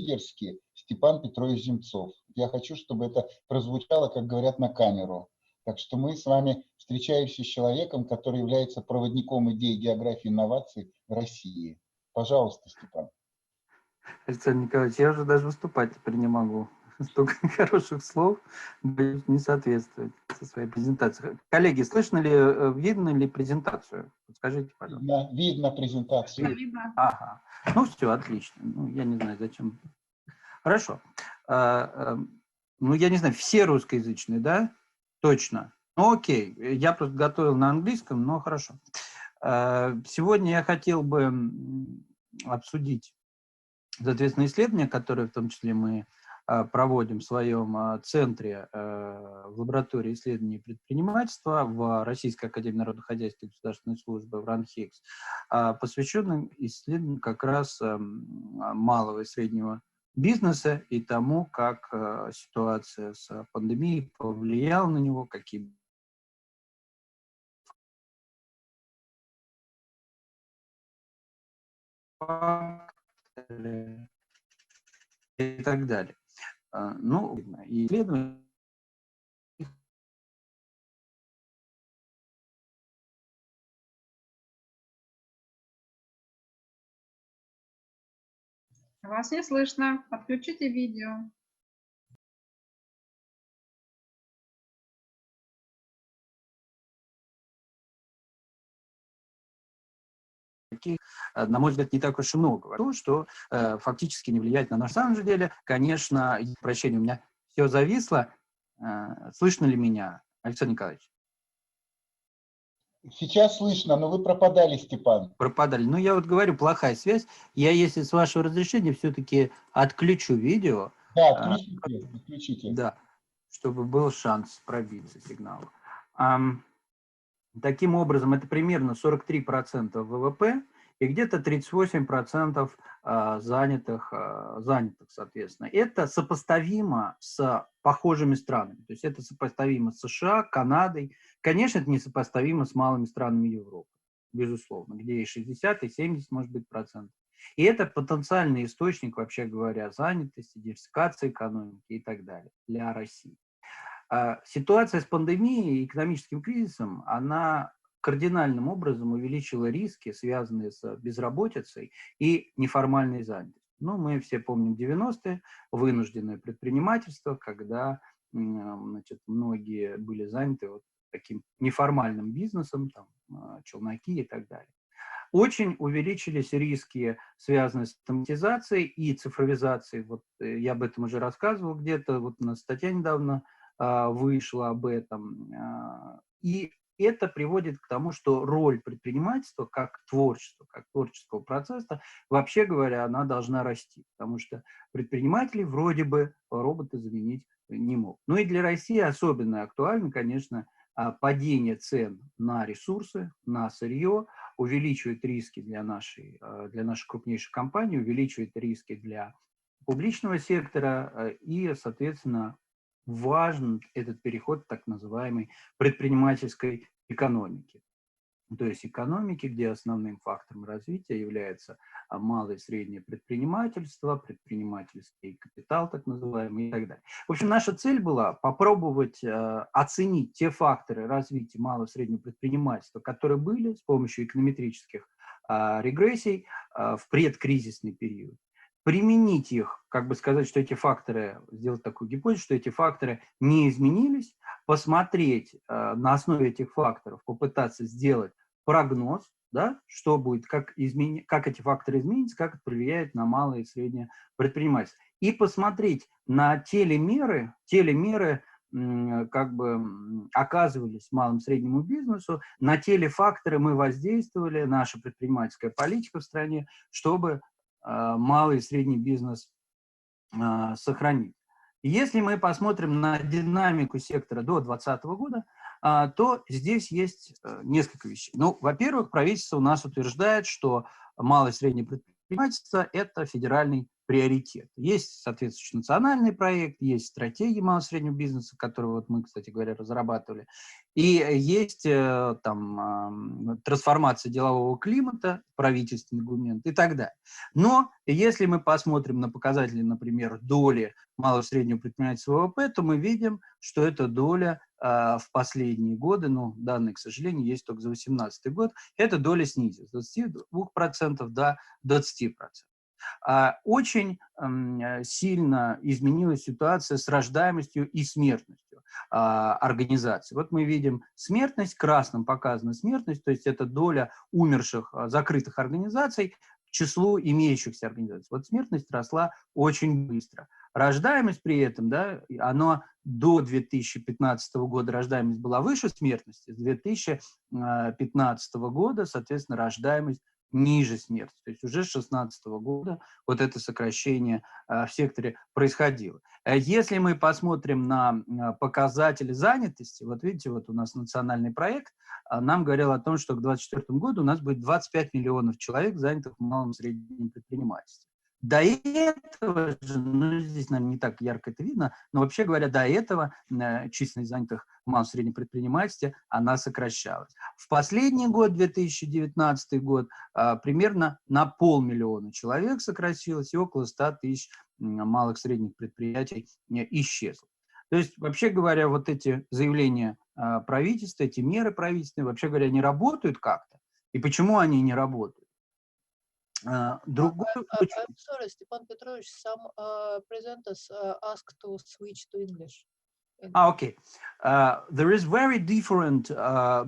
по-питерски Степан Петрович Земцов. Я хочу, чтобы это прозвучало, как говорят, на камеру. Так что мы с вами встречаемся с человеком, который является проводником идей географии инноваций в России. Пожалуйста, Степан. Александр Николаевич, я уже даже выступать теперь не могу. Столько хороших слов не соответствует со своей презентацией. Коллеги, слышно ли, видно ли презентацию? Скажите, пожалуйста. Видно презентацию. Видно. Ага. Ну все, отлично. Ну, я не знаю, зачем. Хорошо. Ну, я не знаю, все русскоязычные, да? Точно. Ну, окей. Я просто готовил на английском, но хорошо. Сегодня я хотел бы обсудить, соответственно, исследования, которые в том числе мы проводим в своем центре в лаборатории исследований предпринимательства в Российской академии народного хозяйства и государственной службы в РАНХИКС, посвященным исследованию как раз малого и среднего бизнеса и тому, как ситуация с пандемией повлияла на него, какие факторы и так далее. Ну, и исследования. Вас не слышно. Подключите видео. Таких, на мой взгляд, не так уж и много. То, что фактически не влияет на самом же деле. Конечно, прощение, у меня все зависло. Слышно ли меня, Александр Николаевич? Сейчас слышно, но вы пропадали, Степан. Пропадали. Ну, я вот говорю, плохая связь. Я, если с вашего разрешения, все-таки отключу видео. Да, отключите. Да, чтобы был шанс пробиться сигналу. Таким образом, это примерно 43% ВВП и где-то 38% занятых, соответственно. Это сопоставимо с похожими странами. То есть это сопоставимо с США, Канадой. Конечно, это не сопоставимо с малыми странами Европы, безусловно, где и 60, и 70, может быть, процентов. И это потенциальный источник, вообще говоря, занятости, диверсификации экономики и так далее для России. Ситуация с пандемией и экономическим кризисом, она кардинальным образом увеличила риски, связанные с безработицей и неформальной занятостью. Ну, мы все помним 90-е, вынужденное предпринимательство, когда, значит, многие были заняты вот таким неформальным бизнесом, там, челноки и так далее. Очень увеличились риски, связанные с автоматизацией и цифровизацией. Вот я об этом уже рассказывал где-то, вот у нас статья недавно вышла об этом. И это приводит к тому, что роль предпринимательства как творчества, как творческого процесса, вообще говоря, она должна расти, потому что предприниматели вроде бы роботы заменить не могут. Ну и для России особенно актуально, конечно, падение цен на ресурсы, на сырье, увеличивает риски для нашей крупнейшей компании, увеличивает риски для публичного сектора и, соответственно, важен этот переход к так называемой предпринимательской экономике. То есть экономики, где основным фактором развития является малое и среднее предпринимательство, предпринимательский капитал, так называемый, и так далее. В общем, наша цель была попробовать оценить те факторы развития малого и среднего предпринимательства, которые были с помощью эконометрических регрессий в предкризисный период. Применить их, как бы сказать, что эти факторы, сделать такую гипотезу, что эти факторы не изменились, посмотреть на основе этих факторов, попытаться сделать прогноз, да, что будет, как эти факторы изменятся, как это повлияет на малое и среднее предпринимательство. И посмотреть на телемеры как бы оказывались малому и среднему бизнесу, на телефакторы мы воздействовали, наша предпринимательская политика в стране, чтобы малый и средний бизнес сохранить. Если мы посмотрим на динамику сектора до 2020 года, то здесь есть несколько вещей. Ну, во-первых, правительство у нас утверждает, что малое и среднее предпринимательство – это федеральный приоритеты. Есть соответствующий национальный проект, есть стратегии малого и среднего бизнеса, которые вот мы, кстати говоря, разрабатывали, и есть там трансформация делового климата, правительственный документ и так далее. Но если мы посмотрим на показатели, например, доли малого и среднего предпринимательства ВВП, то мы видим, что эта доля в последние годы, ну, данные, к сожалению, есть только за 2018 год, эта доля снизилась с 22% до 20%. Очень сильно изменилась ситуация с рождаемостью и смертностью организаций. Вот мы видим смертность, красным показана смертность, то есть это доля умерших закрытых организаций к числу имеющихся организаций. Вот смертность росла очень быстро. Рождаемость при этом, да, она до 2015 года рождаемость была выше смертности, с 2015 года, соответственно, рождаемость ниже смерти. То есть уже с 2016 года вот это сокращение в секторе происходило. Если мы посмотрим на показатели занятости, вот видите, вот у нас национальный проект нам говорил о том, что к 2024 году у нас будет 25 миллионов человек, занятых в малом и среднем предпринимательстве. До этого же, ну, здесь, наверное, не так ярко это видно, но вообще говоря, до этого численность занятых в малом и среднем предпринимательстве, она сокращалась. В последний год, 2019 год, примерно на 500 000 человек сократилось, и около 100 тысяч малых и средних предприятий исчезло. То есть, вообще говоря, вот эти заявления правительства, эти меры правительственные, вообще говоря, не работают как-то. И почему они не работают? I'm sorry, Stepan Petrovich, some presenters asked to switch to English. Okay. There is very different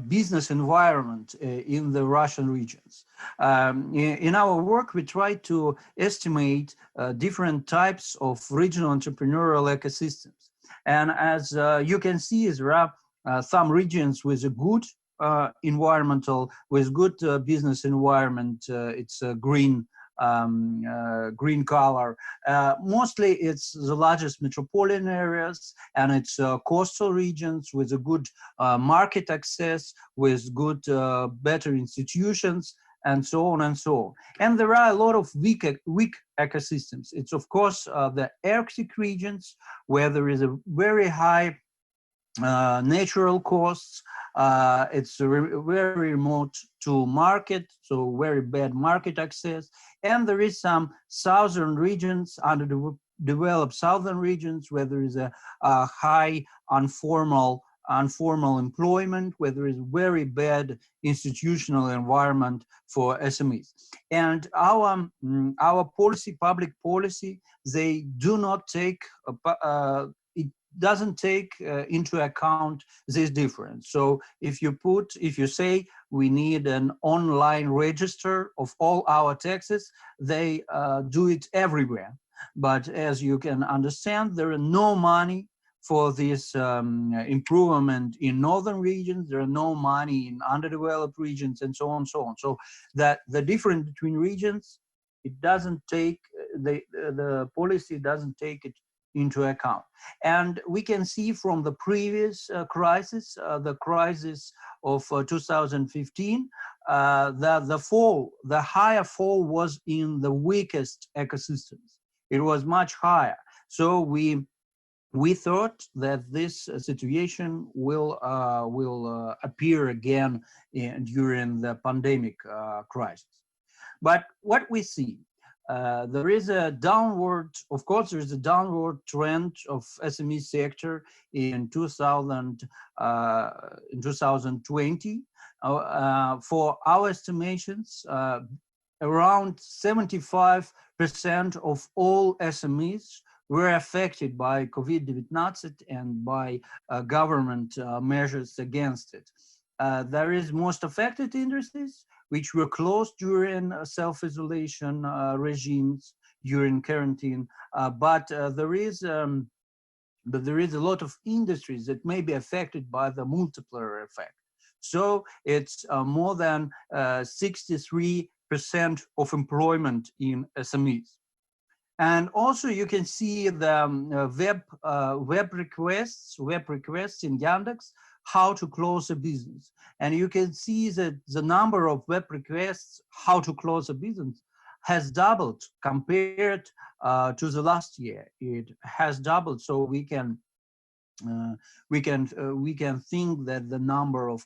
business environment in the Russian regions. In our work, we try to estimate different types of regional entrepreneurial ecosystems. And as you can see, there are some regions with a good environmental, with good business environment. It's a green color. Mostly it's the largest metropolitan areas, and it's coastal regions with a good market access, with good, better institutions, and so on and so on. And there are a lot of weak ecosystems. It's of course the Arctic regions, where there is a very high natural costs. It's very remote to market, so very bad market access. And there is some southern regions, underdeveloped southern regions, where there is a high informal employment, where there is very bad institutional environment for SMEs. And our policy, public policy, they do not take doesn't take into account this difference. So if you say we need an online register of all our taxes, they do it everywhere. But as you can understand, there are no money for this improvement in northern regions. There are no money in underdeveloped regions, and so on and so on. So that the difference between regions, it doesn't take, the policy doesn't take it into account. And we can see from the previous crisis, the crisis of 2015, that the higher fall was in the weakest ecosystems. It was much higher. So we thought that this situation will appear again during the pandemic crisis. But what we see, there is a downward, of course, there is a downward trend of SME sector in 2020. For our estimations, around 75% of all SMEs were affected by COVID-19 and by government measures against it. There is most affected industries which were closed during self-isolation regimes, during quarantine, but there is a lot of industries that may be affected by the multiplier effect. So it's more than 63% of employment in SMEs. And also you can see the web requests in Yandex, how to close a business. And you can see that the number of web requests, how to close a business, has doubled compared to the last year. It has doubled, so we can think that the number of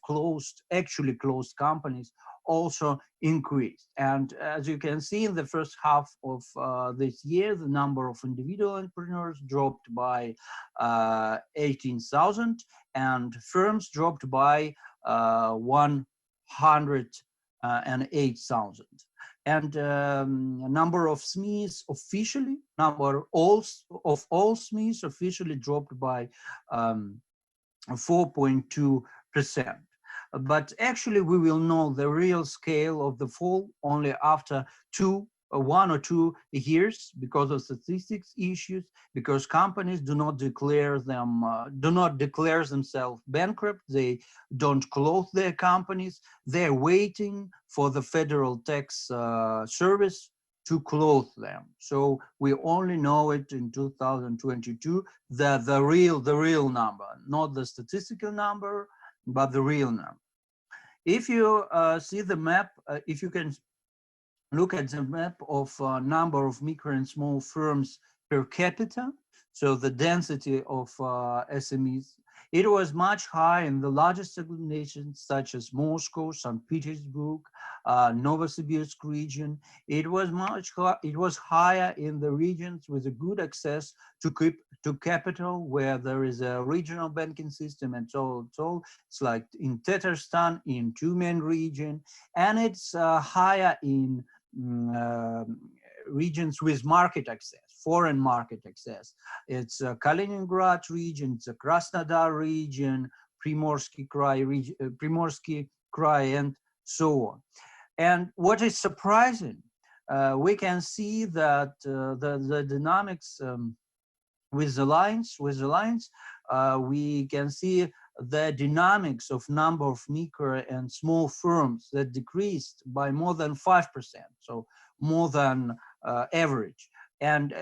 actually closed companies also increased. And as you can see, in the first half of this year, the number of individual entrepreneurs dropped by 18,000, and firms dropped by 108,000. And number of SMEs officially, number of all SMEs officially dropped by 4.2%. But actually, we will know the real scale of the fall only after 1 or 2 years, because of statistics issues, because companies do not declare themselves bankrupt. They don't close their companies. They're waiting for the federal tax service to close them. So we only know it in 2022, the real number, not the statistical number, but the real number. If you see the map, if you can look at the map of number of micro and small firms per capita, so the density of SMEs, it was much higher in the largest nations such as Moscow, St. Petersburg, Novosibirsk region. It was higher in the regions with a good access to capital, where there is a regional banking system and so on. It's like in Tatarstan, in Tyumen region, and it's higher in regions with market access, foreign market access. It's Kaliningrad region, it's a Krasnodar region, Primorsky Krai, and so on. And what is surprising, we can see that the dynamics with the lines, we can see the dynamics of number of micro and small firms that decreased by more than 5%, so more than average. And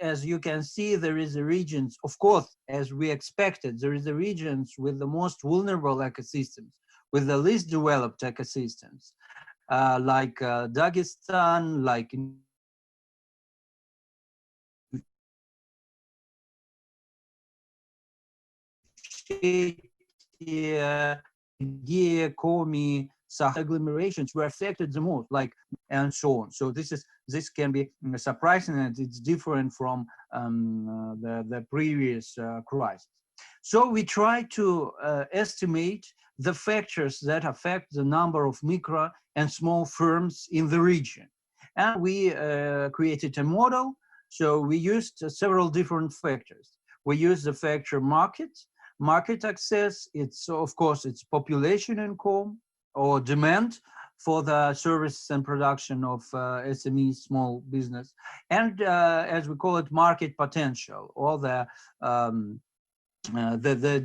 as you can see, there is a regions, of course, as we expected, there is a regions with the most vulnerable ecosystems, with the least developed ecosystems, like Dagestan, like Komi, Sahel agglomerations were affected the most, like, and so on. So this can be surprising, and it's different from the previous crisis. So we try to estimate the factors that affect the number of micro and small firms in the region. And we created a model. So we used several different factors. We used the factor market access. It's, of course, it's population income or demand for the services and production of SME, small business, and as we call it, market potential, or the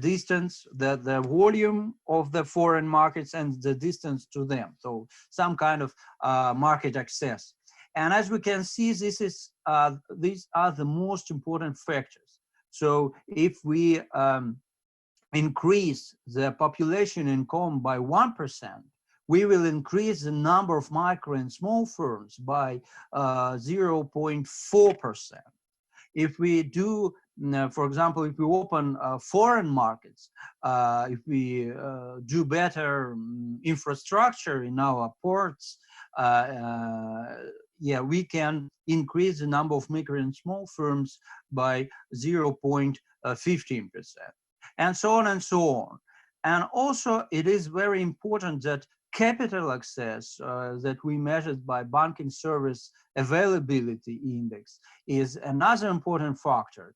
distance, the volume of the foreign markets and the distance to them. So some kind of market access. And as we can see, these are the most important factors. So if we increase the population income by 1%, we will increase the number of micro and small firms by 0.4%. If we do, for example, if we open foreign markets, if we do better infrastructure in our ports, we can increase the number of micro and small firms by 0.15%, and so on and so on. And also, it is very important that capital access that we measured by banking service availability index is another important factor.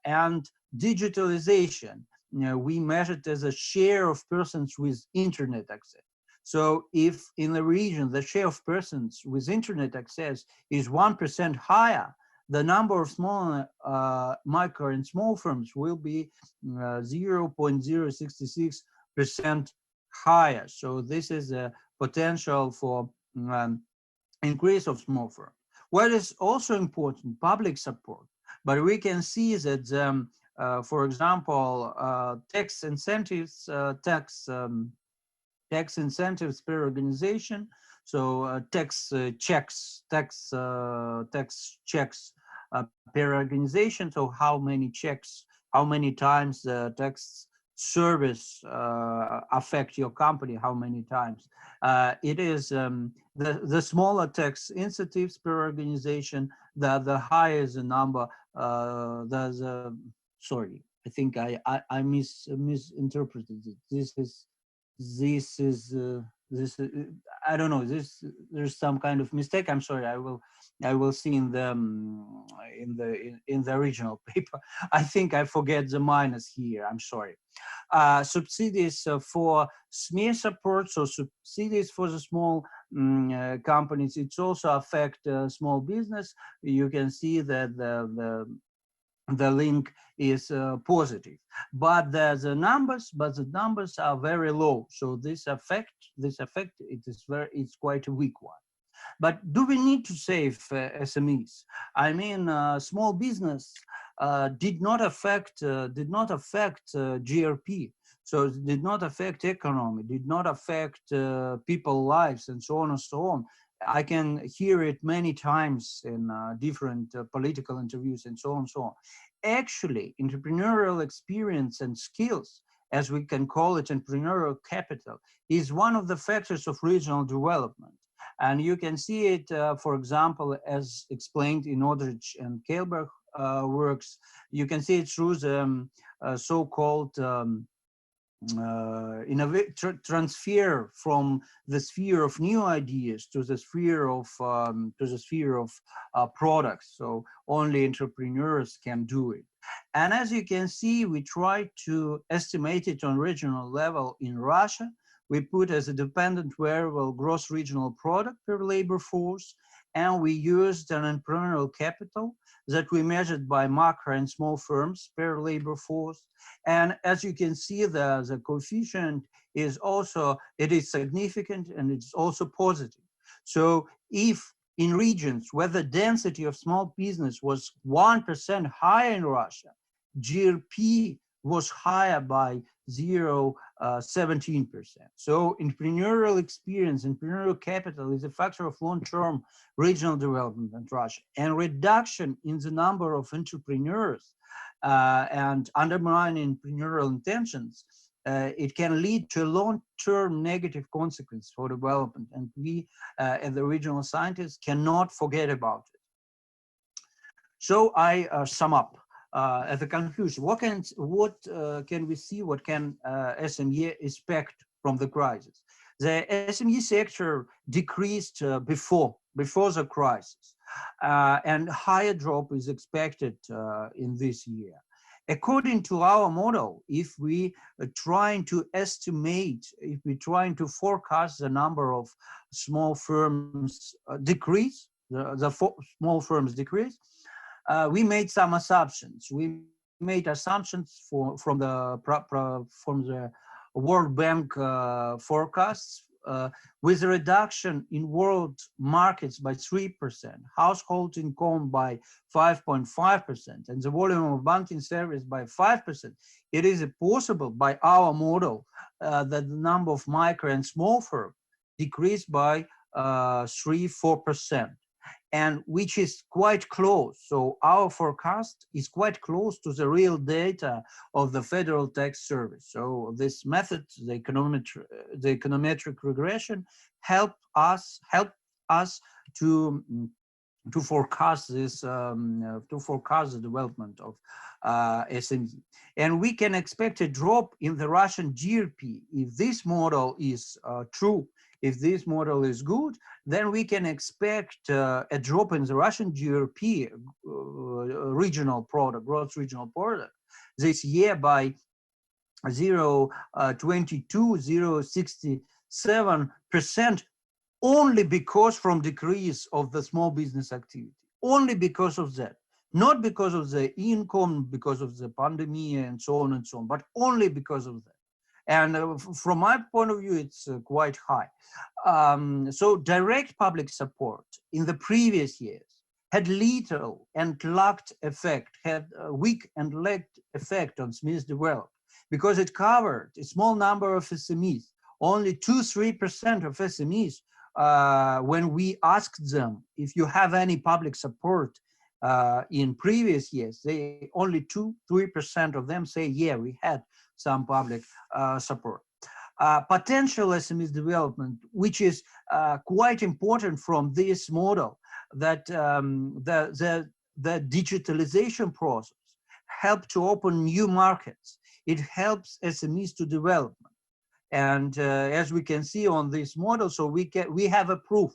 And digitalization, we measured as a share of persons with internet access. So if in the region the share of persons with internet access is 1% higher, the number of small micro and small firms will be 0.066% higher. So this is a potential for increase of small firms. What is also important, public support. But we can see that, for example, tax incentives per organization. tax checks per organization. So how many checks, how many times the tax service affect your company, how many times. It is the smaller tax incentives per organization, the higher the number. Sorry, I think I misinterpreted it. This is I don't know. There's some kind of mistake. I'm sorry. I will see in the original paper. I think I forget the minus here. I'm sorry. Subsidies for SME support, so subsidies for the small companies. It's also affect small business. You can see that the link is positive, but the numbers are very low. So this effect it's quite a weak one. But do we need to save SMEs? I mean, small business did not affect GRP. So it did not affect economy, did not affect people's lives, and so on and so on. I can hear it many times in different political interviews and so on and so on. Actually, entrepreneurial experience and skills, as we can call it, entrepreneurial capital, is one of the factors of regional development. And you can see it, for example, as explained in Odrich and Kailberg works. You can see it through the so-called transfer from the sphere of new ideas to the sphere of products. So only entrepreneurs can do it. And as you can see, we try to estimate it on regional level in Russia. We put as a dependent variable gross regional product per labor force, and we used an entrepreneurial capital that we measured by macro and small firms per labor force. And as you can see, the coefficient is also, it is significant and it's also positive. So if in regions where the density of small business was 1% higher in Russia, GRP was higher by 0.17%. So entrepreneurial experience, entrepreneurial capital is a factor of long-term regional development in Russia. And reduction in the number of entrepreneurs and undermining entrepreneurial intentions, it can lead to long-term negative consequences for development. And we, as the regional scientists, cannot forget about it. So I sum up. As a conclusion, what can we see? What can SME expect from the crisis? The SME sector decreased before the crisis, and higher drop is expected in this year. According to our model, if we are trying to estimate, if we're trying to forecast the number of small firms decrease, small firms decrease, we made some assumptions. We made assumptions from the World Bank forecasts with a reduction in world markets by 3%, household income by 5.5%, and the volume of banking service by 5%. It is possible by our model that the number of micro and small firms decreased by 3-4%. And which is quite close. So our forecast is quite close to the real data of the Federal Tax Service. So this method, the econometric regression, help us to forecast this, to forecast the development of SME. And we can expect a drop in the Russian GRP if this model is true. If this model is good, then we can expect a drop in the Russian GRP, regional product, gross regional product, this year by 0.67%, only because from decrease of the small business activity, only because of that, not because of the income, because of the pandemic and so on, but only because of that. And from my point of view, it's quite high. So direct public support in the previous years had little and lacked effect, had a weak and lacked effect on SMEs development because it covered a small number of SMEs. Only 2-3% of SMEs when we asked them if you have any public support in previous years, they only 2-3% of them say, yeah, we had some public support. Potential SMEs development, which is quite important from this model, that the digitalization process helps to open new markets. It helps SMEs to develop. And as we can see on this model, so we have a proof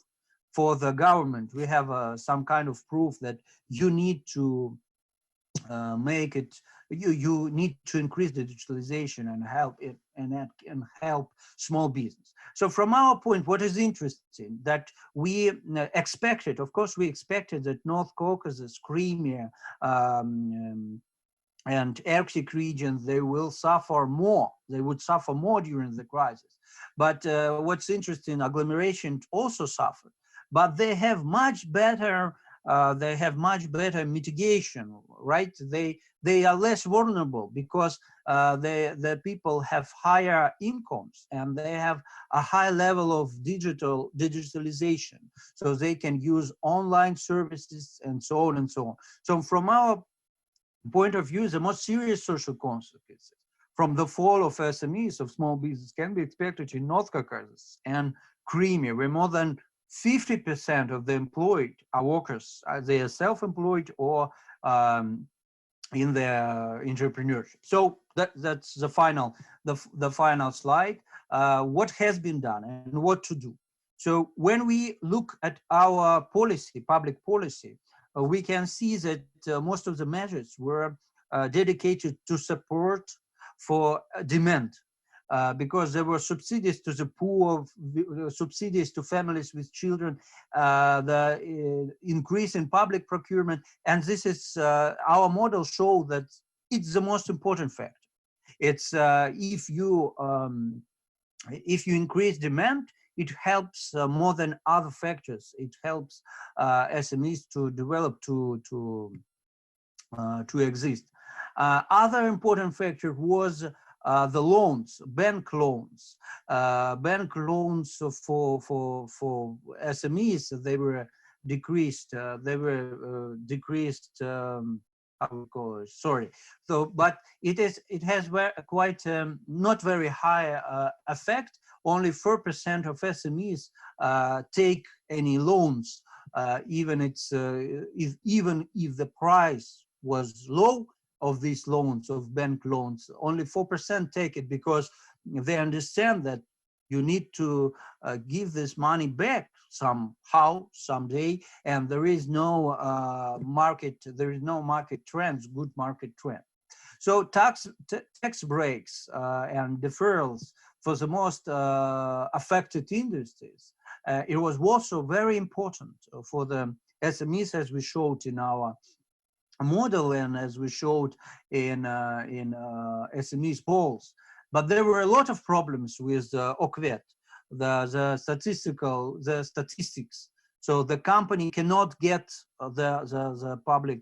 for the government. We have some kind of proof that you need to make it. You need to increase the digitalization and help it, and that can help small business. So from our point, what is interesting that we expected, of course, we expected that North Caucasus, Crimea, and Arctic regions, they will suffer more. They would suffer more during the crisis. But what's interesting, agglomeration also suffered, but they have much better. They have much better mitigation, right? They are less vulnerable because the people have higher incomes and they have a high level of digitalization, so they can use online services and so on and so on. So from our point of view, the most serious social consequences from the fall of SMEs, of small business, can be expected in North Caucasus and Crimea, where more than 50% of the employed are workers. They are self-employed or in their entrepreneurship. So that's the final slide. What has been done and what to do. So when we look at our policy, public policy, we can see that most of the measures were dedicated to support for demand, because there were subsidies to the poor, subsidies to families with children, the increase in public procurement, and this is our model show that it's the most important factor. It's if you increase demand, it helps more than other factors. It helps SMEs to develop, to exist. Other important factor was the loans, bank loans. Bank loans for SMEs, they were decreased. They were decreased. How we call it? Sorry. So, but it has quite not very high effect. Only 4% of SMEs take any loans, even if the price was low of these loans, of bank loans. Only 4% take it because they understand that you need to give this money back somehow, someday, and there is no market. There is no market trends, good market trend. So tax breaks and deferrals for the most affected industries. It was also very important for the SMEs, as we showed in our model and as we showed in SMEs polls. But there were a lot of problems with OKVET, the statistics. So the company cannot get the public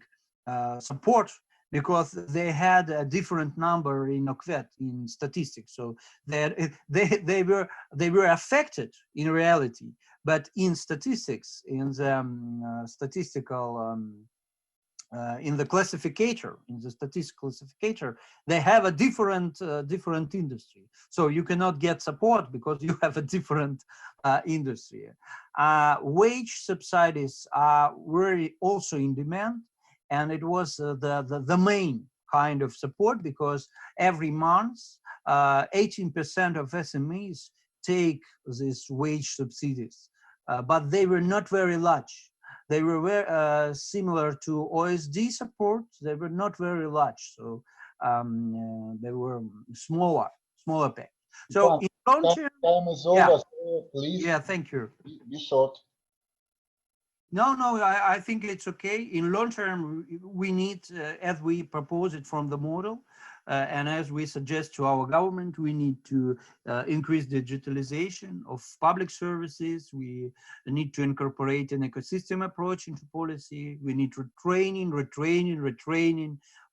support because they had a different number in OKVET, in statistics. So they were affected in reality, but in statistics, in the statistical in the classificator, in the statistical classificator, they have a different industry. So you cannot get support because you have a different industry. Wage subsidies were also in demand, and it was the main kind of support because every month 18% of SMEs take these wage subsidies, but they were not very large. They were similar to OSD support. They were not very large, so they were smaller pack. So in long term, time is over, yeah, so please. Yeah, thank you. Be short. No, I think it's okay. In long term, we need, as we propose it from the model, and as we suggest to our government, we need to increase digitalization of public services. We need to incorporate an ecosystem approach into policy. We need retraining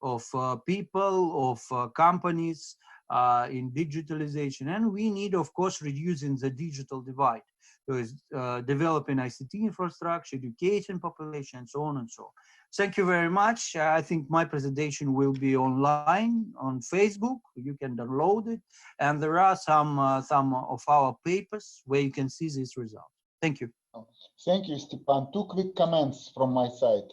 of people, of companies in digitalization. And we need, of course, reducing the digital divide. developing ICT infrastructure, education population, and so on and so on. Thank you very much. I think my presentation will be online on Facebook. You can download it. And there are some of our papers where you can see this result. Thank you. Thank you, Stepan. Two quick comments from my side.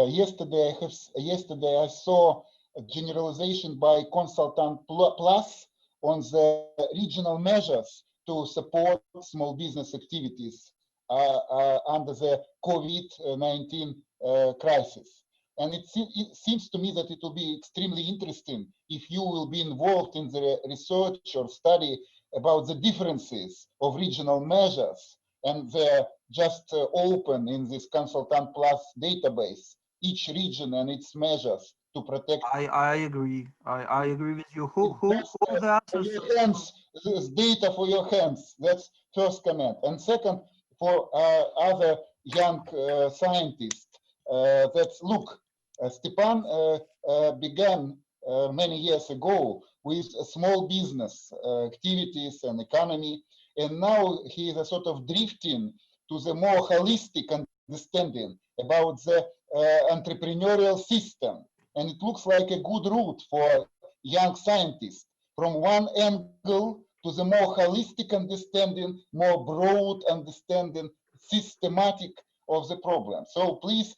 Yesterday I saw a generalization by Consultant Plus on the regional measures to support small business activities under the COVID-19 crisis. And it seems to me that it will be extremely interesting if you will be involved in the research or study about the differences of regional measures, and they're just open in this Consultant Plus database, each region and its measures to protect. I agree. I agree with you. Who the for answers? your hands, this data for your hands. That's first comment. And second, for other young scientists, that look, Stepan began many years ago with small business activities and economy, and now he is a sort of drifting to the more holistic understanding about the entrepreneurial system. And it looks like a good route for young scientists, from one angle to the more holistic understanding, more broad understanding, systematic of the problem. So please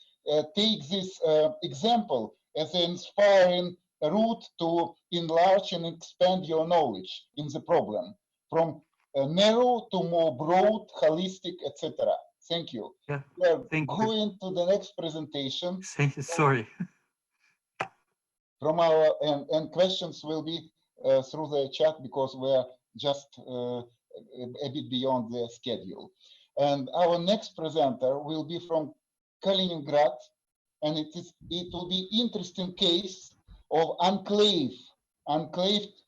take this example as an inspiring route to enlarge and expand your knowledge in the problem, from narrow to more broad, holistic, etc. Thank you. Yeah, thank you. Going to the next presentation. Sorry. From our and questions will be through the chat because we're just a bit beyond the schedule. And our next presenter will be from Kaliningrad, and it will be interesting case of enclaved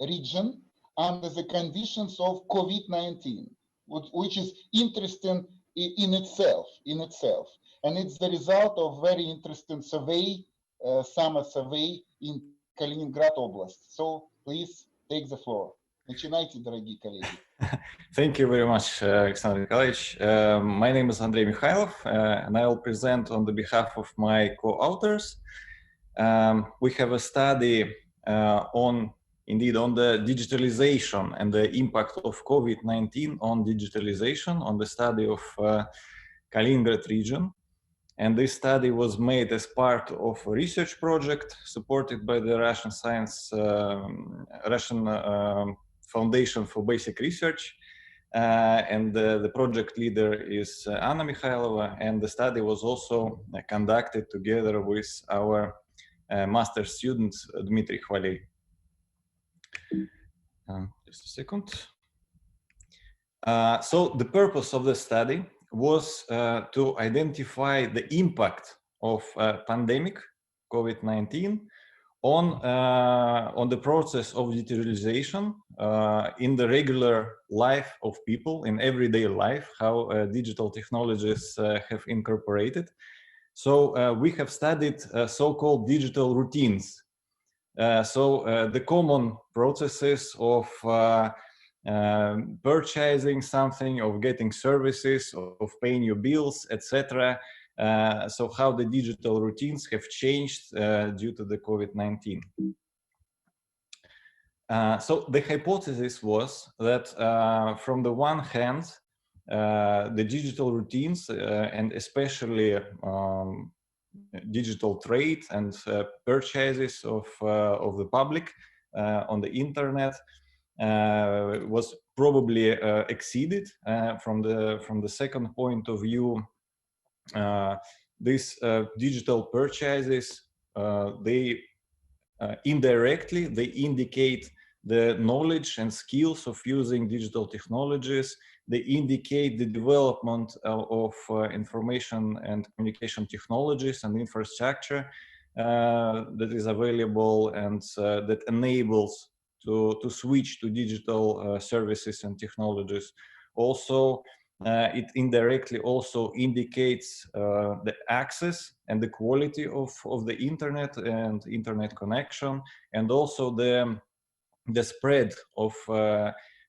region under the conditions of COVID-19, which is interesting in itself. And it's the result of very interesting survey, summer survey in Kaliningrad oblast. So please take the floor. Начинайте, дорогие коллеги. Thank you very much, Alexander Nikolaevich. My name is Andrej Mihajlov, and I will present on the behalf of my co-authors. We have a study on the digitalization and the impact of COVID-19 on digitalization, on the study of Kaliningrad region. And this study was made as part of a research project supported by the Russian Foundation for Basic Research. And the project leader is Anna Mihajlova, and the study was also conducted together with our master student, Dmitrij Hvalej. Just a second. So the purpose of the study was to identify the impact of pandemic COVID-19 on the process of digitalization in the regular life of people, in everyday life, how digital technologies have incorporated. So we have studied so-called digital routines. The common processes of purchasing something, of getting services, of paying your bills, etc. So how the digital routines have changed due to the COVID-19. So the hypothesis was that from the one hand, the digital routines and especially digital trade and purchases of the public on the internet was probably exceeded. From the second point of view, these digital purchases, they indirectly they indicate the knowledge and skills of using digital technologies. They indicate the development of information and communication technologies and infrastructure that is available and that enables to switch to digital services and technologies. Also, it indirectly also indicates the access and the quality of the internet and internet connection, and also the spread of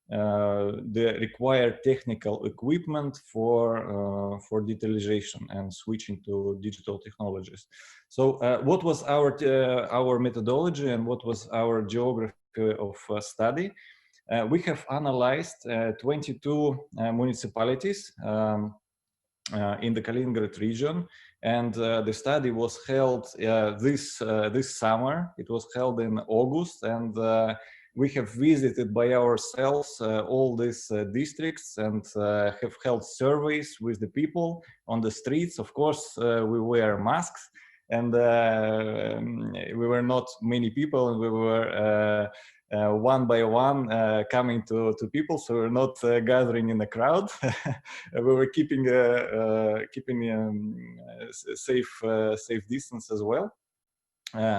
the required technical equipment for digitalization and switching to digital technologies. So what was our methodology and what was our geography of study? We have analyzed 22 municipalities in the Kaliningrad region, and the study was held this summer. It was held in August, and we have visited by ourselves all these districts and have held surveys with the people on the streets. Of course, we wear masks, and we were not many people, and we were one by one coming to people, so we're not gathering in a crowd. We were keeping safe distance as well.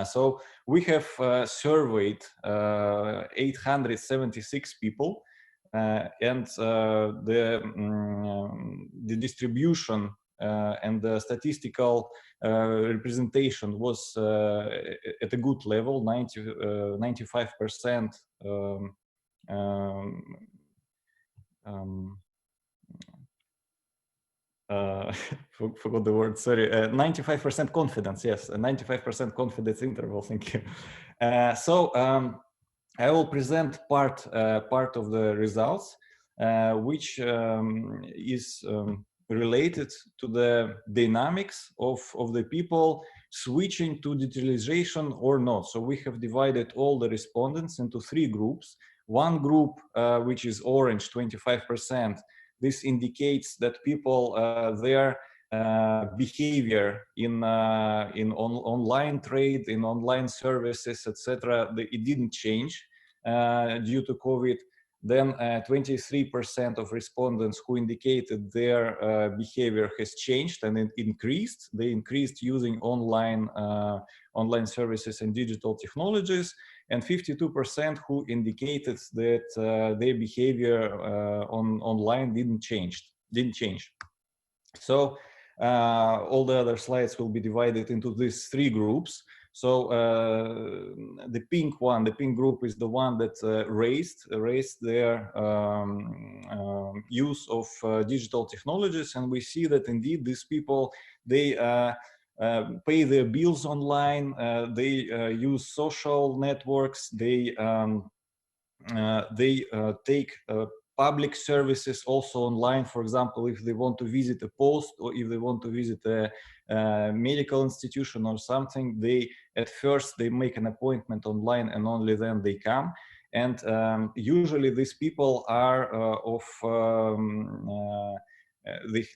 So we have surveyed 876 people, and the distribution and the statistical representation was at a good level, 95%. Forgot the word, sorry, 95% confidence, yes, a 95% confidence interval, thank you. So I will present part of the results, which is related to the dynamics of the people switching to digitalization or not. So we have divided all the respondents into 3 groups. One group, which is orange, 25%, this indicates that people, their behavior in online trade, in online services, etc., it didn't change due to COVID. Then 23% of respondents who indicated their behavior has changed and it increased. They increased using online services and digital technologies, and 52% who indicated that their behavior online didn't change. So all the other slides will be divided into these 3 groups. So the pink group is the one that raised their use of digital technologies, and we see that indeed these people, they pay their bills online, they use social networks, they take public services also online. For example, if they want to visit a post or if they want to visit a medical institution or something, they at first they make an appointment online and only then they come. And usually these people are they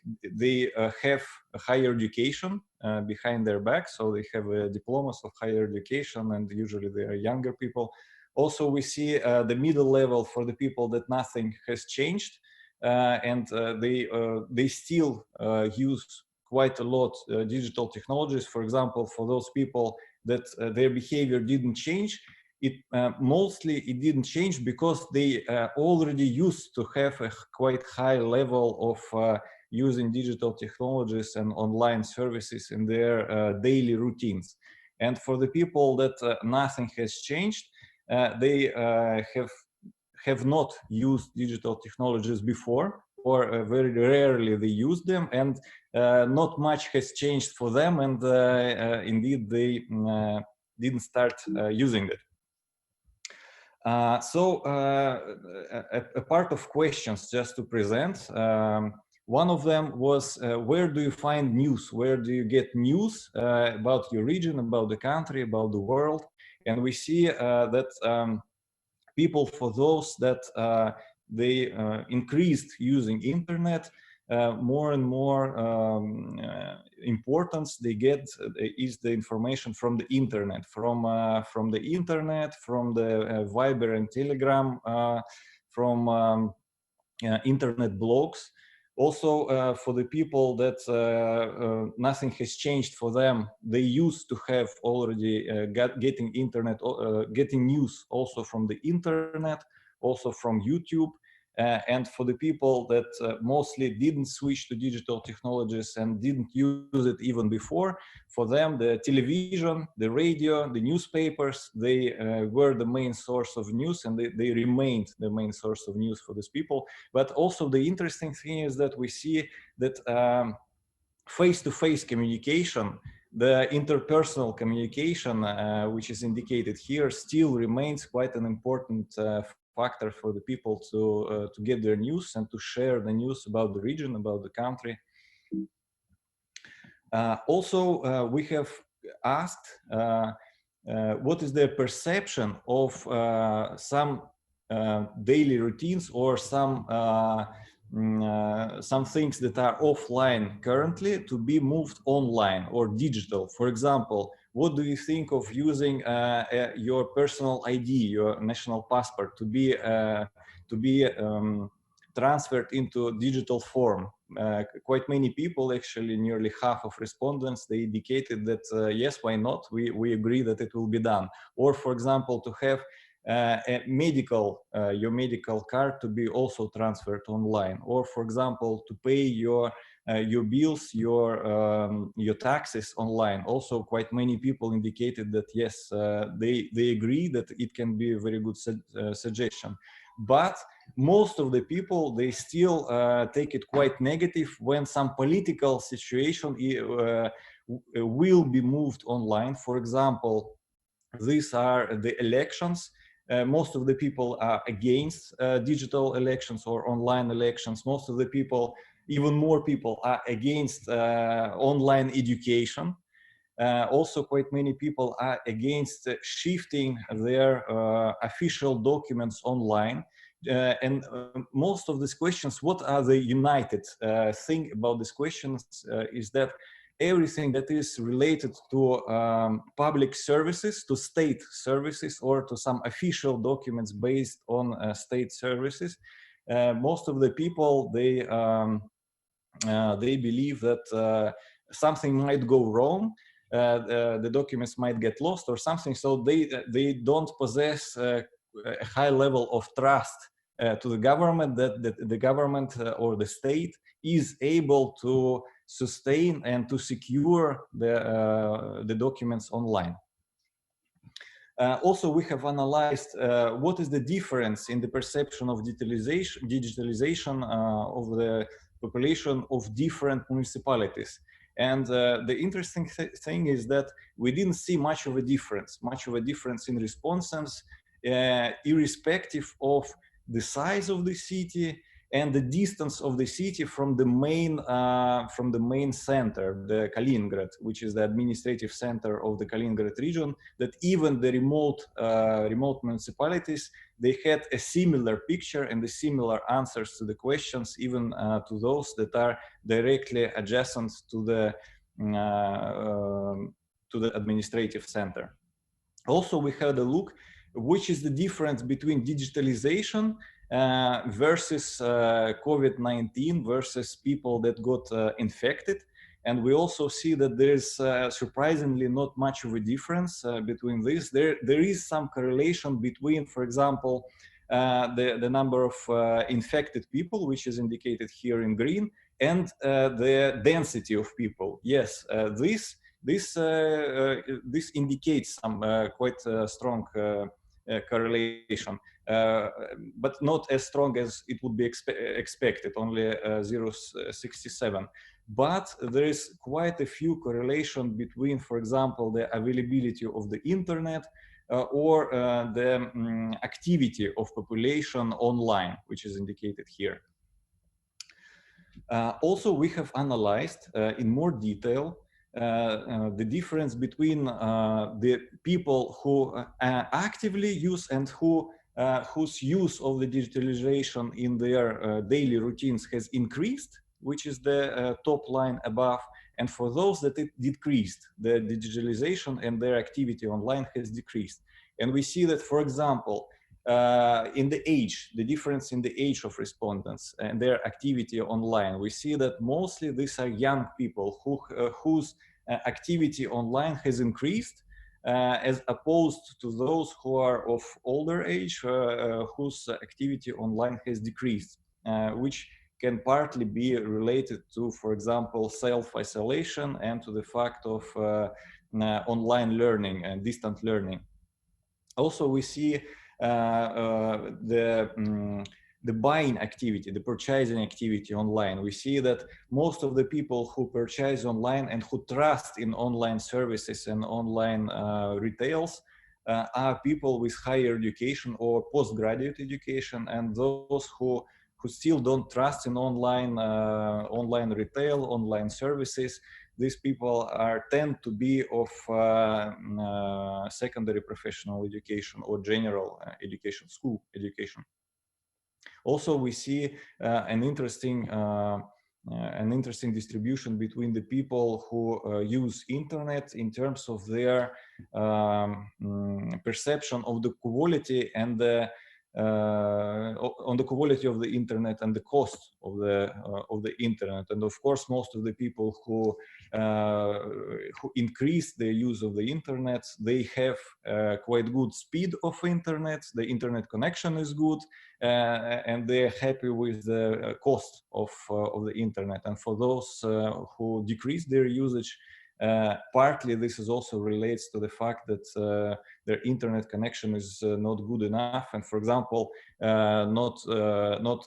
have a higher education behind their back, so they have diplomas of higher education, and usually they are younger people. Also, we see the middle level for the people that nothing has changed, and they still use quite a lot digital technologies. For example, for those people that their behavior didn't change, mostly it didn't change because they already used to have a quite high level of using digital technologies and online services in their daily routines. And for the people that nothing has changed, they have not used digital technologies before, or very rarely they use them, and not much has changed for them, and indeed they didn't start using it. So a part of questions just to present. One of them was, where do you find news? Where do you get news about your region, about the country, about the world? And we see that people, for those that they increased using internet, more and more importance they get is the information from the internet, from the Viber and Telegram, from internet blogs. Also, for the people that nothing has changed for them, they used to have already getting news also from the internet, also from YouTube. And for the people that mostly didn't switch to digital technologies and didn't use it even before, for them, the television, the radio, the newspapers, they were the main source of news, and they remained the main source of news for these people. But also the interesting thing is that we see that face-to-face communication, the interpersonal communication, which is indicated here, still remains quite an important factor for the people to get their news and to share the news about the region, about the country. Also, we have asked what is their perception of some daily routines or some things that are offline currently to be moved online or digital. For example, what do you think of using your personal ID, your national passport, to be transferred into digital form? Quite many people, actually nearly half of respondents, they indicated that yes, why not? We agree that it will be done. Or, for example, to have your medical card to be also transferred online, or for example to pay your bills, your taxes online. Also, quite many people indicated that yes, they agree that it can be a very good suggestion. But most of the people, they still take it quite negative when some political situation will be moved online. For example, these are the elections. Most of the people are against digital elections or online elections. Most of the people, even more people, are against online education. Also, quite many people are against shifting their official documents online. And most of these questions, what are the united thing about these questions is that everything that is related to public services, to state services, or to some official documents based on state services, most of the people, they believe that something might go wrong, the documents might get lost or something, so they don't possess a high level of trust to the government, that the government or the state is able to sustain and to secure the documents online. Also, we have analyzed what is the difference in the perception of digitalization of the population of different municipalities. And the interesting thing is that we didn't see much of a difference in responses, irrespective of the size of the city and the distance of the city from the main center, the Kaliningrad, which is the administrative center of the Kaliningrad region. That even the remote municipalities, they had a similar picture and the similar answers to the questions, even to those that are directly adjacent to the administrative center. Also, we had a look which is the difference between digitalization versus COVID-19 versus people that got infected. And we also see that there is surprisingly not much of a difference between this. There is some correlation between, for example, the number of infected people, which is indicated here in green, and the density of people. Yes, this indicates some quite strong correlation, but not as strong as it would be expected, only 0.67. But there is quite a few correlation between, for example, the availability of the internet or the activity of population online, which is indicated here. Also, we have analyzed in more detail the difference between the people who actively use and whose use of the digitalization in their daily routines has increased, which is the top line above, and for those that it decreased, the digitalization and their activity online has decreased. And we see that, for example, in the age, the difference in the age of respondents and their activity online, we see that mostly these are young people whose activity online has increased, as opposed to those who are of older age, whose activity online has decreased, which can partly be related to, for example, self-isolation and to the fact of online learning and distant learning. Also, we see the buying activity, the purchasing activity online. We see that most of the people who purchase online and who trust in online services and online retails are people with higher education or postgraduate education, and those who still don't trust in online retail, online services. These people tend to be of secondary professional education or general education, school education. Also, we see an interesting distribution between the people who use internet in terms of their perception of the quality and the quality of the internet and the cost of the internet. And of course, most of the people who increase their use of the internet, they have quite good speed of internet. The internet connection is good, and they're happy with the cost of the internet. And for those who decrease their usage, partly this is also relates to the fact that their internet connection is not good enough. And for example, not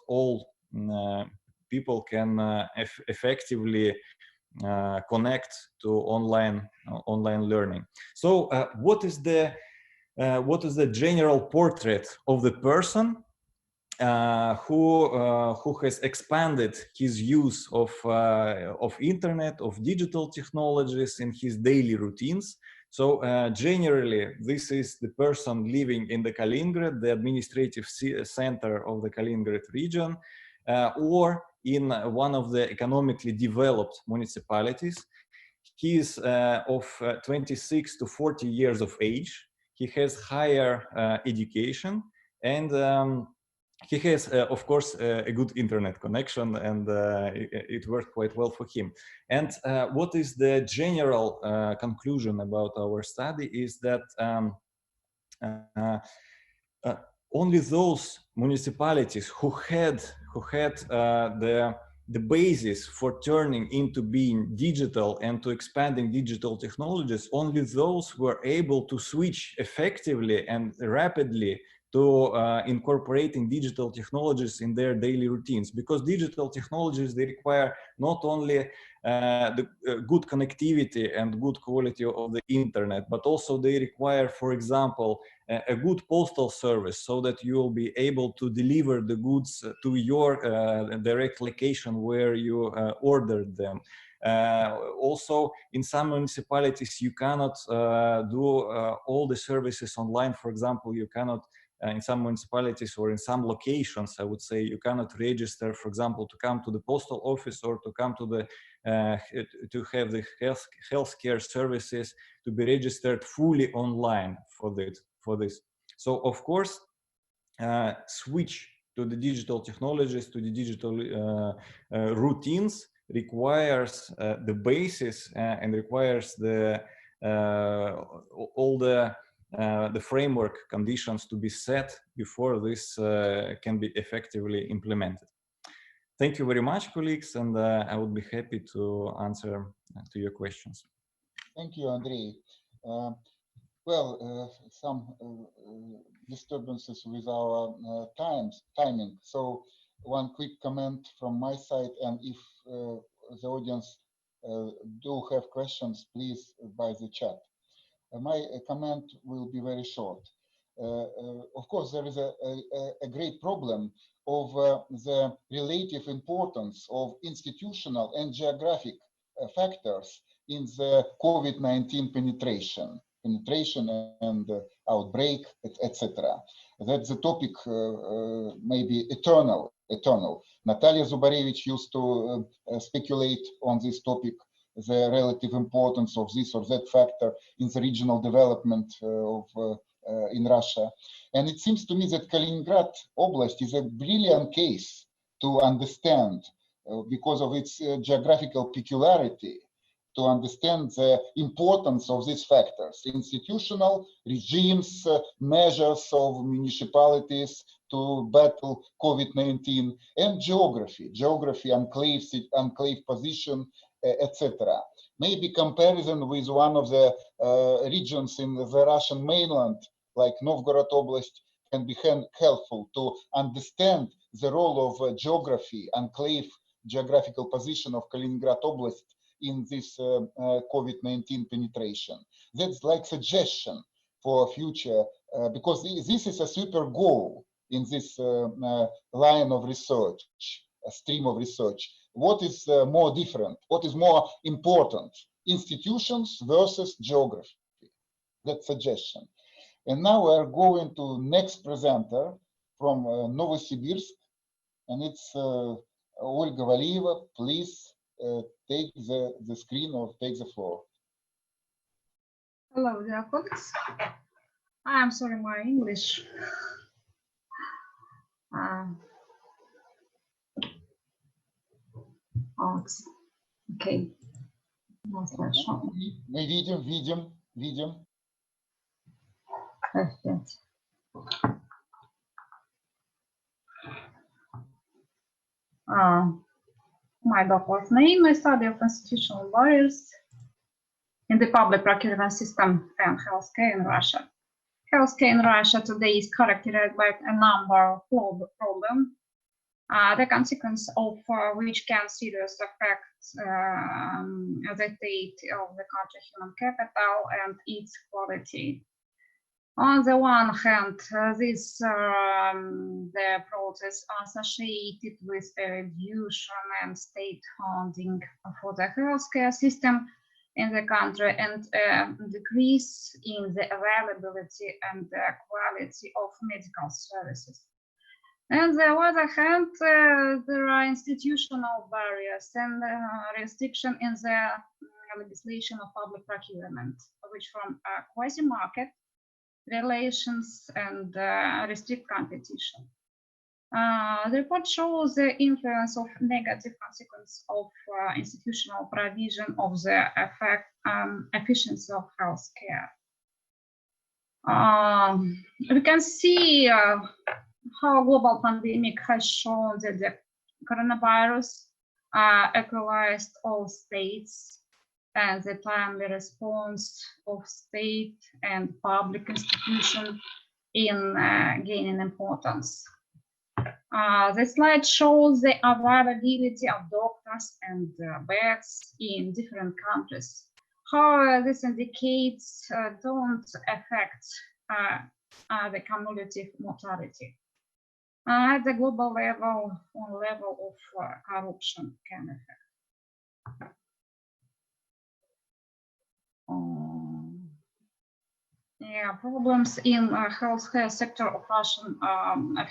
all people can effectively connect to online learning. So what is the general portrait of the person who has expanded his use of internet, of digital technologies in his daily routines? So generally, this is the person living in the Kaliningrad, the administrative center of the Kaliningrad region, or in one of the economically developed municipalities. He is of 26 to 40 years of age. He has higher education, and he has, of course, a good internet connection, and it worked quite well for him. And what is the general conclusion about our study is that only those municipalities who had the basis for turning into being digital and to expanding digital technologies, only those were able to switch effectively and rapidly to incorporating digital technologies in their daily routines, because digital technologies, they require not only the good connectivity and good quality of the internet, but also they require, for example, a good postal service, so that you will be able to deliver the goods to your direct location where you ordered them. Also, in some municipalities, you cannot do all the services online. For example, you cannot in some municipalities or in some locations, I would say, you cannot register, for example, to come to the postal office or to come to the to have the healthcare services to be registered fully online for this. So of course, switch to the digital technologies, to the digital routines requires the basis and requires the all the framework conditions to be set before this can be effectively implemented. Thank you very much, colleagues, and I would be happy to answer to your questions. Thank you, Andrej. Well, some disturbances with our timing. So one quick comment from my side, and if the audience do have questions, please by the chat. My comment will be very short. Of course, there is a great problem of the relative importance of institutional and geographic factors in the COVID-19 penetration and outbreak, etc. That's the topic maybe eternal. Natalia Zubarevich used to speculate on this topic, the relative importance of this or that factor in the regional development in Russia. And it seems to me that Kaliningrad oblast is a brilliant case to understand because of its geographical peculiarity to understand the importance of these factors: institutional regimes, measures of municipalities to battle COVID-19, and geography, enclave position, etc. Maybe comparison with one of the regions in the Russian mainland, like Novgorod Oblast, can be helpful to understand the role of geography, enclave, geographical position of Kaliningrad Oblast in this COVID-19 penetration. That's like suggestion for future, because this is a super goal in this line of research, a stream of research. What is more different? What is more important? Institutions versus geography. That suggestion. And now we are going to next presenter from Novosibirsk, and it's Olga Valieva. Please take the screen or take the floor. Hello, dear colleagues. I am sorry, my English. Окей. Хорошо. Мы видим. F5. My doctoral name is study of constitutional barriers in the public procurement system and healthcare in Russia. Healthcare in Russia today is characterized by a number of problems, the consequence of which can seriously affect the state of the country human capital and its quality. On the one hand, the process associated with a reduction and state funding for the healthcare system in the country and decrease in the availability and the quality of medical services. On the other hand, there are institutional barriers and restriction in the legislation of public procurement, which from quasi-market relations and restrict competition. The report shows the influence of negative consequence of institutional provision of the efficiency of healthcare. We can see how global pandemic has shown that the coronavirus equalized all states and the timely response of state and public institutions in gaining importance. The slide shows the availability of doctors and beds in different countries. How this indicates don't affect the cumulative mortality. At the global level, on level of corruption can affect. Problems in healthcare sector of Russian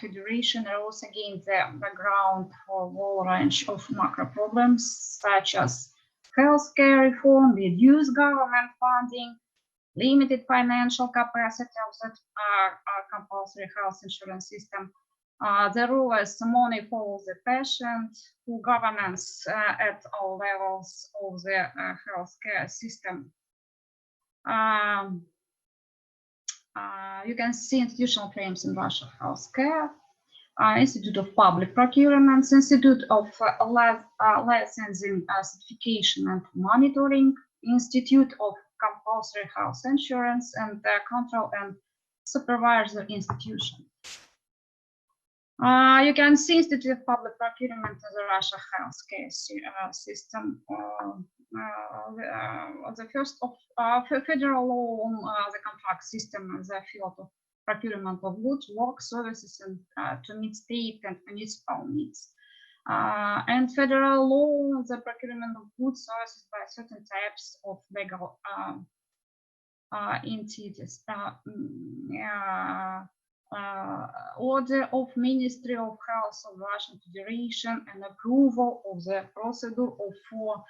Federation arose against the background for a whole range of macro problems, such as healthcare reform, reduced government funding, limited financial capacity of that compulsory health insurance system, the rule as money follows the patient, who governance at all levels of the healthcare system. You can see institutional frames in Russian healthcare, Institute of Public Procurement, Institute of Licensing, Certification and Monitoring, Institute of Compulsory Health Insurance, and Control and Supervisor Institution. You can see Institute of Public Procurement as a Russian healthcare system. The first of federal law on the contract system in the field of procurement of goods, work, services, and to meet state and municipal needs. And federal law on the procurement of goods, services by certain types of legal entities. Order of Ministry of Health of Russian Federation and approval of the procedure for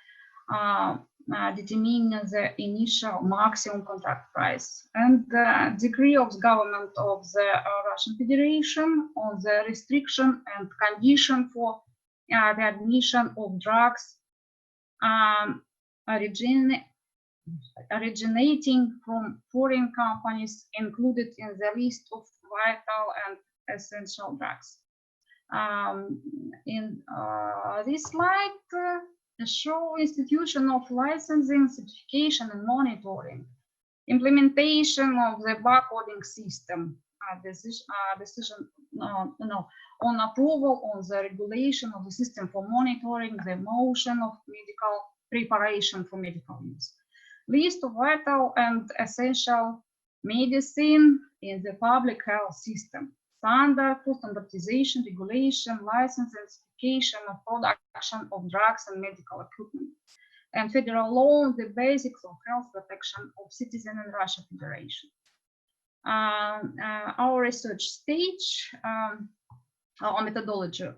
determining the initial maximum contract price, and the decree of the government of the Russian Federation on the restriction and condition for the admission of drugs originating from foreign companies included in the list of vital and essential drugs. In this slide show institution of licensing, certification, and monitoring, implementation of the barcoding system, decision on approval on the regulation of the system for monitoring the motion of medical preparation for medical use, list of vital and essential medicine in the public health system, standard for standardization, regulation, license, and certification of production of drugs and medical equipment, and federal law on the basics of health protection of citizens in Russia Federation. Our research stage, our methodological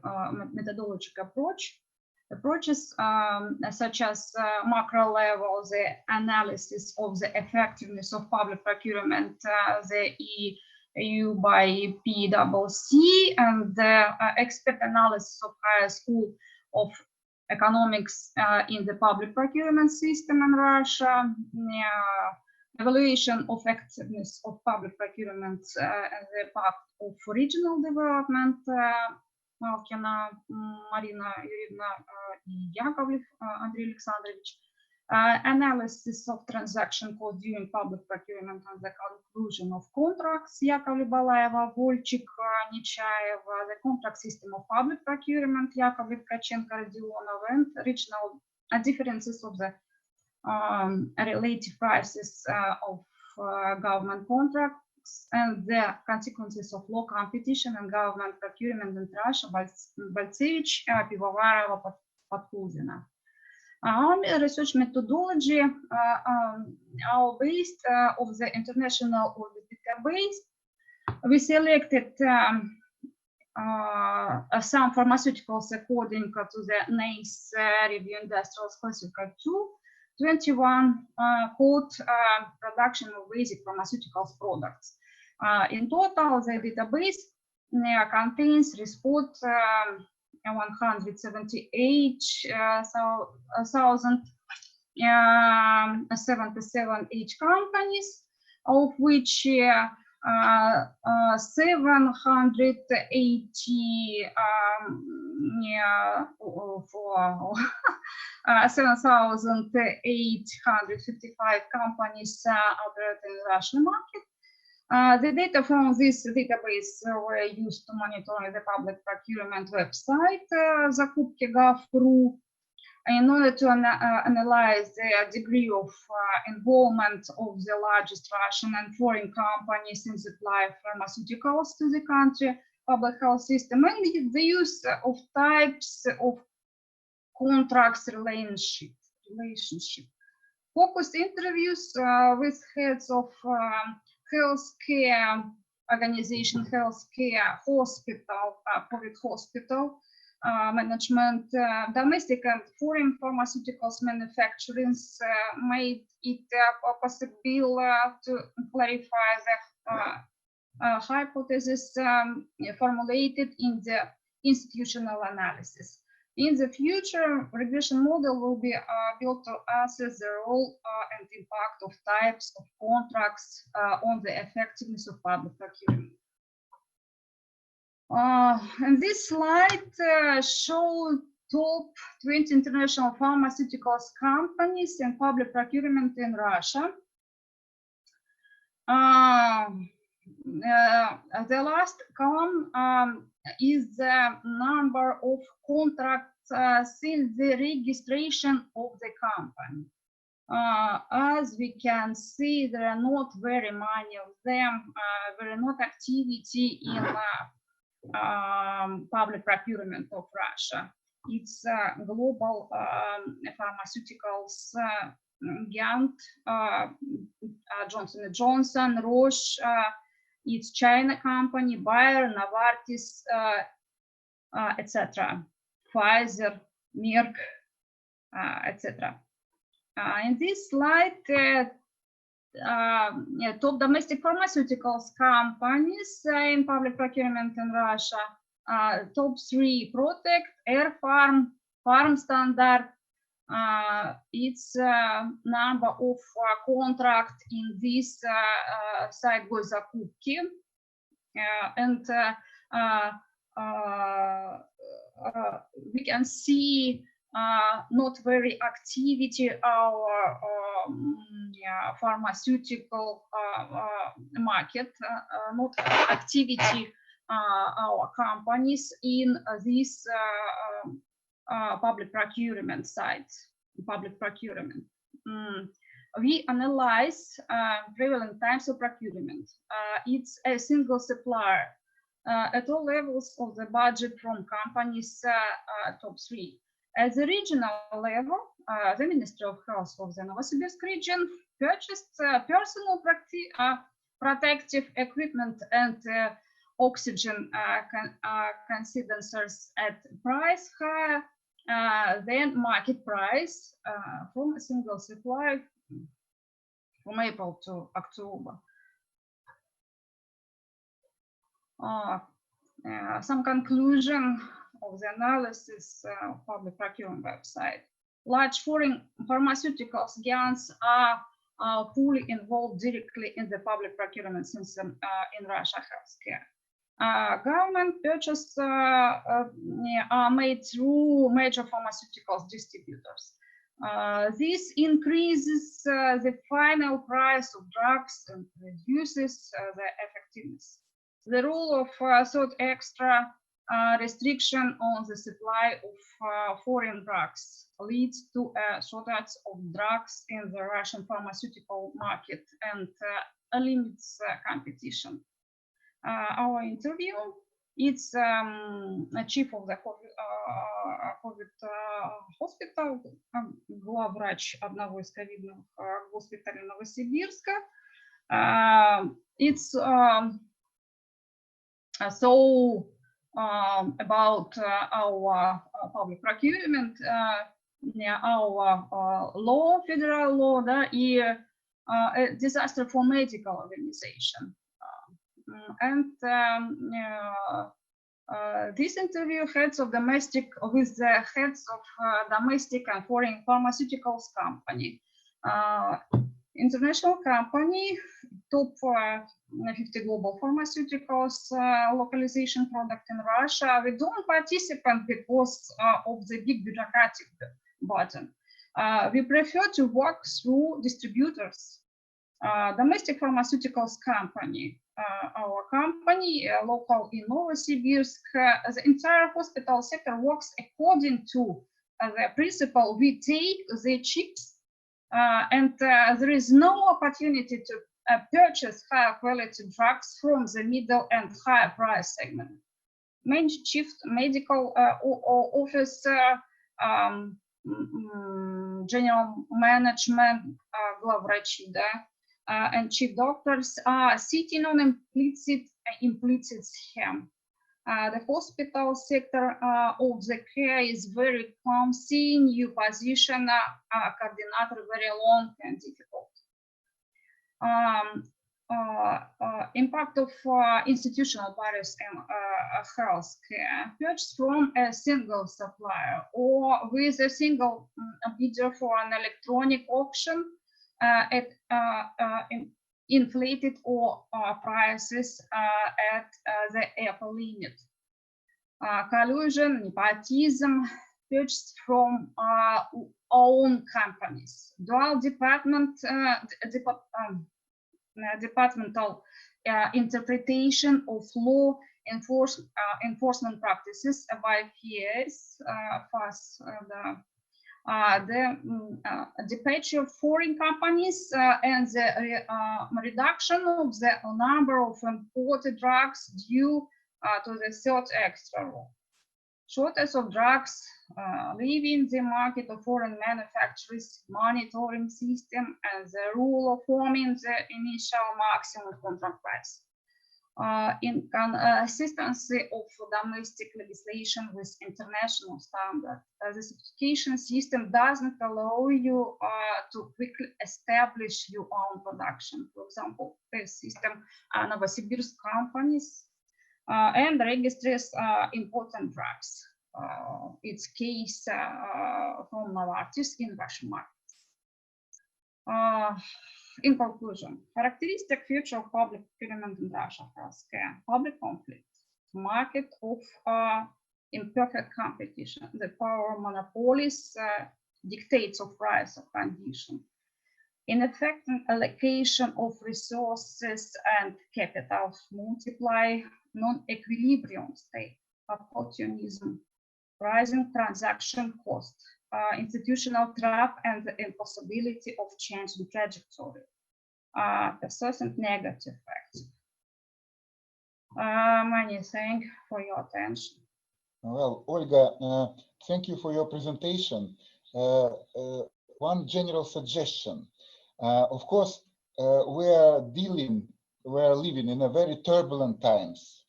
approaches such as macro level, the analysis of the effectiveness of public procurement, the EU by PwC, and the expert analysis of higher school of economics in the public procurement system in Russia, evaluation of effectiveness of public procurement as a part of regional development, Malkina, Marina Yurivna, Yakovlev, Andrei Alexandrovich, analysis of transaction costs during public procurement and the conclusion of contracts, Yakovlev, Balaeva, Volchik, Nechaeva, the contract system of public procurement, Yakovlev, Tkachenko, Rodionov, and regional differences of the relative prices of government contracts and the consequences of low competition and government procurement in Russia, Baltsevich, Pivovarova, Podkuzina. Our research methodology are based of the international audit database. We selected some pharmaceuticals according to the NICE Review Industrials Classifier 2, 21 code production of basic pharmaceuticals products. In total, the database contains report 178,077 each companies, of which 7,855 companies operate in the Russian market. The data from this database were used to monitor the public procurement website, zakupki.gov.ru, in order to analyze the degree of involvement of the largest Russian and foreign companies in supply of pharmaceuticals to the country public health system, and the use of types of contracts relationship. Focused interviews with heads of healthcare organization, healthcare hospital, COVID hospital management, domestic and foreign pharmaceuticals manufacturing made it possible to clarify the hypothesis formulated in the institutional analysis. In the future, regression model will be built to assess the role and impact of types of contracts on the effectiveness of public procurement. And this slide shows top 20 international pharmaceuticals companies in public procurement in Russia. The last column is the number of contracts since the registration of the company. As we can see, there are not very many of them, there are not activity in public procurement of Russia. It's global pharmaceuticals, Giant, Johnson & Johnson, Roche, it's China company, Bayer, Novartis, etc. Pfizer, Merck, etc. In this slide, top domestic pharmaceuticals companies in public procurement in Russia, top 3 Protect, Air Farm, Farm Standard, its number of contracts in this site госзакупки, and we can see not very activity our pharmaceutical market, not activity our companies in this public procurement sites, public procurement. We analyze prevalent types of procurement. It's a single supplier at all levels of the budget from companies top 3. At the regional level, the Ministry of Health of the Novosibirsk region purchased personal protective equipment and oxygen condensers at price higher than market price from a single supplier from April to October. Some conclusion of the analysis of public procurement website. Large foreign pharmaceuticals giants are fully involved directly in the public procurement system in Russia healthcare. Government purchases are made through major pharmaceuticals distributors. This increases the final price of drugs and reduces their effectiveness. The rule of third extra restriction on the supply of foreign drugs leads to a shortage of drugs in the Russian pharmaceutical market and limits competition. Our interview, it's a chief of the COVID hospital, главврач одного из ковидных госпиталей Новосибирска. It's so about our public procurement, our law, federal law, да, и a disaster for medical organization. And this interview with the heads of domestic and foreign pharmaceuticals company. International company, top 50 global pharmaceuticals localization product in Russia. We don't participate because of the big bureaucratic burden. We prefer to work through distributors. Domestic pharmaceuticals company, our company, local in Novosibirsk, the entire hospital sector works according to the principle we take the chips and there is no opportunity to purchase higher quality drugs from the middle and higher price segment. Main chief medical officer, general management, главврачи, да, and chief doctors are sitting on implicit scheme. The hospital sector of the care is very clumsy, new position, coordinator very long and difficult. Impact of institutional barriers in healthcare, purchase from a single supplier or with a single bidder for an electronic auction at inflated or prices at the upper limit. Collusion, nepotism, purchased from own companies. Dual departmental interpretation of law enforcement practices by PS, the departure of foreign companies and the reduction of the number of imported drugs due to the third extra law. Shortage of drugs, leaving the market of foreign manufacturers, monitoring system, and the rule of forming the initial maximum contract price. Inconsistency of domestic legislation with international standard. The certification system doesn't allow you to quickly establish your own production. For example, this system, Novosibirsk companies and registers important drugs. its case from Novartis in Russian market. In conclusion, characteristic feature of public procurement in Russia healthcare: public conflict, market of imperfect competition, the power of monopolies dictates of price of condition, ineffective allocation of resources and capital, multiply non-equilibrium state, opportunism, rising transaction cost, institutional trap, and the impossibility of changing trajectory, persistent negative effects. Many thanks for your attention. Well, Olga, thank you for your presentation. One general suggestion. Of course, we are living in a very turbulent times,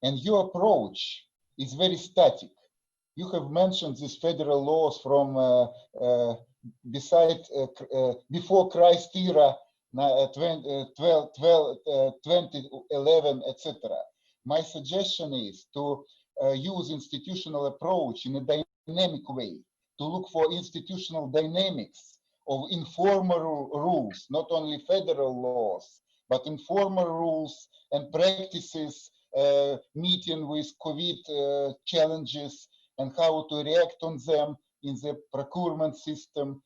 and your approach is very static. You have mentioned these federal laws from before Christ era, 2011, etc. My suggestion is to use institutional approach in a dynamic way, to look for institutional dynamics of informal rules, not only federal laws, but informal rules and practices, meeting with COVID challenges and how to react on them in the procurement system.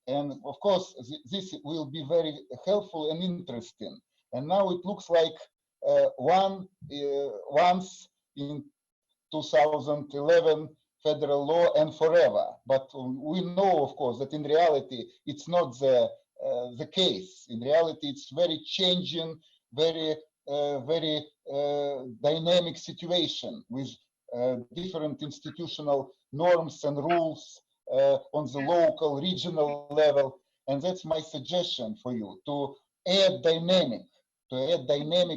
And of course, this will be very helpful and interesting. And now it looks like once in 2011 federal law and forever. But we know, of course, that in reality, it's not the case. In reality, it's very changing, very dynamic situation with different institutional norms and rules on the local, regional level. And that's my suggestion for you, to add dynamic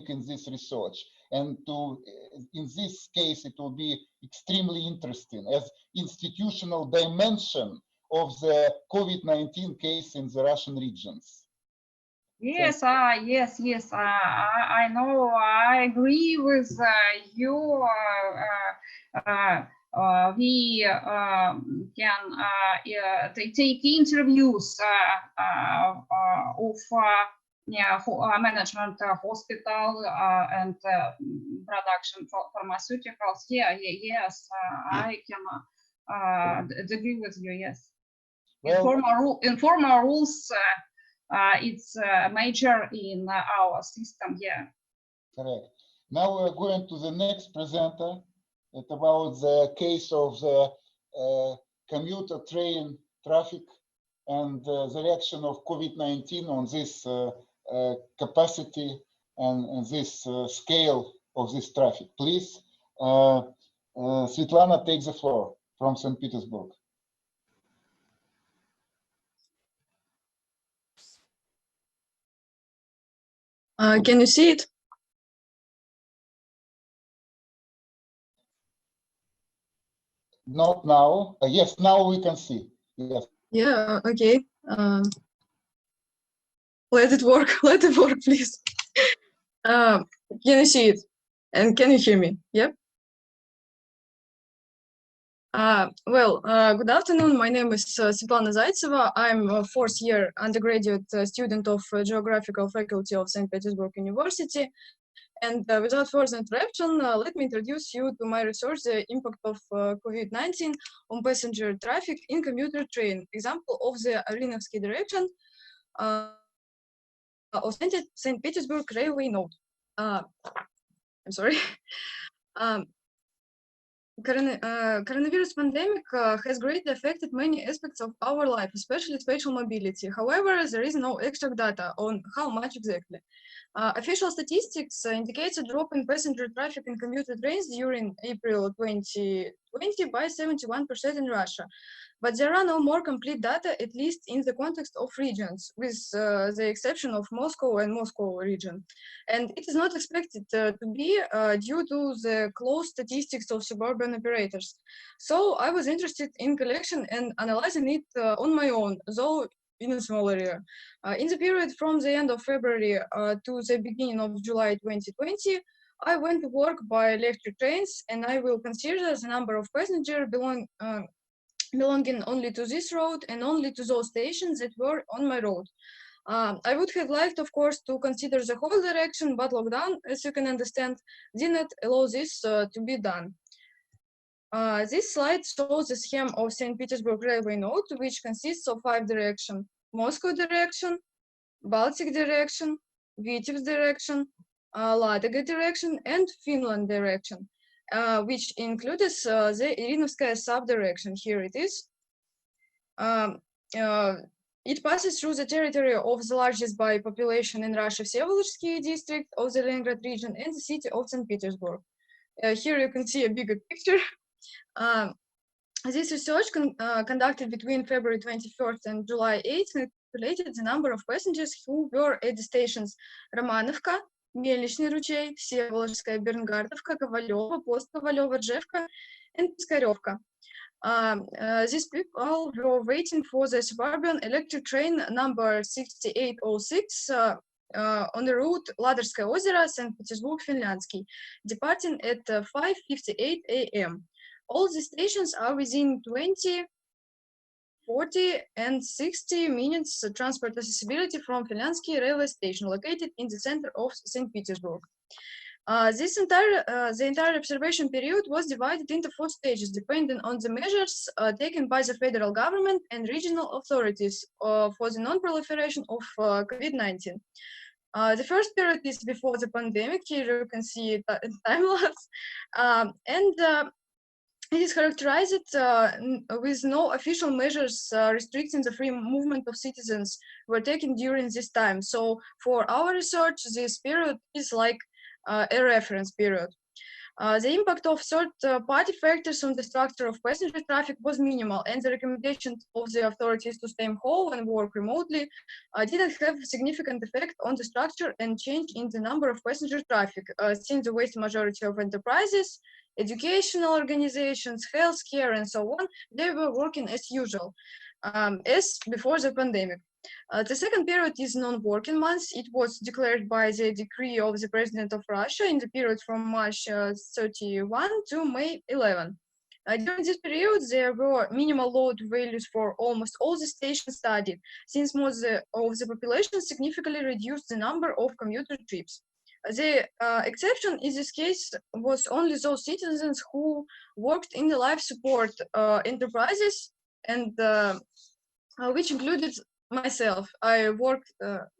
in this research. And in this case, it will be extremely interesting as institutional dimension of the COVID-19 case in the Russian regions. Yes, yes. I know. I agree with you. We can take interviews of management hospital and production pharmaceuticals. Yes, I can agree with you. Yes, well, informal rules. It's major in our system. Yeah. Correct. Now we're going to the next presenter. It's about the case of the commuter train traffic and the reaction of COVID-19 on this capacity and this scale of this traffic. Please, Svetlana, take the floor from St. Petersburg. Can you see it? Not now. Yes, now we can see. Yes. Yeah, okay. Let it work. Let it work, please. Can you see it? And can you hear me? Yep. Good afternoon. My name is Svetlana Zaitseva. I'm a fourth year undergraduate student of Geographical Faculty of St. Petersburg University. And without further introduction, let me introduce you to my research, the impact of COVID-19 on passenger traffic in commuter train, example of the Irinovsky direction of St. Petersburg railway node. I'm sorry. Coronavirus pandemic has greatly affected many aspects of our life, especially spatial mobility. However, there is no exact data on how much exactly. Official statistics indicates a drop in passenger traffic in commuter trains during April 2020 by 71% in Russia. But there are no more complete data, at least in the context of regions, with the exception of Moscow and Moscow region. And it is not expected to be due to the close statistics of suburban operators. So I was interested in collection and analyzing it on my own, though in a small area. In the period from the end of February to the beginning of July 2020, I went to work by electric trains, and I will consider the number of passengers belonging only to this road and only to those stations that were on my road. I would have liked, of course, to consider the whole direction, but lockdown, as you can understand, did not allow this to be done. This slide shows the scheme of St. Petersburg railway node, which consists of 5 directions: Moscow direction, Baltic direction, Vitebsk direction, Latga direction, and Finland direction, which includes the Irinovsky sub-direction. Here it is. It passes through the territory of the largest by population in Russia Vsevolozhsky district of the Leningrad region and the city of St. Petersburg. Here you can see a bigger picture. This research conducted between February 21st and July 8th calculated the number of passengers who were at the stations Romanovka, Melnichny Ruchey, Vsevolozhskaya, Berngardovka, Kovaleva, Post-Kovaleva, Rjevka, and Piskarevka. These people were waiting for the suburban electric train number 6806 on the route Ladarskaya Ozero, St. Petersburg, Finlandsky, departing at 5:58 a.m. All the stations are within 20, 40, and 60 minutes transport accessibility from Finlandsky railway station, located in the center of St. Petersburg. The entire observation period was divided into 4 stages, depending on the measures taken by the federal government and regional authorities for the non-proliferation of COVID-19. The first period is before the pandemic. Here you can see it in time-lapse, and it is characterized with no official measures restricting the free movement of citizens were taken during this time. So for our research, this period is like a reference period. The impact of third-party factors on the structure of passenger traffic was minimal, and the recommendation of the authorities to stay home and work remotely didn't have a significant effect on the structure and change in the number of passenger traffic, since the vast majority of enterprises, educational organizations, healthcare, and so on, they were working as usual, as before the pandemic. The second period is non-working months. It was declared by the decree of the President of Russia in the period from March 31 to May 11. During this period, there were minimal load values for almost all the stations studied, since most of the population significantly reduced the number of commuter trips. The exception in this case was only those citizens who worked in the life support enterprises, and which included myself. I worked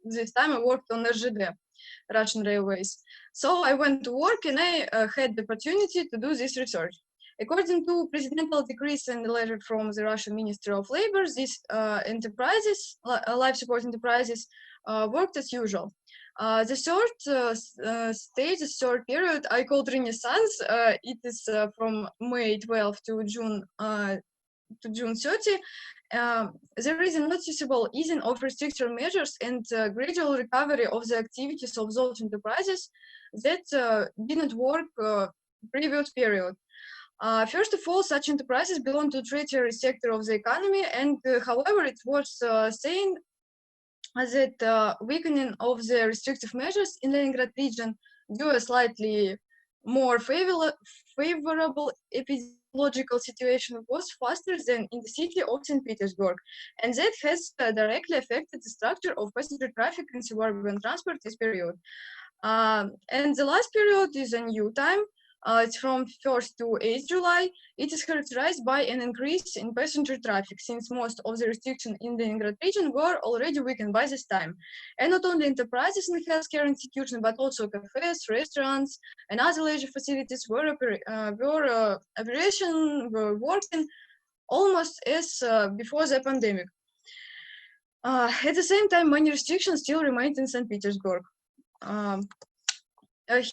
this time. I worked on RZD, Russian Railways. So I went to work, and I had the opportunity to do this research. According to presidential decrees and a letter from the Russian Ministry of Labor, these enterprises, life support enterprises, worked as usual. The third stage, the third period, I called Renaissance. It is from May 12 to June 30. There is a noticeable easing of restriction measures and gradual recovery of the activities of those enterprises that didn't work previous period. First of all, such enterprises belong to the tertiary sector of the economy, and however, it was saying that weakening of the restrictive measures in Leningrad region due a slightly more favorable epidemiological situation was faster than in the city of St. Petersburg, and that has directly affected the structure of passenger traffic in suburban transport this period. And the last period is a new time. It's from 1st to 8th July. It is characterized by an increase in passenger traffic, since most of the restrictions in the Leningrad region were already weakened by this time. And not only enterprises and healthcare institutions, but also cafes, restaurants, and other leisure facilities were working almost as before the pandemic. At the same time, many restrictions still remained in St. Petersburg.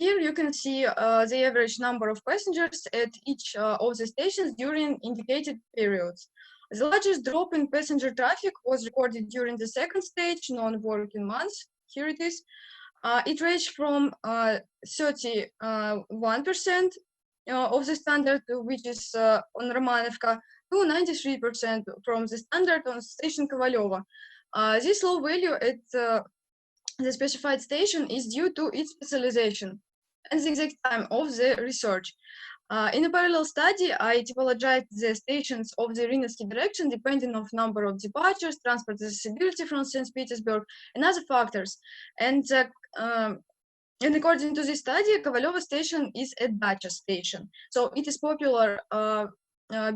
Here you can see the average number of passengers at each of the stations during indicated periods. The largest drop in passenger traffic was recorded during the second stage, non-working months. Here it is. It ranged from 31% of the standard, which is on Romanovka, to 93% from the standard on station Kovaleva. This low value at the specified station is due to its specialization. and the exact time of the research. In a parallel study, I typologized the stations of the Irinovsky direction depending on number of departures, transport accessibility from St. Petersburg, and other factors. And according to this study, Kovalyova station is a dacha station. So it is popular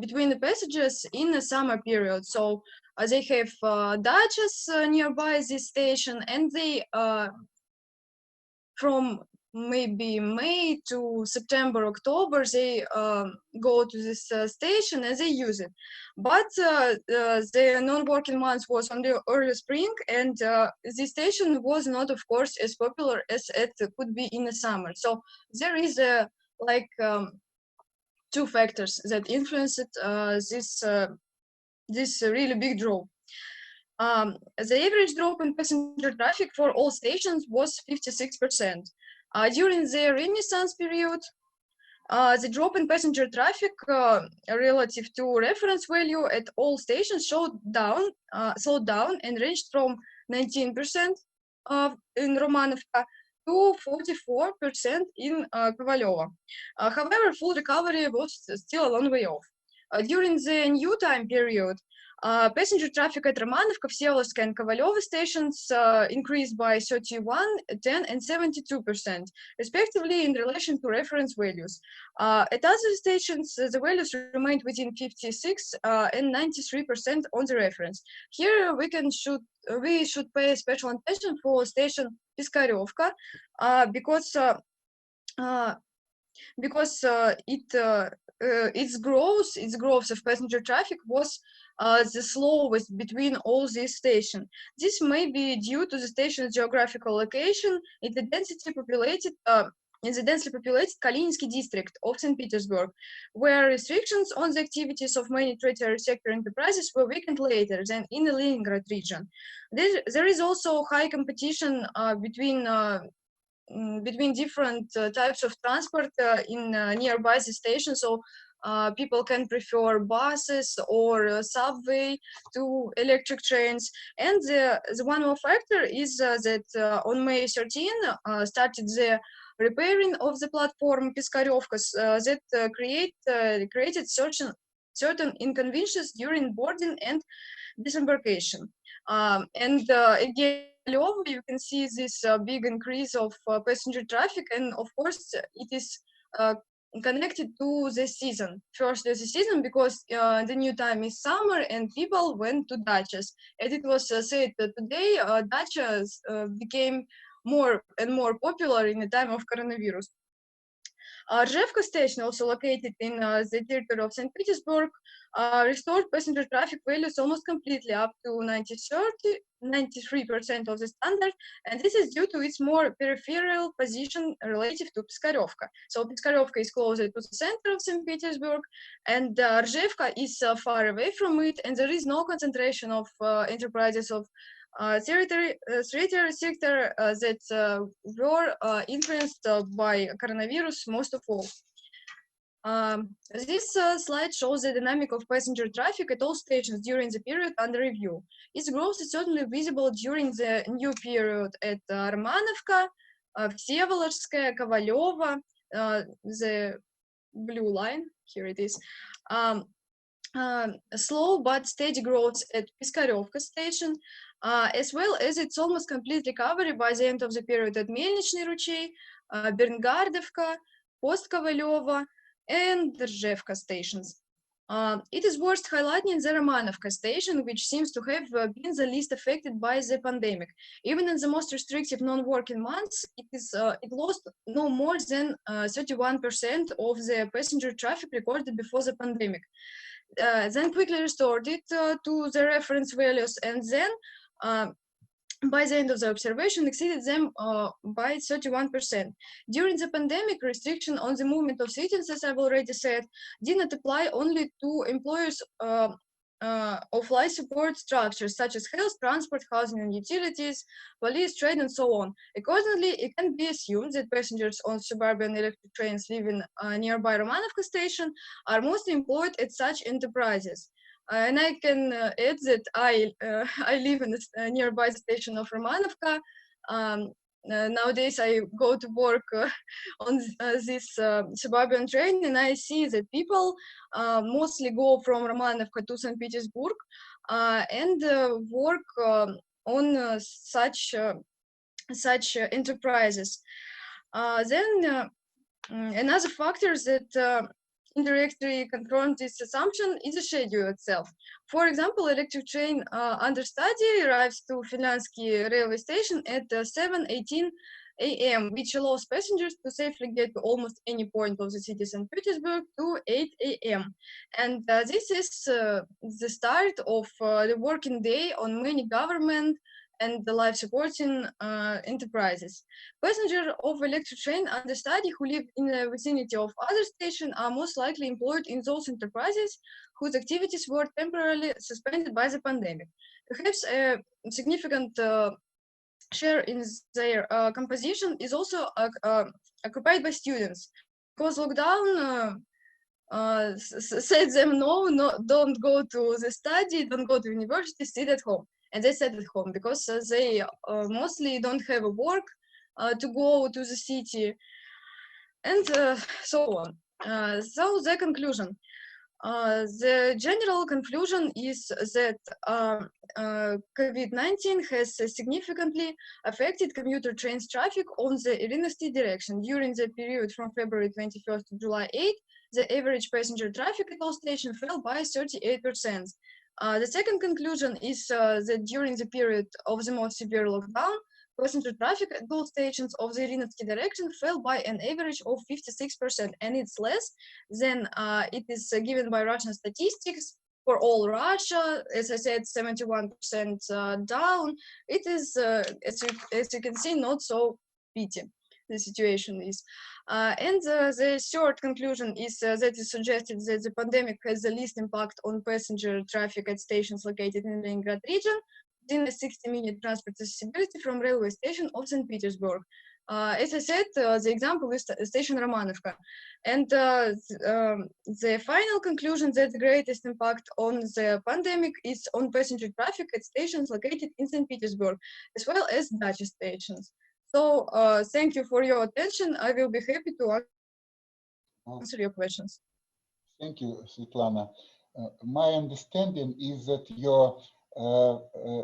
between the passengers in the summer period. So they have dachas nearby this station, and they from maybe May to September, October, they go to this station and they use it. But the non-working months was on the early spring, and the station was not, of course, as popular as it could be in the summer. So there is two factors that influenced this really big drop. The average drop in passenger traffic for all stations was 56%. During the Renaissance period, the drop in passenger traffic relative to reference value at all stations slowed down and ranged from 19% in Romanovka to 44% in Kovalyova. However, full recovery was still a long way off. During the new time period, passenger traffic at Romanovka, Vsevolovskaya, and Kovalyova stations increased by 31%, 10%, and 72%, respectively, in relation to reference values. At other stations, the values remained within 56% and 93% on the reference. Here, we should pay special attention for station Piskaryovka because its growth of passenger traffic was the slowest between all these stations. This may be due to the station's geographical location in the densely populated Kaliningrad district of St. Petersburg, where restrictions on the activities of many tertiary sector enterprises were weakened later than in the Leningrad region. There is also high competition between different types of transport in nearby the station. So people can prefer buses or subway to electric trains. And the one more factor is that on May 13 started the repairing of the platform Piskaryovka that created certain inconveniences during boarding and disembarkation. And again, you can see this big increase of passenger traffic, and of course it is connected to the season. First, the season because the new time is summer and people went to dachas. And it was said that today dachas became more and more popular in the time of coronavirus. Rzhevka station, also located in the territory of St. Petersburg, restored passenger traffic values almost completely up to 93% of the standard, and this is due to its more peripheral position relative to Piskaryovka. So Piskaryovka is closer to the center of St. Petersburg, and Rzhevka is far away from it, and there is no concentration of enterprises of tertiary sector that were influenced by coronavirus most of all. This slide shows the dynamic of passenger traffic at all stations during the period under review. Its growth is certainly visible during the new period at Romanovka, Vsevolovskaya, Kovalyova, the blue line, here it is. Slow but steady growth at Piskaryovka station, as well as its almost complete recovery by the end of the period at Melnichny Ruchey, Berngardovka, Post-Kovalyova, and Rzhevka stations. It is worth highlighting the Romanovka station, which seems to have been the least affected by the pandemic. Even in the most restrictive non-working months, it lost no more than 31% of the passenger traffic recorded before the pandemic. Then quickly restored it to the reference values, and then by the end of the observation exceeded them by 31%. During the pandemic, restriction on the movement of citizens, as I've already said, did not apply only to employers of life support structures such as health, transport, housing and utilities, police, trade, and so on. Accordingly, it can be assumed that passengers on suburban electric trains living nearby Romanovka station are mostly employed at such enterprises. And I can add that I live in the nearby station of Romanovka. nowadays I go to work on this suburban train, and I see that people mostly go from Romanovka to St. Petersburg and work on such enterprises. Then another factor that indirectly confirms this assumption is the schedule itself. For example, electric train understudy arrives to Finlandsky railway station at 7:18 a.m., which allows passengers to safely get to almost any point of the city St. Petersburg to 8 a.m. And this is the start of the working day on many government and the life-supporting enterprises. Passengers of electric train understudy who live in the vicinity of other stations are most likely employed in those enterprises whose activities were temporarily suspended by the pandemic. Perhaps a significant share in their composition is also occupied by students, because lockdown said them no, don't go to the study, don't go to university, sit at home. And they sat at home because they mostly don't have a work to go to the city, and so on. So the conclusion. The general conclusion is that COVID-19 has significantly affected commuter trains traffic on the Irinovsky direction. During the period from February 21st to July 8th, the average passenger traffic at all stations fell by 38%. The second conclusion is that during the period of the most severe lockdown, passenger traffic at both stations of the Irinovsky direction fell by an average of 56%, and it's less than it is given by Russian statistics for all Russia. As I said, 71% down. It is, as you can see, not so pity. The situation is. And the third conclusion is that it suggested that the pandemic has the least impact on passenger traffic at stations located in the Kaliningrad region, within a 60-minute transport accessibility from railway station of St. Petersburg. As I said, the example is station Romanovka. And the final conclusion that the greatest impact on the pandemic is on passenger traffic at stations located in St. Petersburg, as well as Dacha stations. So thank you for your attention. I will be happy to answer your questions. Thank you, Svetlana. My understanding is that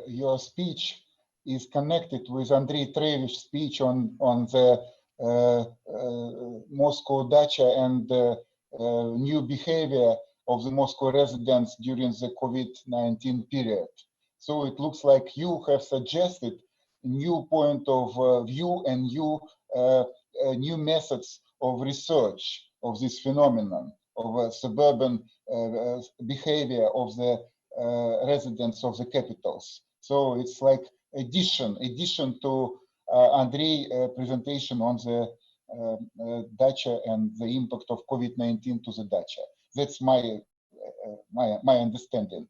your speech is connected with Andrej Trevich's speech on the Moscow Dacha and new behavior of the Moscow residents during the COVID-19 period. So it looks like you have suggested a new point of view and new methods of research of this phenomenon of suburban behavior of the residents of the capitals. So it's like addition to Andrej's presentation on the dacha and the impact of COVID-19 to the dacha. That's my understanding.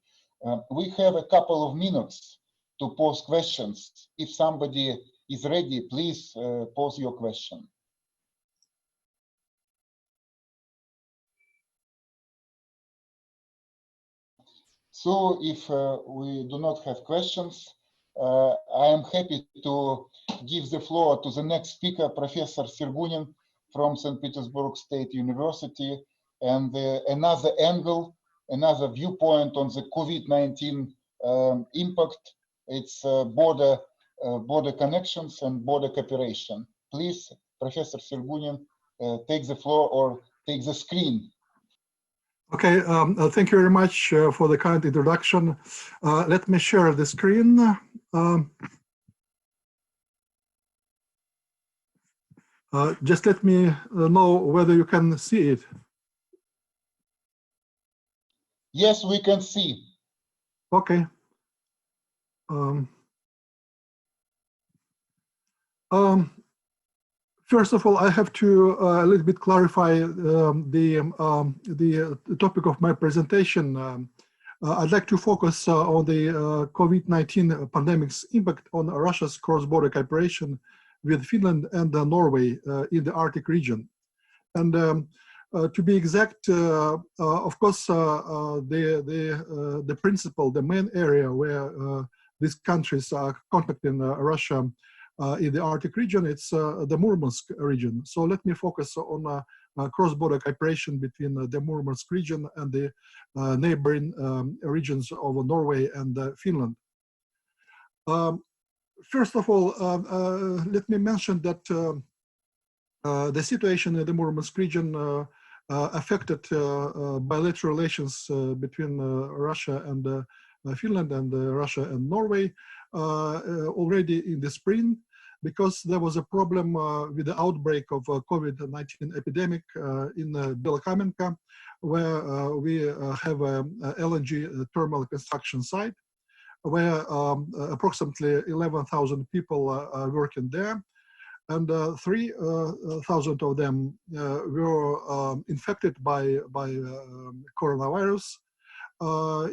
We have a couple of minutes to pose questions. If somebody is ready, please pose your question. So if we do not have questions, I am happy to give the floor to the next speaker, Professor Sergunin from St. Petersburg State University, and another angle, another viewpoint on the COVID-19 impact. It's border connections and border cooperation. Please, Professor Sergunin, take the floor or take the screen. Okay, thank you very much for the kind introduction. Let me share the screen. Just let me know whether you can see it. Yes, we can see. Okay. First of all, I have to a little bit clarify the topic of my presentation. I'd like to focus on the COVID-19 pandemic's impact on Russia's cross-border cooperation with Finland and Norway in the Arctic region. And to be exact, of course, the principle, the main area where these countries are contacting Russia in the Arctic region, it's the Murmansk region. So let me focus on cross-border cooperation between the Murmansk region and the neighboring regions of Norway and Finland. First of all, let me mention that the situation in the Murmansk region affected bilateral relations between Russia and Finland and Russia and Norway already in the spring, because there was a problem with the outbreak of COVID-19 epidemic in Belokamenka, where we have a LNG thermal construction site, where approximately 11,000 people are working there, and 3,000 of them were infected by coronavirus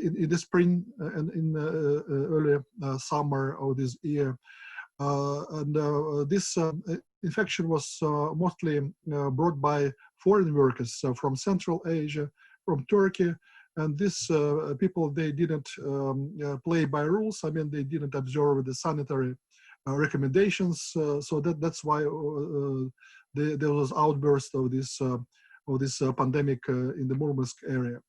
in the spring and in early summer of this year. This infection was mostly brought by foreign workers from Central Asia, from Turkey, and these people, they didn't play by rules. I mean, they didn't observe the sanitary recommendations, so that's why there was outburst of this pandemic in the Murmansk area.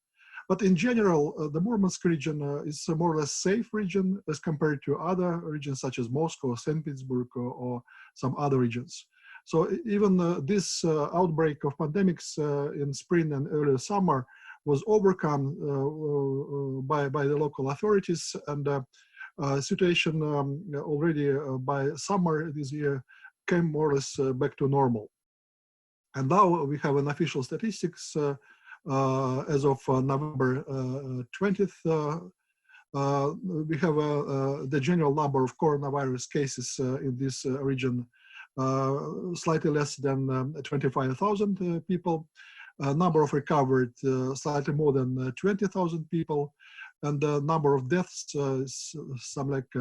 But in general, the Murmansk region is a more or less safe region as compared to other regions such as Moscow, St. Petersburg, or some other regions. So even this outbreak of pandemics in spring and early summer was overcome by the local authorities, and situation already by summer this year came more or less back to normal. And now we have an official statistics as of November 20th. We have the general number of coronavirus cases in this region, slightly less than 25,000 people. Number of recovered, slightly more than 20,000 people, and the number of deaths is some like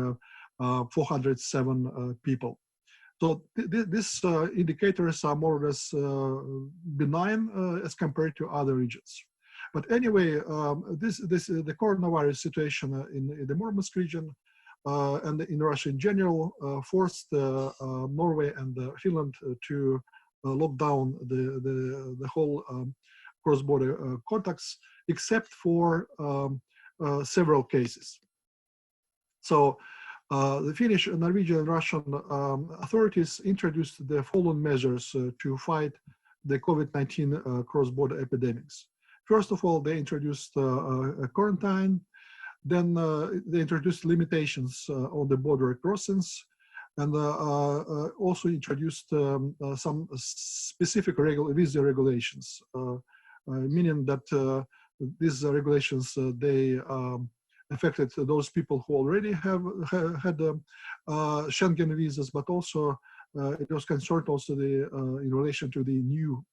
407 people. So these indicators are more or less benign as compared to other regions. But anyway, the coronavirus situation in the Murmansk region and in Russia in general forced Norway and Finland to lock down the whole cross-border contacts, except for several cases. So the Finnish, Norwegian, and Russian authorities introduced the following measures to fight the COVID-19 cross-border epidemics. First of all, they introduced a quarantine. Then they introduced limitations on the border crossings, and also introduced some specific visa regulations, meaning that these regulations, they affected those people who already had Schengen visas, but also it was concerned also in relation to the new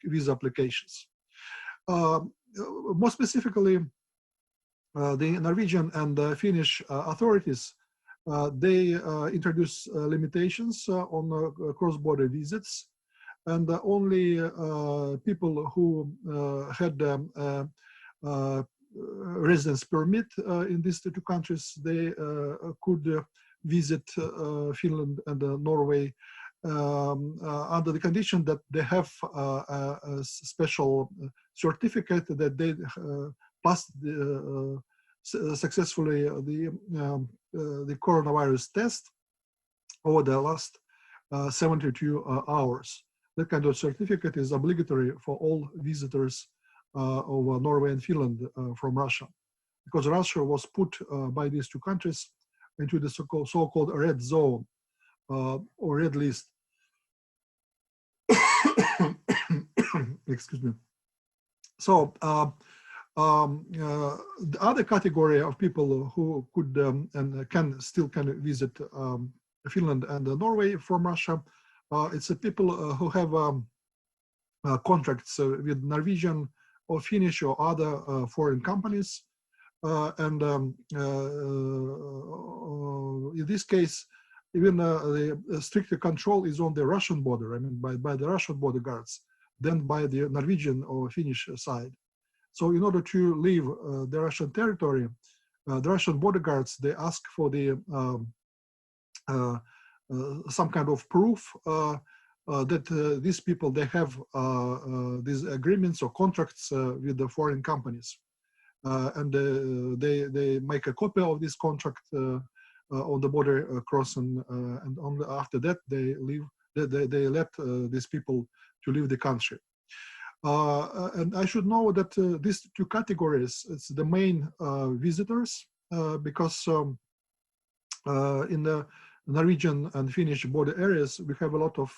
visa applications. More specifically, the Norwegian and Finnish authorities, they introduced limitations on cross-border visits, and only people who had residence permit in these two countries, they could visit Finland and Norway under the condition that they have a special certificate that they passed successfully the coronavirus test over the last 72 hours. That kind of certificate is obligatory for all visitors of Norway and Finland from Russia, because Russia was put by these two countries into the so-called red zone or red list. Excuse me. So the other category of people who could and still can visit Finland and Norway from Russia, it's the people who have contracts with Norwegian or Finnish or other foreign companies, and in this case, even the stricter control is on the Russian border. I mean, by the Russian border guards, than by the Norwegian or Finnish side. So, in order to leave the Russian territory, the Russian border guards, they ask for the some kind of proof that these people, they have these agreements or contracts with the foreign companies. And they make a copy of this contract on the border crossing, and only after that they leave. They let these people to leave the country. And I should know that these two categories, it's the main visitors, because in the Norwegian and Finnish border areas, we have a lot of,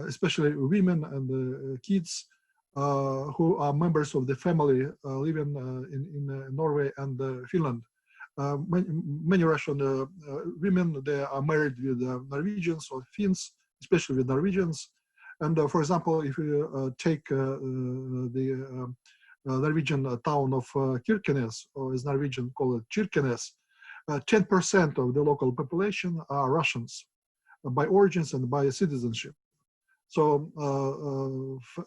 especially women and kids, who are members of the family living in Norway and Finland. Many Russian women, they are married with Norwegians or Finns, especially with Norwegians. And for example, if you take the Norwegian town of Kirkenes, or as Norwegian call it Kirkenes, 10% of the local population are Russians by origins and by citizenship. So,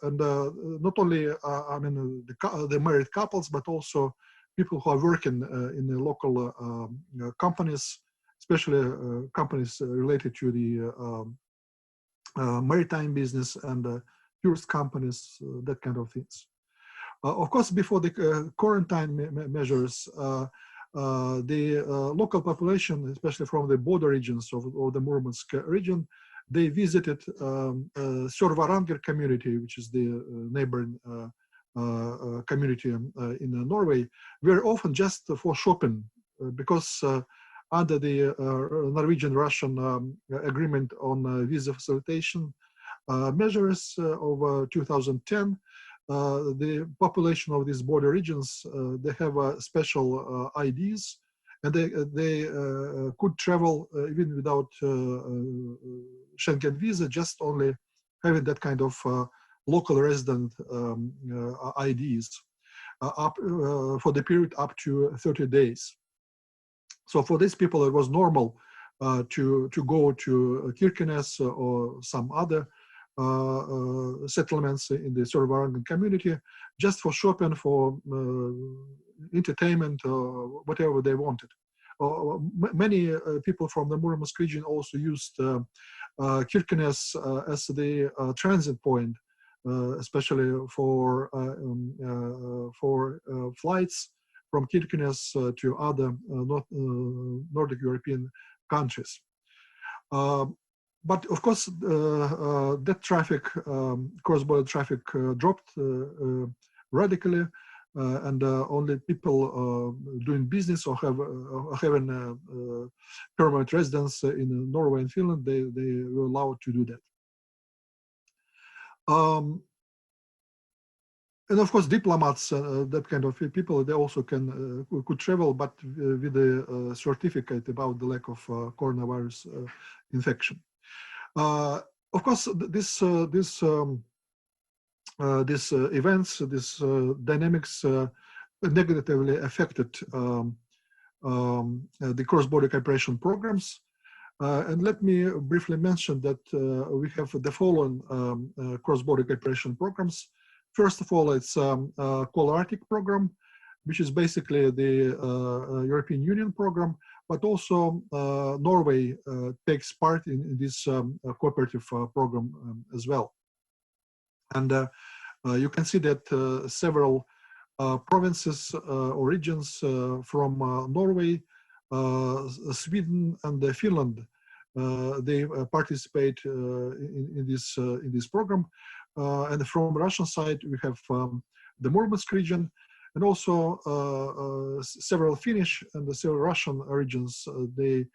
and not only, I mean, the married couples, but also people who are working in the local companies, especially companies related to the maritime business and tourist companies, that kind of things. Of course, before the quarantine measures, the local population, especially from the border regions of the Murmansk region, they visited Sør-Varanger community, which is the neighboring community in Norway, very often just for shopping, because under the Norwegian-Russian agreement on visa facilitation measures of 2010, the population of these border regions, they have special IDs, and they could travel even without Schengen visa, just only having that kind of local resident IDs for the period up to 30 days. So for these people, it was normal to go to Kirkenes or some other settlements in the Sør-Varanger community, just for shopping, for entertainment, or whatever they wanted. Many people from the Murmansk region also used Kirkenes as the transit point, especially for flights from Kirkenes to other Nordic European countries. But of course, that traffic, cross-border traffic, dropped radically, and only people doing business or having permanent residence in Norway and Finland, they were allowed to do that. And of course, diplomats, that kind of people, they also could travel, but with a certificate about the lack of coronavirus infection. Of course, these events, these dynamics negatively affected the cross-border cooperation programs. And let me briefly mention that we have the following cross-border cooperation programs. First of all, it's Polar-Arctic program, which is basically the European Union program, but also Norway takes part in this cooperative program as well. And you can see that several provinces or regions from Norway, Sweden, and Finland, they participate in this program. And from Russian side, we have the Murmansk region, and also several Finnish and several Russian regions. They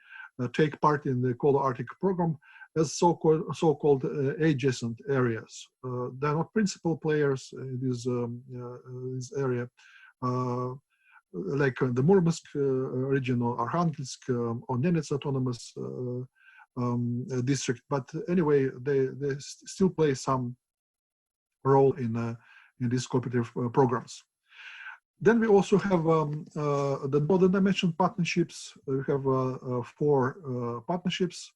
take part in the Polar-Arctic program as so-called adjacent areas. They're not principal players in this area, like the Murmansk region or Arkhangelsk or Nenets autonomous district. But anyway, they still play some role in these cooperative programs. Then we also have the Northern Dimension partnerships. We have 4 partnerships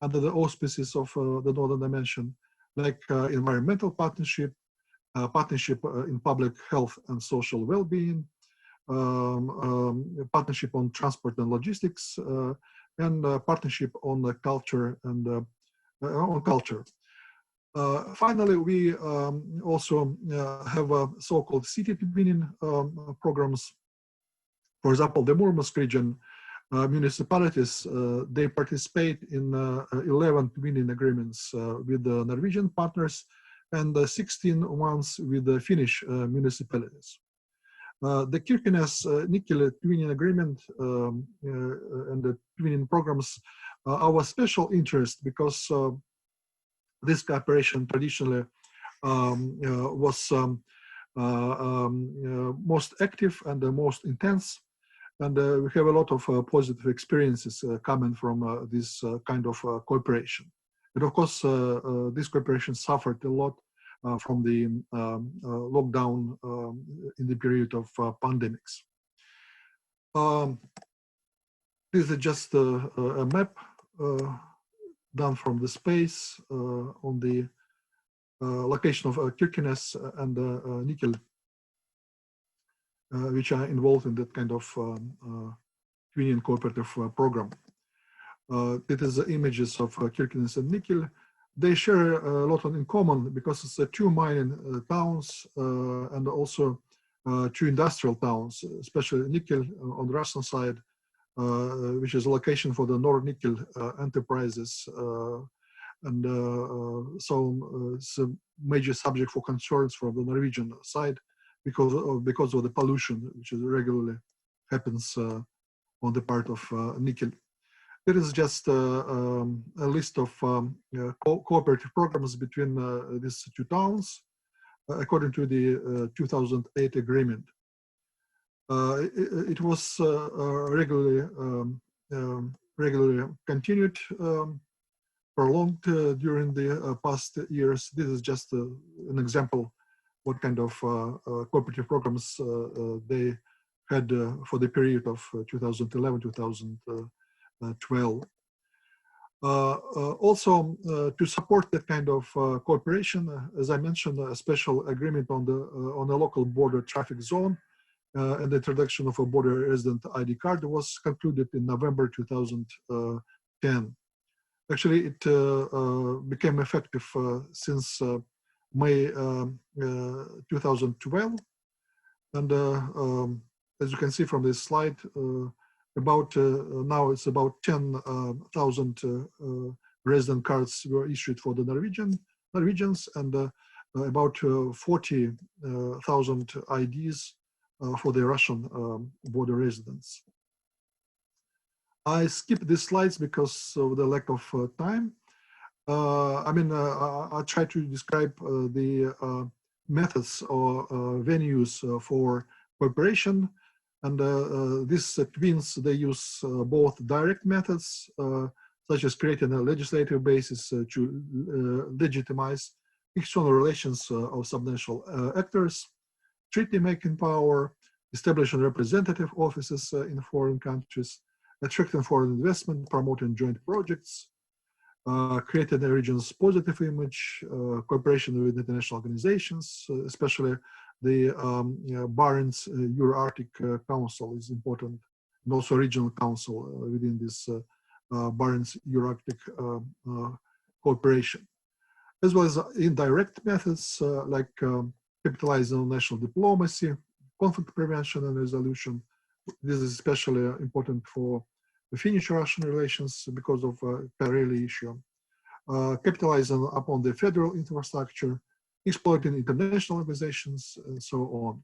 under the auspices of the Northern Dimension, like environmental partnership, partnership in public health and social well-being, partnership on transport and logistics, and partnership on the culture and on culture. Finally, we also have so-called city twinning programs. For example, the Murmansk region municipalities, they participate in 11 twinning agreements with the Norwegian partners and 16 ones with the Finnish municipalities. The Kirkenes-Nickel twinning agreement and the twinning programs are of special interest because this cooperation traditionally was most active and the most intense, and we have a lot of positive experiences coming from this kind of cooperation. And of course, this cooperation suffered a lot from the lockdown in the period of pandemics. This is just a map done from the space on the location of Kirkenes and Nickel, which are involved in that kind of twinning cooperative program. It is the images of Kirkenes and Nickel. They share a lot in common because it's two mining towns and also two industrial towns, especially Nickel on the Russian side, which is a location for the Nord-Nickel enterprises. And so it's a major subject for concerns from the Norwegian side because of the pollution, which regularly happens on the part of Nickel. There is just a list of cooperative programs between these two towns according to the 2008 agreement. It was regularly continued, prolonged during the past years. This is just an example what kind of cooperative programs they had for the period of 2011-2012. Also, to support that kind of cooperation, as I mentioned, a special agreement on the local border traffic zone and the introduction of a border resident ID card was concluded in November 2010. Actually, it became effective since May 2012, and as you can see from this slide, now it's about 10,000 resident cards were issued for the Norwegians, and about 40,000 IDs for the Russian border residents. I skipped these slides because of the lack of time. I try to describe the methods or venues for cooperation. And these twins, they use both direct methods, such as creating a legislative basis to legitimize external relations of subnational actors, treaty-making power, establishing representative offices in foreign countries, attracting foreign investment, promoting joint projects, creating the region's positive image, cooperation with international organizations, especially the Barents Euro-Arctic Council is important, and also regional council within this Barents Euro-Arctic cooperation, as well as indirect methods like capitalizing on national diplomacy, conflict prevention and resolution. This is especially important for the Finnish-Russian relations because of Kareli issue. Capitalizing upon the federal infrastructure, exploiting international organizations, and so on.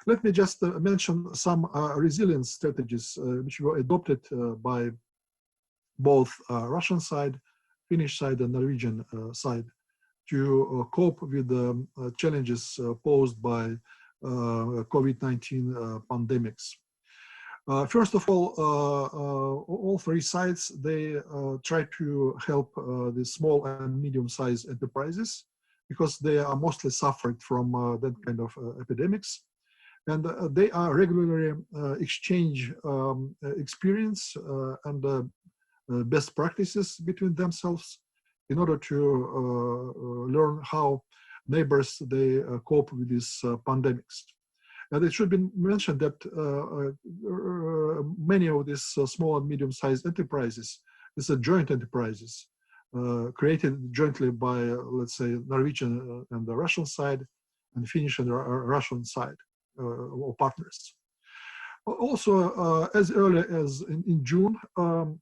Let me just mention some resilience strategies which were adopted by both Russian side, Finnish side, and Norwegian side to cope with the challenges posed by COVID-19 pandemics. First of all three sides, they try to help the small and medium-sized enterprises because they are mostly suffered from that kind of epidemics. And they are regularly exchange experience and best practices between themselves in order to learn how neighbors, they cope with these pandemics. And it should be mentioned that many of these small and medium-sized enterprises, these are joint enterprises created jointly by, let's say, Norwegian and the Russian side, and Finnish and Russian side, or partners. Also, as early as in June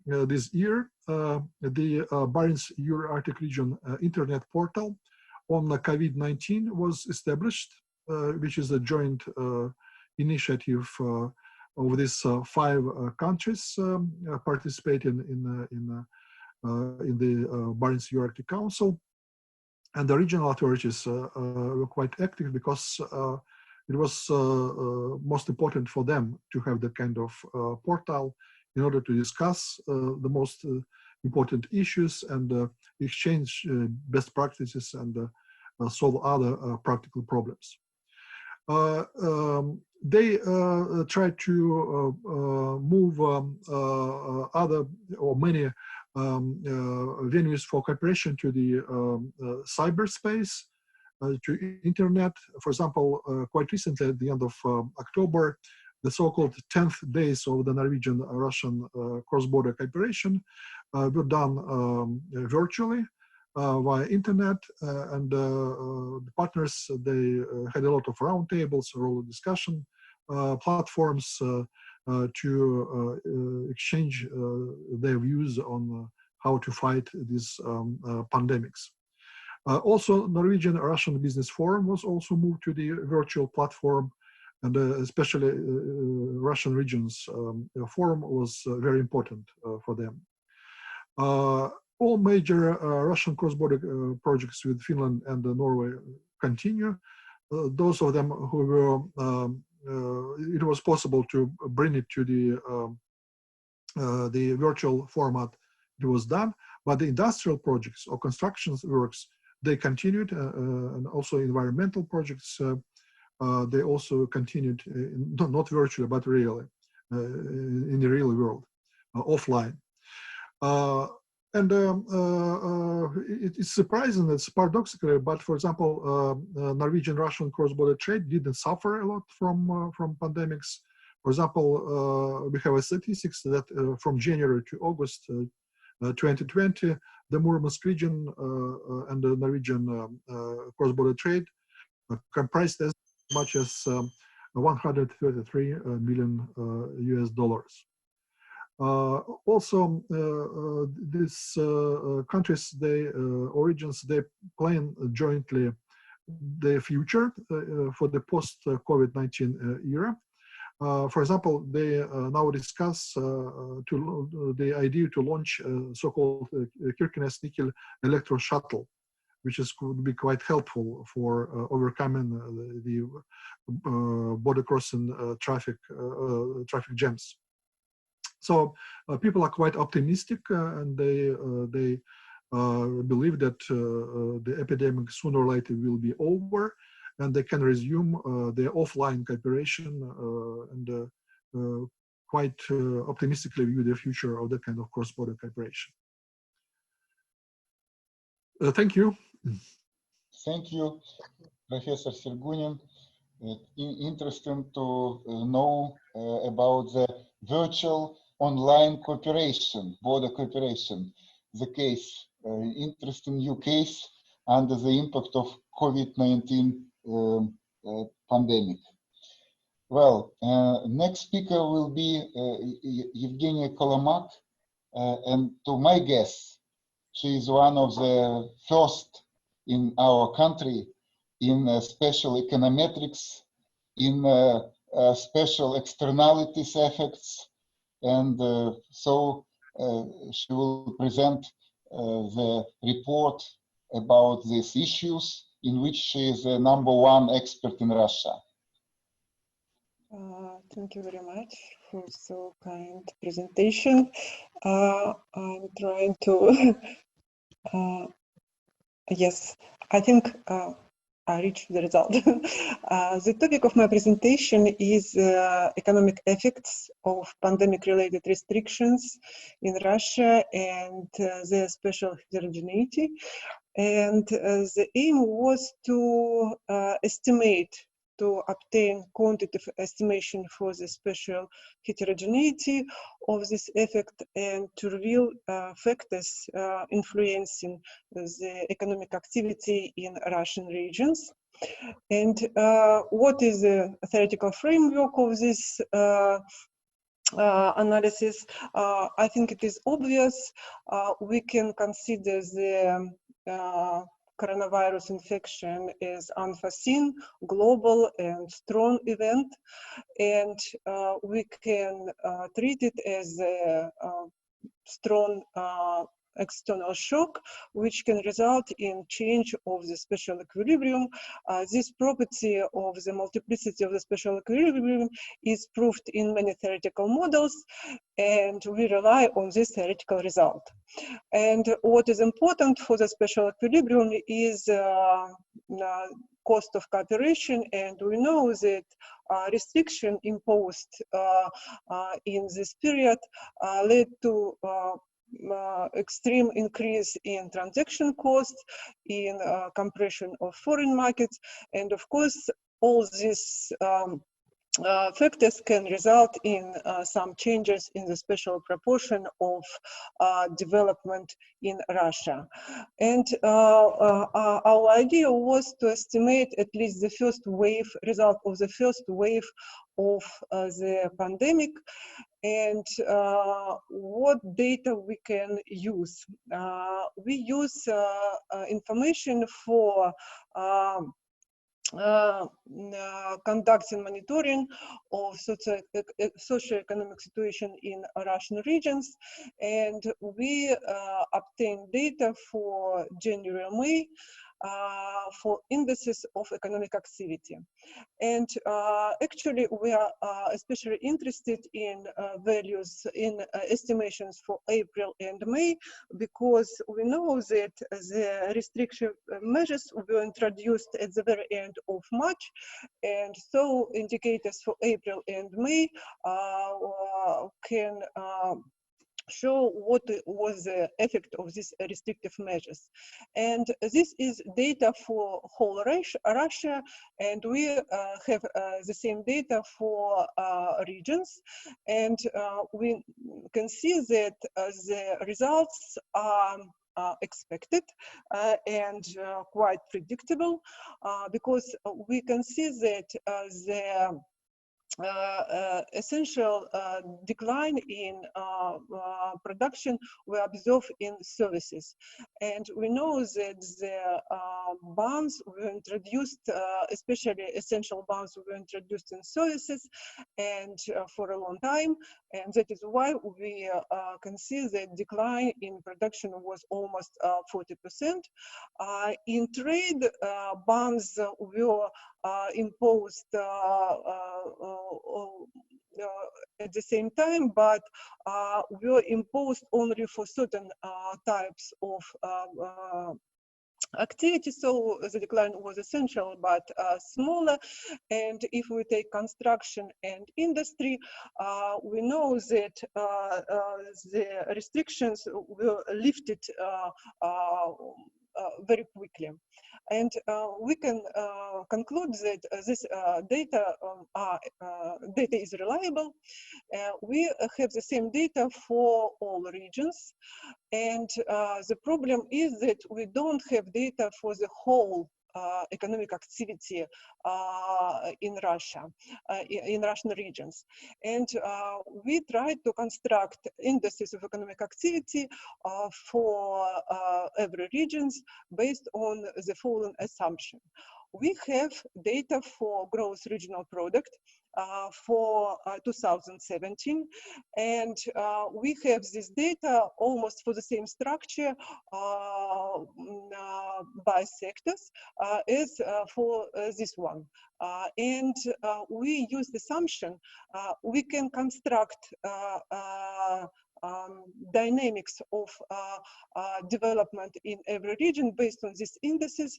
this year, the Barents-Ur Arctic region internet portal on COVID-19 was established, which is a joint initiative of these 5 countries participating in the Barents-Ur Arctic Council. And the regional authorities were quite active because it was most important for them to have the kind of portal in order to discuss the most important issues and exchange best practices and solve other practical problems. They tried to move other or many venues for cooperation to the cyberspace, to internet. For example, quite recently, at the end of October, the so-called 10th days of the Norwegian-Russian cross-border cooperation were done virtually via internet, and the partners, they had a lot of roundtables, or discussion platforms to exchange their views on how to fight these pandemics. Also, Norwegian-Russian Business Forum was also moved to the virtual platform, and especially Russian regions forum was very important for them. All major Russian cross-border projects with Finland and Norway continue. Those of them who were, it was possible to bring it to the virtual format, it was done. But the industrial projects or construction works, they continued, and also environmental projects, they also continued, not virtually, but really, in the real world, offline. It's surprising, it's paradoxical, but for example, Norwegian-Russian cross-border trade didn't suffer a lot from pandemics. For example, we have a statistics that from January to August 2020, the Murmansk region and the Norwegian cross-border trade comprised as much as 133 million US dollars. Also, these countries, origins, they plan jointly their future for the post-COVID-19 era. For example, they now discuss the idea to launch so-called Kirkenes-Nickel electro shuttle, which could be quite helpful for overcoming the border crossing traffic jams. So people are quite optimistic, and they believe that the epidemic sooner or later will be over, and they can resume their offline cooperation and quite optimistically view the future of that kind of cross-border cooperation. Thank you. Thank you, Professor Sergunin. Interesting to know about the virtual online cooperation, border cooperation, the case, interesting new case under the impact of COVID-19 pandemic. Well, next speaker will be Evgeniya Kolomak, and to my guess, she is one of the first in our country in special econometrics, in special externalities effects, and so she will present the report about these issues, in which she is the #1 expert in Russia. Thank you very much for so kind presentation. I'm trying to, yes, I think I reached the result. The topic of my presentation is economic effects of pandemic-related restrictions in Russia and their special heterogeneity. And the aim was to estimate, to obtain quantitative estimation for the spatial heterogeneity of this effect and to reveal factors influencing the economic activity in Russian regions. And what is the theoretical framework of this analysis? I think it is obvious. We can consider the coronavirus infection as unforeseen, global, and strong event, and we can treat it as a strong external shock, which can result in change of the spatial equilibrium. This property of the multiplicity of the spatial equilibrium is proved in many theoretical models, and we rely on this theoretical result. And what is important for the spatial equilibrium is cost of cooperation, and we know that restriction imposed in this period led to extreme increase in transaction costs, in compression of foreign markets, and of course all these factors can result in some changes in the spatial proportion of development in Russia. And our idea was to estimate at least the first wave, result of the first wave of the pandemic, and what data we can use. We use information for conducting monitoring of socioeconomic situation in Russian regions, and we obtain data for January-May for indices of economic activity. And actually we are especially interested in values in estimations for April and May, because we know that the restriction measures were introduced at the very end of March, and so indicators for April and May can show what was the effect of these restrictive measures. And this is data for whole Russia, and we have the same data for regions, and we can see that the results are expected and quite predictable, because we can see that the essential decline in production were observed in services. And we know that the bans were introduced, especially essential bans were introduced in services, and for a long time. And that is why we can see that decline in production was almost 40%. In trade, bans were imposed at the same time, but were imposed only for certain types of activity, so the decline was essential but smaller. And if we take construction and industry, we know that the restrictions were lifted very quickly. And we can conclude that this data is reliable. We have the same data for all regions, and the problem is that we don't have data for the whole economic activity in Russia, in Russian regions. And we tried to construct indices of economic activity for every regions based on the following assumption. We have data for gross regional product for 2017, and we have this data almost for the same structure by sectors as for this one. And we use the assumption we can construct dynamics of development in every region based on these indices,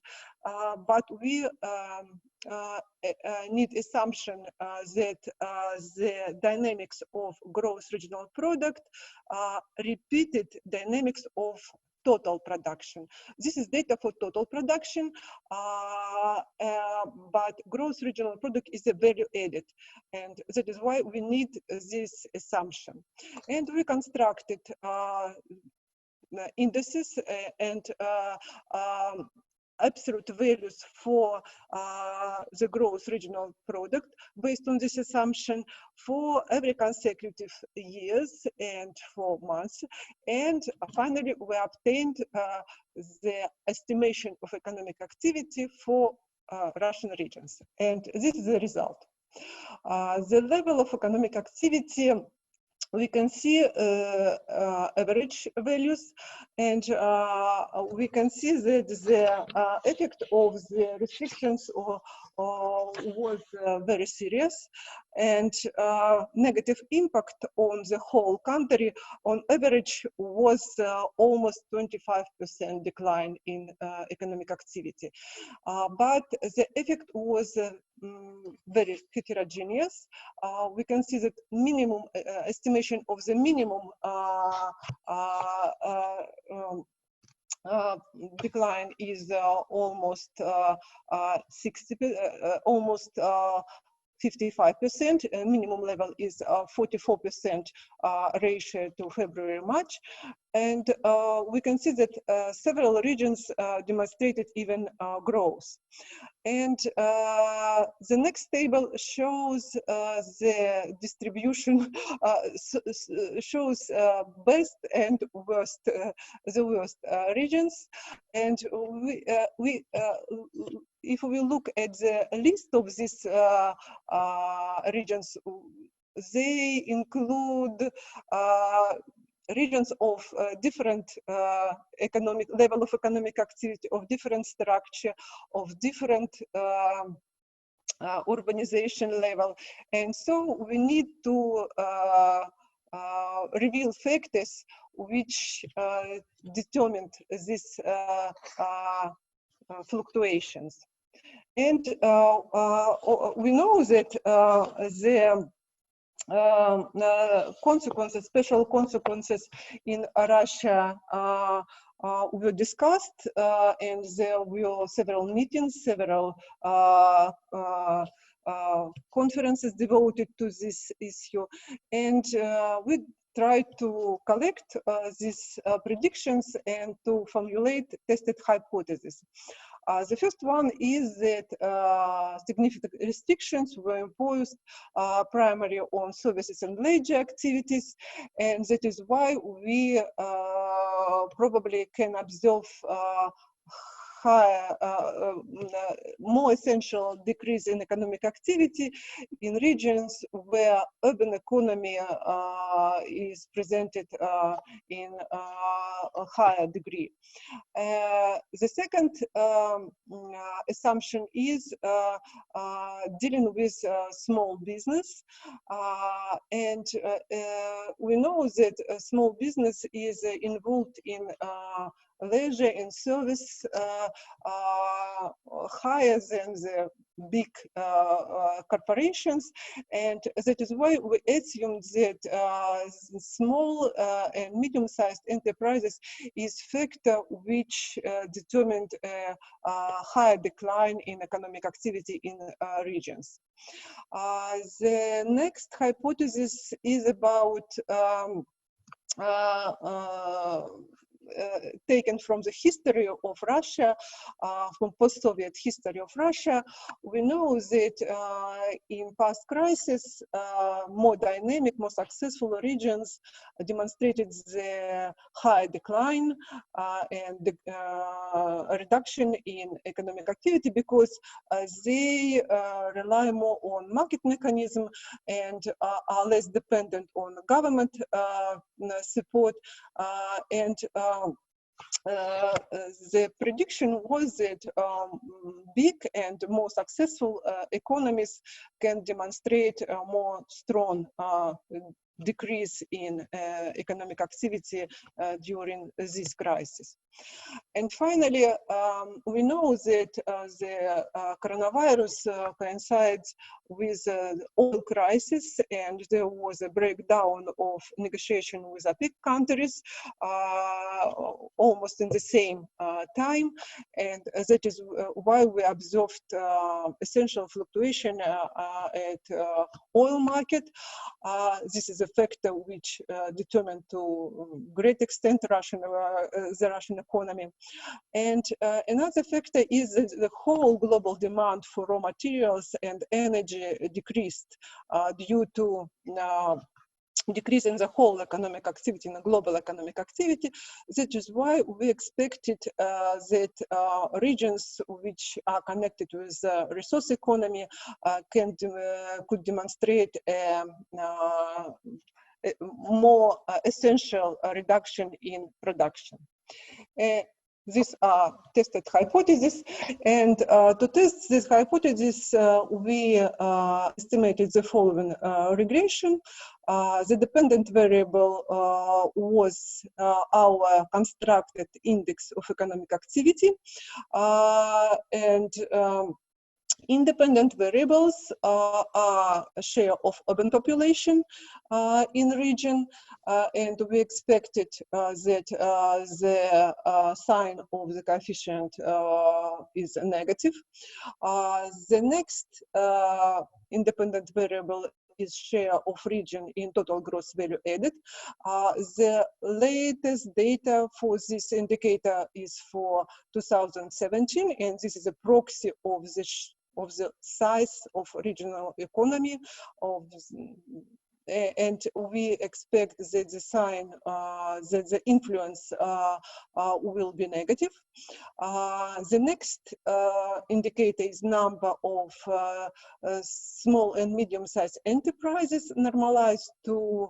but we need assumption that the dynamics of gross regional product repeated dynamics of total production. This is data for total production, but gross regional product is a value added, and that is why we need this assumption. And we constructed indices and absolute values for the gross regional product based on this assumption for every consecutive years and for months. And finally, we obtained the estimation of economic activity for Russian regions. And this is the result. The level of economic activity, we can see average values, and we can see that the effect of the restrictions was very serious, and negative impact on the whole country on average was almost 25% decline in economic activity. But the effect was very heterogeneous. We can see that minimum estimation of the minimum decline is almost 55%. Minimum level is 44% ratio to February-March. And we can see that several regions demonstrated even growth. And the next table shows the distribution, shows best and worst, the worst regions. And if we look at the list of these regions, they include regions of different economic level of economic activity, of different structure, of different urbanization level. And so we need to reveal factors which determined these fluctuations. And we know that the consequences, special consequences in Russia were discussed, and there were several meetings, several conferences devoted to this issue, and we tried to collect these predictions and to formulate tested hypotheses. The first one is that significant restrictions were imposed primarily on services and leisure activities, and that is why we probably can observe higher, more essential decrease in economic activity in regions where urban economy is presented in a higher degree. The second assumption is dealing with small business, and we know that small business is involved in leisure and service higher than the big corporations, and that is why we assume that small and medium-sized enterprises is factor which determined a higher decline in economic activity in regions. The next hypothesis is about taken from the history of Russia, from post-Soviet history of Russia. We know that in past crises, more dynamic, more successful regions demonstrated the high decline and the reduction in economic activity because they rely more on market mechanism and are less dependent on government support, and the prediction was that big and more successful economies can demonstrate more strong decrease in economic activity during this crisis. And finally, we know that the coronavirus coincides with the oil crisis, and there was a breakdown of negotiation with OPEC countries almost in the same time, and that is why we observed essential fluctuation at oil market. This is a factor which determined to great extent the Russian economy. And another factor is that the whole global demand for raw materials and energy decreased due to decrease in the whole economic activity, in the global economic activity. That is why we expected that regions which are connected with resource economy could demonstrate a more essential reduction in production. These are tested hypotheses, and to test this hypothesis, we estimated the following regression. The dependent variable was our constructed index of economic activity, and independent variables are a share of urban population in region, and we expected that the sign of the coefficient is negative. The next independent variable is share of region in total gross value added. The latest data for this indicator is for 2017, and this is a proxy of the size of regional economy and we expect that the sign, that the influence will be negative. The next indicator is number of small and medium-sized enterprises normalized to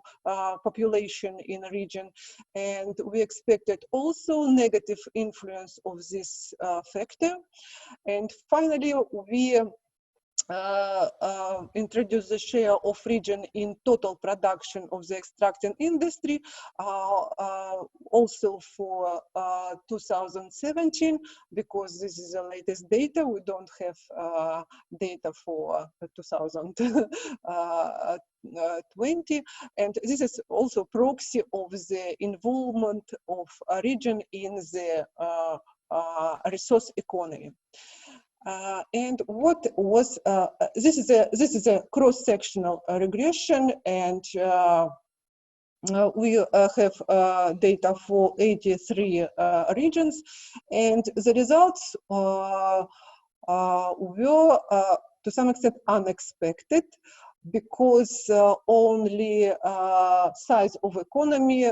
population in a region, and we expected also negative influence of this factor. And finally, we introduce the share of region in total production of the extracting industry, also for 2017, because this is the latest data. We don't have data for 2020, and this is also proxy of the involvement of a region in the resource economy. And what was this is a cross-sectional regression, and we have data for 83 regions, and the results were to some extent unexpected, because only size of economy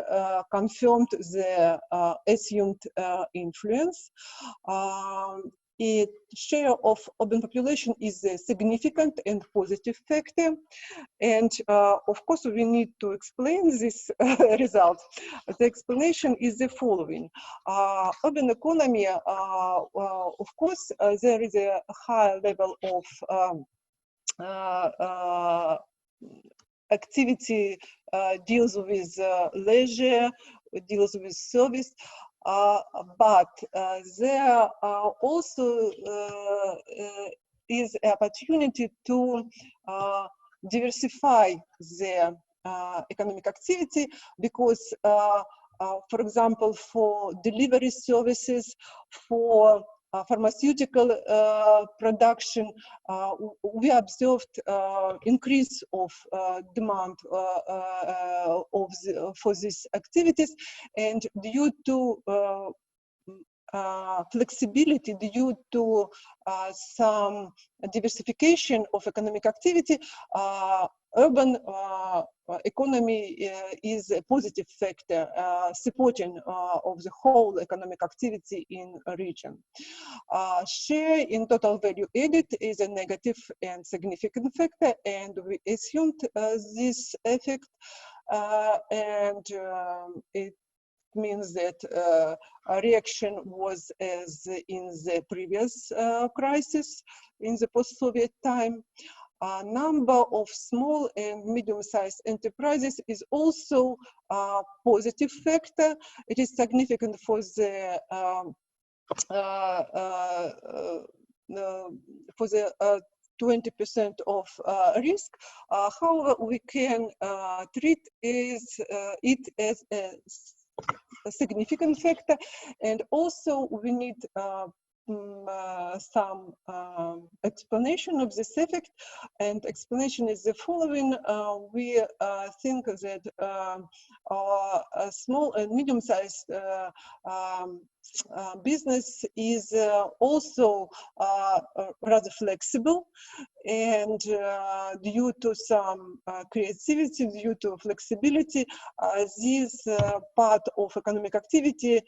confirmed the assumed influence. Share of urban population is a significant and positive factor, and of course we need to explain this result. The explanation is the following. Urban economy, of course, there is a high level of activity, deals with leisure, deals with service, but there also is an opportunity to diversify the economic activity, because for example, for delivery services, for pharmaceutical production, we observed increase of demand for these activities, and due to flexibility, due to some diversification of economic activity, urban economy is a positive factor supporting of the whole economic activity in a region. Share in total value added is a negative and significant factor, and we assumed this effect, and it means that a reaction was as in the previous crisis in the post-Soviet time. number of small and medium-sized enterprises is also a positive factor. It is significant for the 20% of risk. However, we can treat it as a significant factor, and also we need some explanation of this effect, and explanation is the following. We think that a small and medium-sized business is also rather flexible, and due to some creativity, due to flexibility, this part of economic activity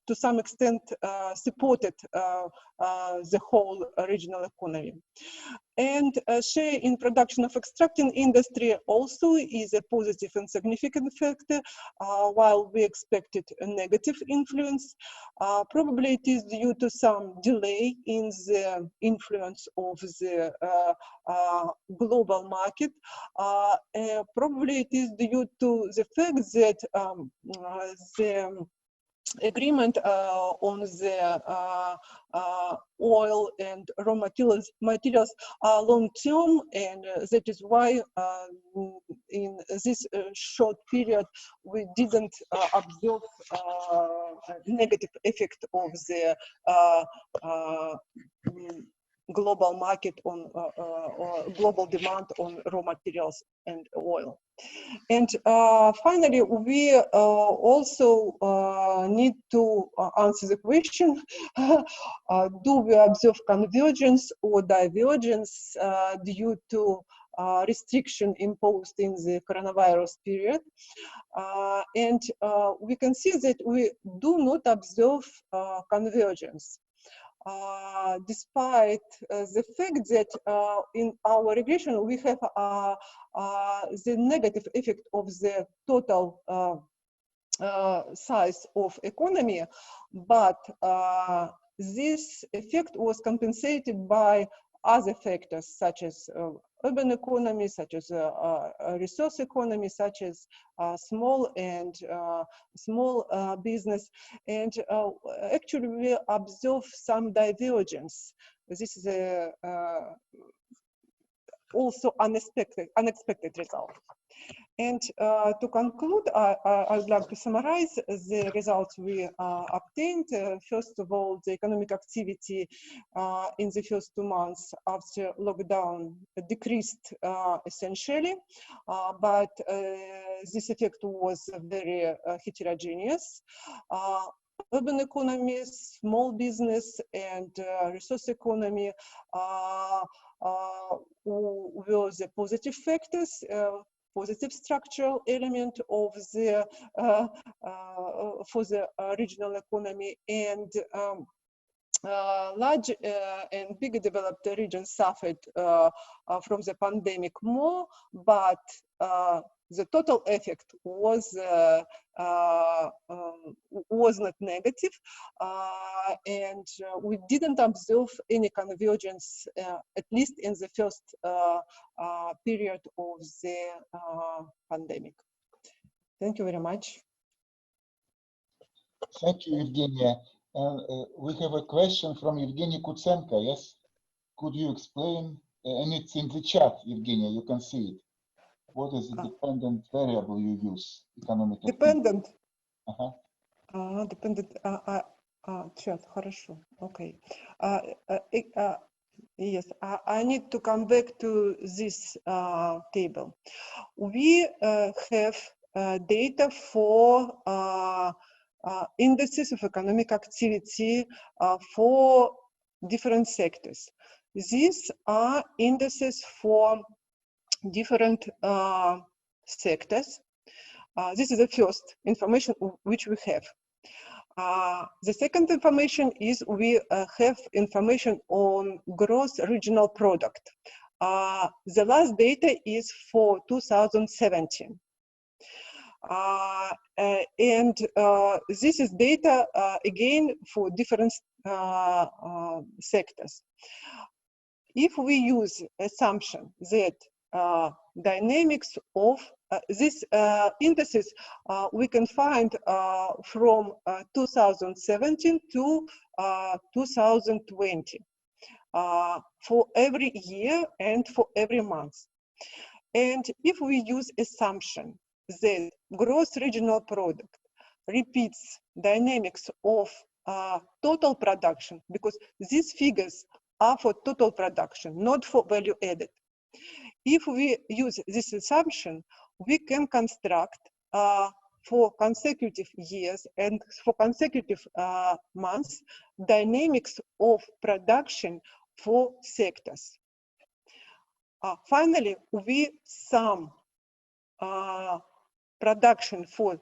to some extent supported the whole regional economy. And share in production of extracting industry also is a positive and significant factor, while we expected a negative influence. Probably it is due to some delay in the influence of the global market. Probably it is due to the fact that the agreement on the oil and raw materials are long-term, and that is why in this short period we didn't observe negative effect of the global market on or global demand on raw materials and oil. And finally, we also need to answer the question, do we observe convergence or divergence due to restriction imposed in the coronavirus period? And we can see that we do not observe convergence. Despite the fact that in our regression we have the negative effect of the total size of economy, but this effect was compensated by other factors such as urban economy, such as resource economy, such as small business, and actually we observe some divergence. This is also unexpected result. And to conclude, I would like to summarize the results we obtained. First of all, the economic activity in the first 2 months after lockdown decreased essentially, but this effect was very heterogeneous. Urban economy, small business, and resource economy were the positive factors, positive structural element of the for the regional economy, and large and bigger developed regions suffered from the pandemic more, but the total effect was not negative, and we didn't observe any convergence, at least in the first period of the pandemic. Thank you very much. Thank you, Evgeniya. We have a question from Evgeniya Kutsenko. Yes, could you explain? And it's in the chat, Evgeniya. You can see it. What is the dependent variable you use? Economic Dependent. activity? Dependent. Chat. Хорошо. Okay. Yes, I need to come back to this table. We have data for indices of economic activity for different sectors. These are indices for different sectors. This is the first information which we have. The second information is we have information on gross regional product. The last data is for 2017. And this is data again for different sectors. if we use assumption that dynamics of this indices we can find from 2017 to 2020 for every year and for every month. And if we use assumption that gross regional product repeats dynamics of total production, because these figures are for total production, not for value added. If we use this assumption, we can construct for consecutive years and for consecutive months dynamics of production for sectors. Finally, we sum production for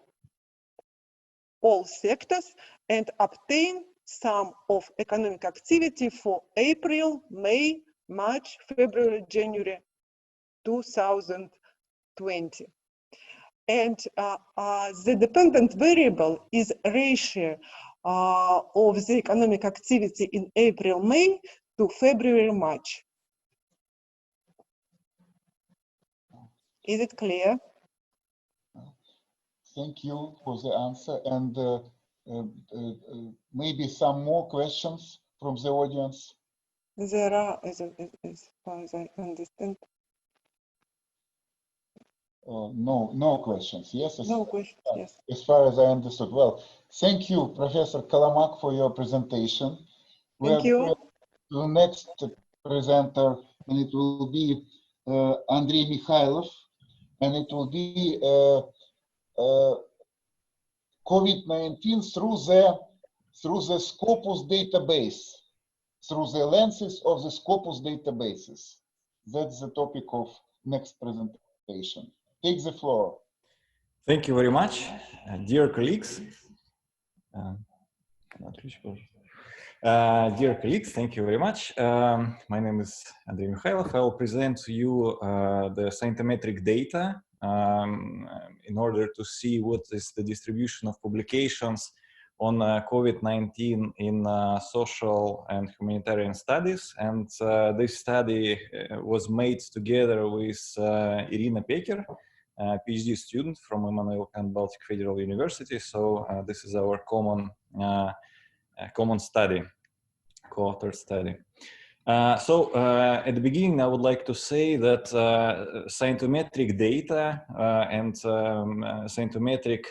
all sectors and obtain sum of economic activity for April, May, March, February, January 2020. And the dependent variable is ratio of the economic activity in April, May to February, March. Is it clear? Thank you for the answer. And maybe some more questions from the audience. There are, as far as I understand. No questions. Yes. No questions. Yes. As far as I understood. Well, thank you, Professor Kolomak, for your presentation. Thank you. To the next presenter, and it will be Andrej Mihajlov, and it will be COVID-19 through the Scopus database, through the lenses of the Scopus databases. That's the topic of next presentation. Take the floor. Thank you very much, dear colleagues. Dear colleagues, thank you very much. My name is Andrej Mihajlov. I will present to you the scientometric data in order to see what is the distribution of publications on COVID-19 in social and humanitarian studies. And this study was made together with Irina Peker, a PhD student from Emanuel Kant Baltic Federal University. So this is our common study, co-author study. At the beginning, I would like to say that scientometric data and scientometric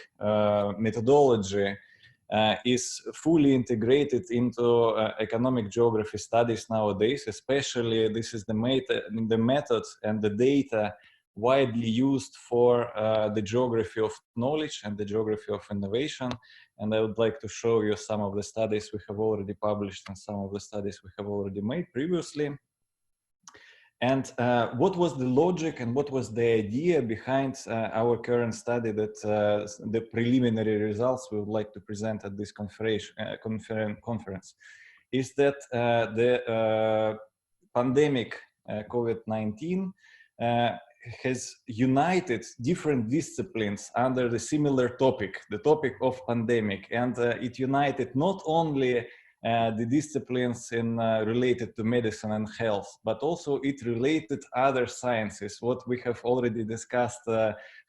methodology is fully integrated into economic geography studies nowadays. Especially, this is the method and the data widely used for the geography of knowledge and the geography of innovation. And I would like to show you some of the studies we have already published and some of the studies we have already made previously. And what was the logic and what was the idea behind our current study that the preliminary results we would like to present at this conference is that the pandemic COVID-19 has united different disciplines under the similar topic, the topic of pandemic, and it united not only the disciplines related to medicine and health, but also it related other sciences, what we have already discussed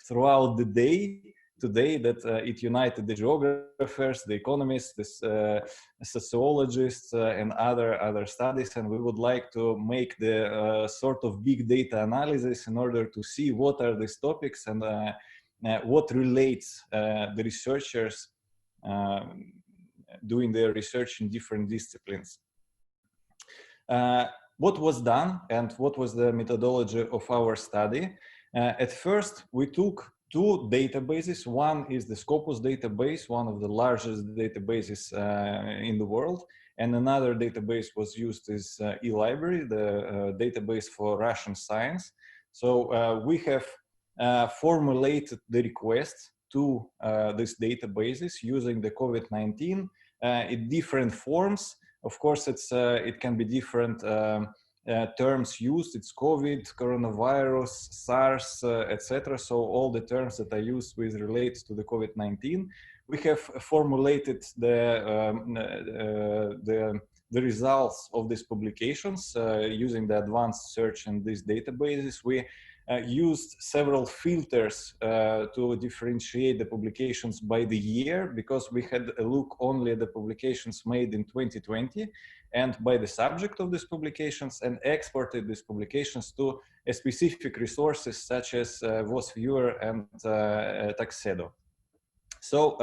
throughout the day today, that it united the geographers, the economists, the sociologists, and other studies. And we would like to make the sort of big data analysis in order to see what are these topics and what relates the researchers doing their research in different disciplines. What was done and what was the methodology of our study? At first, we took two databases. One is the Scopus database, one of the largest databases in the world, and another database was used as e-library, the database for Russian science. So we have formulated the request to these databases using the COVID-19 in different forms. Of course, it can be different terms used. It's COVID, coronavirus, SARS, etc. So all the terms that are used with relates to the COVID-19. We have formulated the the results of these publications using the advanced search in these databases. We used several filters to differentiate the publications by the year, because we had a look only at the publications made in 2020 and by the subject of these publications, and exported these publications to a specific resources such as VOS-Viewer and Tuxedo. So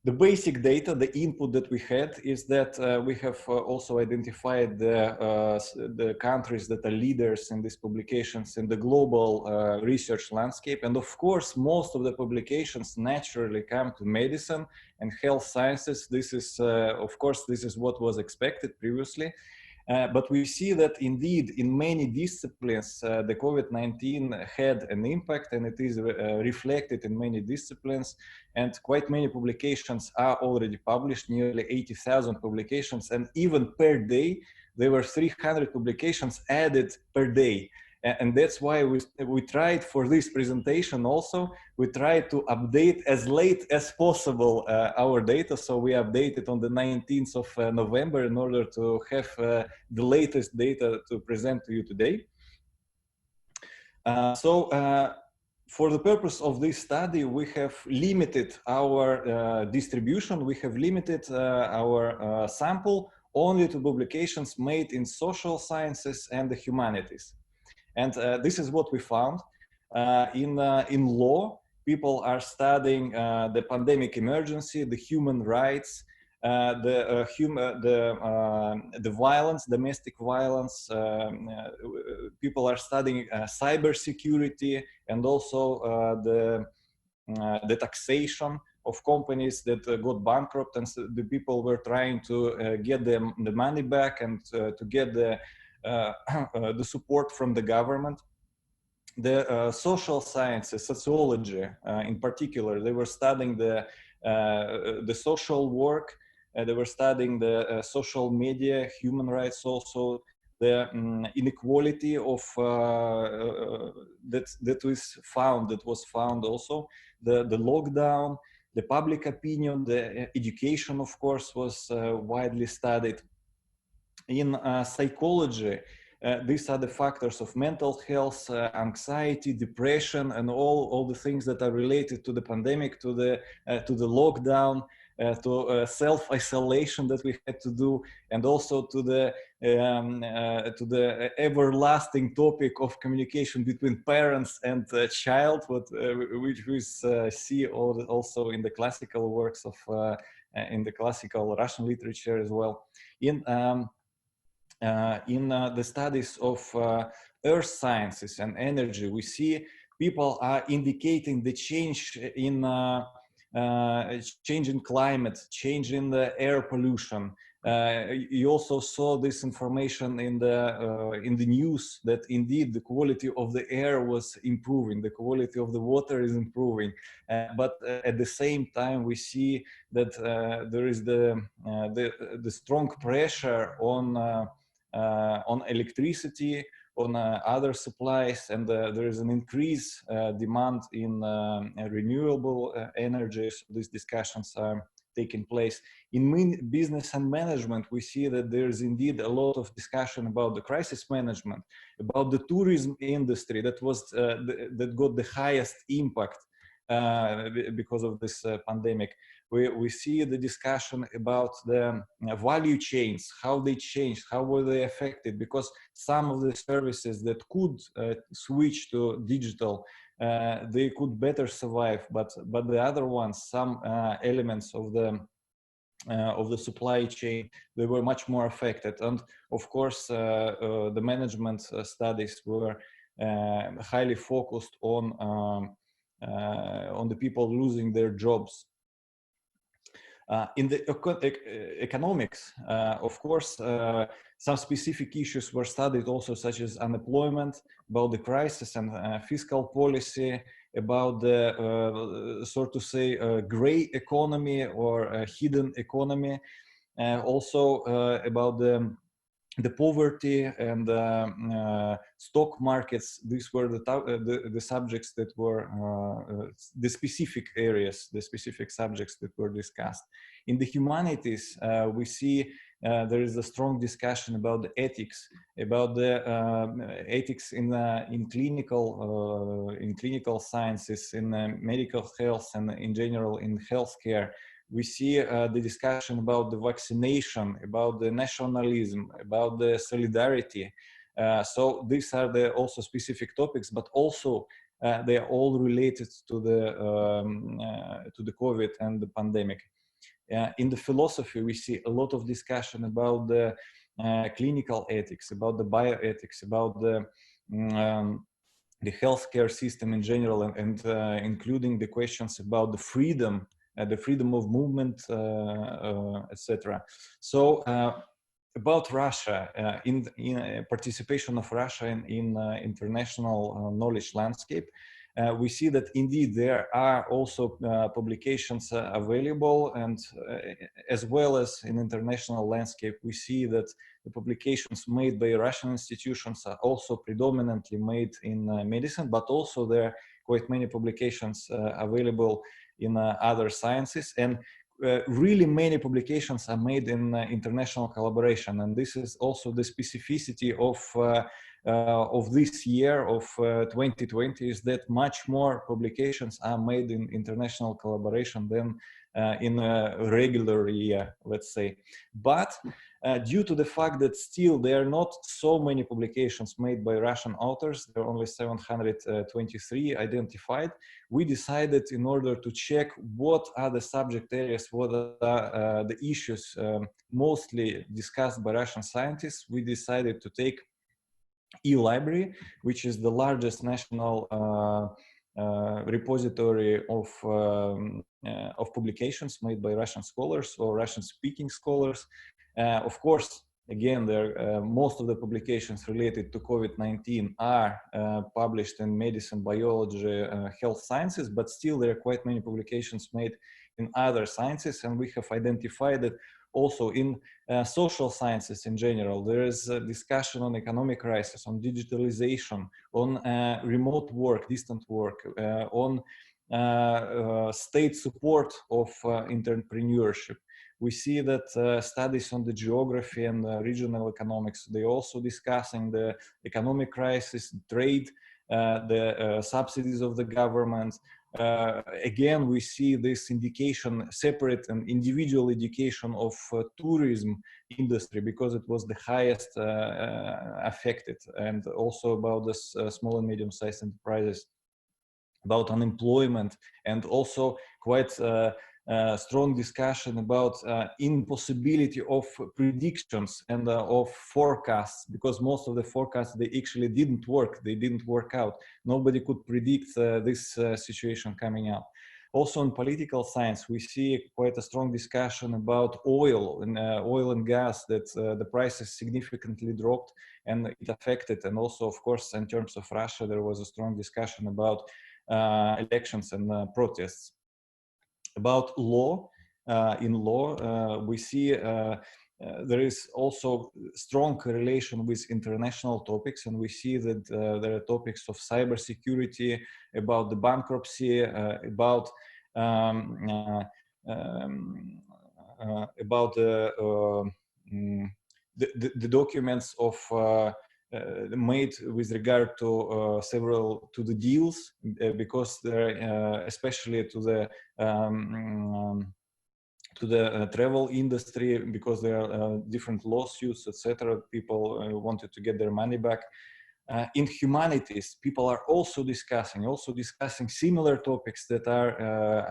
the basic data, the input that we had, is that we have also identified the countries that are leaders in these publications in the global research landscape. And of course, most of the publications naturally come to medicine and health sciences. This is, of course, this is what was expected previously. But we see that indeed in many disciplines, the COVID-19 had an impact, and it is reflected in many disciplines, and quite many publications are already published, nearly 80,000 publications, and even per day, there were 300 publications added per day. And that's why we tried for this presentation also, we tried to update as late as possible our data. So we updated on the 19th of November in order to have the latest data to present to you today. For the purpose of this study, we have limited our distribution. We have limited our sample only to publications made in social sciences and the humanities. And this is what we found. In law, people are studying the pandemic emergency, the human rights, the violence, domestic violence. People are studying cybersecurity, and also the taxation of companies that got bankrupt, and so the people were trying to get the money back and to get the support from the government. The social sciences, sociology in particular, they were studying the social work, they were studying the social media, human rights, also the inequality of that was found also, the lockdown, the public opinion, the education, of course, was widely studied. In psychology, these are the factors of mental health, anxiety, depression, and all the things that are related to the pandemic, to the lockdown, to self-isolation that we had to do, and also to the everlasting topic of communication between parents and child, which we see also in the classical works of in the classical Russian literature as well. In the studies of earth sciences and energy, we see people are indicating the change in climate, change in the air pollution. You also saw this information in the news, that indeed the quality of the air was improving, the quality of the water is improving, but at the same time we see that there is the strong pressure on electricity, on other supplies, and there is an increased demand in renewable energies. These discussions are taking place. In business and management, we see that there is indeed a lot of discussion about the crisis management, about the tourism industry that was that got the highest impact because of this pandemic. We see the discussion about the value chains, how they changed, how were they affected, because some of the services that could switch to digital, they could better survive, but the other ones, some elements of the supply chain, they were much more affected. And of course, the management studies were highly focused on the people losing their jobs. In the economics, of course, some specific issues were studied also, such as unemployment, about the crisis and fiscal policy, about the, so to say, gray economy or hidden economy, also about the poverty and stock markets. These were the subjects that were the specific areas, the specific subjects that were discussed. In the humanities, we see there is a strong discussion about the ethics, about the ethics in clinical sciences, in medical health, and in general in healthcare. We see the discussion about the vaccination, about the nationalism, about the solidarity. So these are the also specific topics, but also they are all related to the COVID and the pandemic. In the philosophy, we see a lot of discussion about the clinical ethics, about the bioethics, about the healthcare system in general, and including the questions about the freedom of movement, etc. So about Russia, in participation of Russia in international knowledge landscape, we see that indeed there are also publications available, and as well as in international landscape, we see that the publications made by Russian institutions are also predominantly made in medicine, but also there are quite many publications available in other sciences, and really many publications are made in international collaboration. And this is also the specificity of this year of 2020, is that much more publications are made in international collaboration than in a regular year, let's say. But due to the fact that still there are not so many publications made by Russian authors, there are only 723 identified, we decided, in order to check what are the subject areas, what are the issues mostly discussed by Russian scientists, we decided to take e-library, which is the largest national repository of publications made by Russian scholars or Russian-speaking scholars. Of course, again, there most of the publications related to COVID-19 are published in medicine, biology, health sciences, but still there are quite many publications made in other sciences, and we have identified that also in social sciences in general. There is a discussion on economic crisis, on digitalization, on remote work, distant work, on state support of entrepreneurship. We see that studies on the geography and regional economics, they also discussing the economic crisis, trade, the subsidies of the government. Again, we see this indication, separate and individual indication of tourism industry, because it was the highest affected, and also about the small and medium-sized enterprises, about unemployment, and also quite strong discussion about impossibility of predictions and of forecasts, because most of the forecasts, they actually didn't work, they didn't work out. Nobody could predict this situation coming out. Also in political science, we see quite a strong discussion about oil and gas, that the prices significantly dropped and it affected. And also, of course, in terms of Russia, there was a strong discussion about elections and protests. About law, in law, we see there is also strong correlation with international topics, and we see that there are topics of cybersecurity, about the bankruptcy, about the documents of made with regard to to the deals, because they're especially to the travel industry, because there are different lawsuits, etc. People wanted to get their money back. In humanities, people are also discussing similar topics that are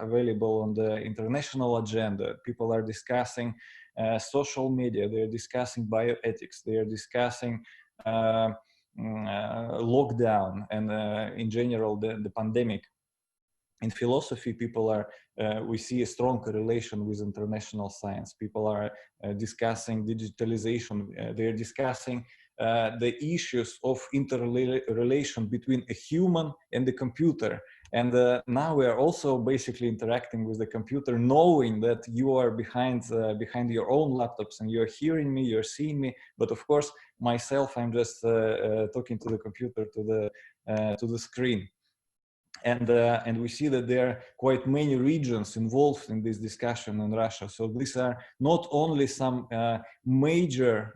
available on the international agenda. People are discussing social media, they're discussing bioethics, they are discussing lockdown, and in general the pandemic. In philosophy, people are we see a strong correlation with international science. People are discussing digitalization, they're discussing the issues of interrelation between a human and the computer. And now we are also basically interacting with the computer, knowing that you are behind your own laptops, and you're hearing me, you're seeing me. But of course, myself, I'm just talking to the computer, to the screen. and we see that there are quite many regions involved in this discussion in Russia. So these are not only some major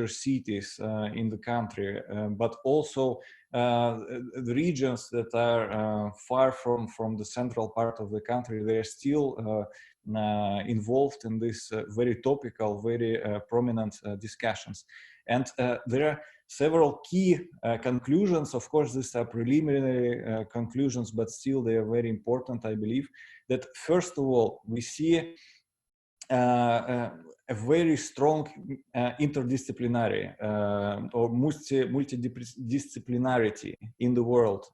cities in the country, but also the regions that are far from the central part of the country. They are still involved in this very topical, very prominent discussions. And there are several key conclusions. Of course, these are preliminary conclusions, but still they are very important, I believe. That first of all, we see a very strong interdisciplinary or multidisciplinarity in the world